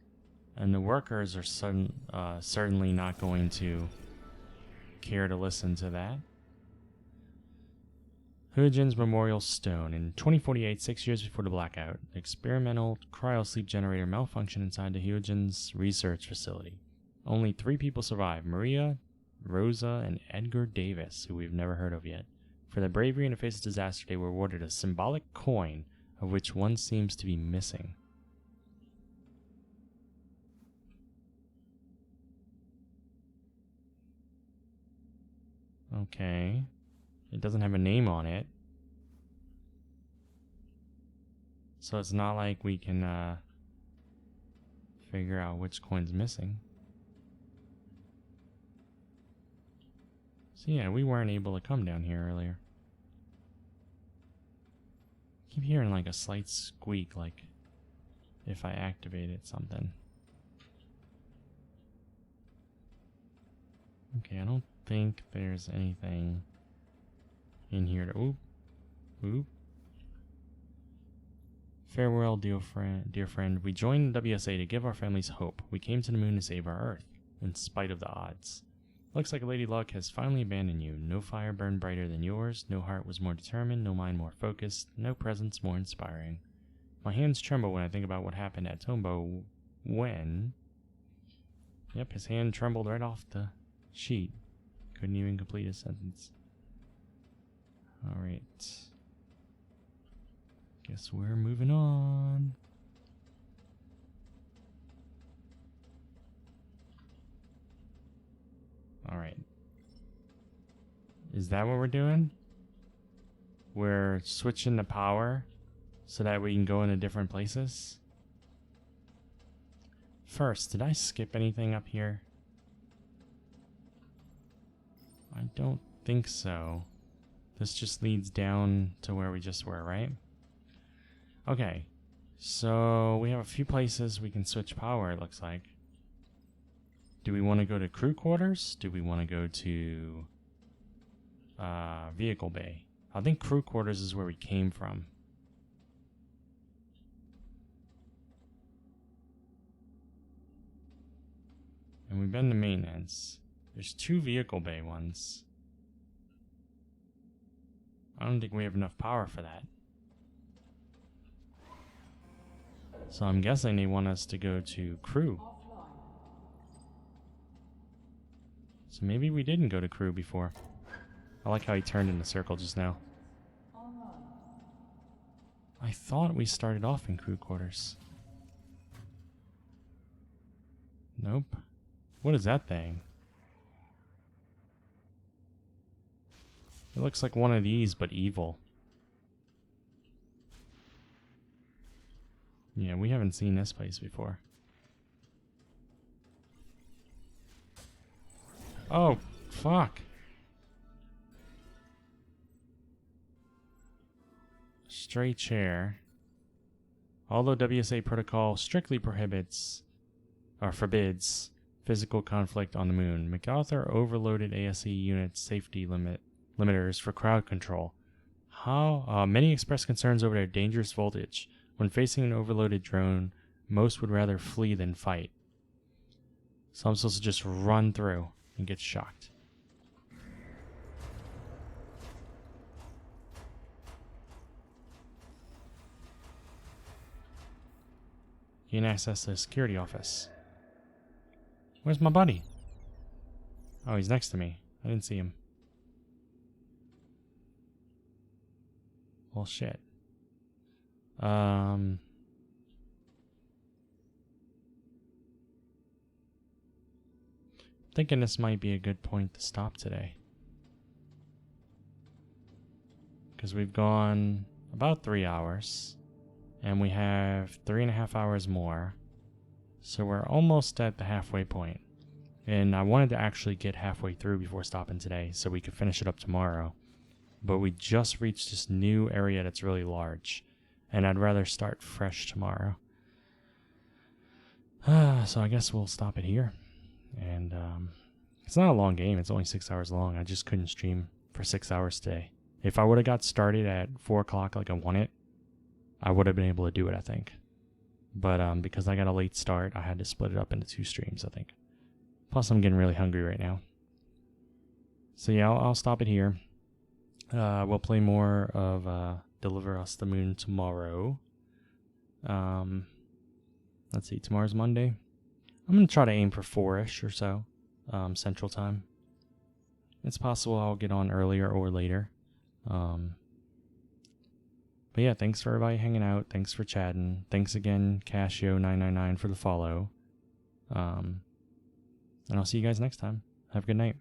Speaker 2: and the workers are certainly not going to care to listen to that. Huygens Memorial Stone. In 2048, 6 years before the blackout, the experimental cryosleep generator malfunctioned inside the Huygens research facility. Only 3 people survived: Maria, Rosa, and Edgar Davis, who we've never heard of yet. For their bravery in the face of disaster, they were awarded a symbolic coin, of which one seems to be missing. Okay. It doesn't have a name on it. So it's not like we can figure out which coin's missing. So yeah, we weren't able to come down here earlier. Keep hearing like a slight squeak, like if I activated something. Okay, I don't think there's anything in here to... Oop. Oop. Farewell, dear friend. We joined the WSA to give our families hope. We came to the moon to save our Earth, in spite of the odds. Looks like Lady Luck has finally abandoned you. No fire burned brighter than yours. No heart was more determined. No mind more focused. No presence more inspiring. My hands tremble when I think about what happened at Tombo when... Yep, his hand trembled right off the sheet. Couldn't even complete a sentence. Alright. Guess we're moving on. Alright. Is that what we're doing? we're switching the power so that we can go into different places. First, did I skip anything up here? I don't think so. This just leads down to where we just were, right? Okay, so we have a few places we can switch power, it looks like. Do we want to go to crew quarters? Do we want to go to vehicle bay? I think crew quarters is where we came from. And we've been to maintenance. There's 2 vehicle bay ones. I don't think we have enough power for that. So I'm guessing they want us to go to crew. So maybe we didn't go to crew before. I like how he turned in a circle just now. I thought we started off in crew quarters. Nope. What is that thing? It looks like one of these, but evil. Yeah, we haven't seen this place before. Oh, fuck. Stray chair. Although WSA protocol strictly prohibits or forbids physical conflict on the moon, MacArthur overloaded ASE units safety limiters for crowd control. How many expressed concerns over their dangerous voltage. When facing an overloaded drone, most would rather flee than fight. So I'm supposed to just run through and get shocked. Gain access to the security office. Where's my buddy? Oh, he's next to me. I didn't see him. Well, shit. Thinking this might be a good point to stop today. Because we've gone about 3 hours. And we have 3.5 hours more. So we're almost at the halfway point. And I wanted to actually get halfway through before stopping today so we could finish it up tomorrow. But we just reached this new area that's really large. And I'd rather start fresh tomorrow. So I guess we'll stop it here. And it's not a long game. It's only 6 hours long. I just couldn't stream for 6 hours today. If I would have got started at 4 o'clock like I wanted, I would have been able to do it, I think. But because I got a late start, I had to split it up into 2 streams, I think. Plus, I'm getting really hungry right now. So yeah, I'll stop it here. We'll play more of Deliver Us the Moon tomorrow. Let's see, tomorrow's Monday. I'm going to try to aim for 4-ish or so, Central Time. It's possible I'll get on earlier or later. But yeah, thanks for everybody hanging out. Thanks for chatting. Thanks again, Casio999, for the follow. And I'll see you guys next time. Have a good night.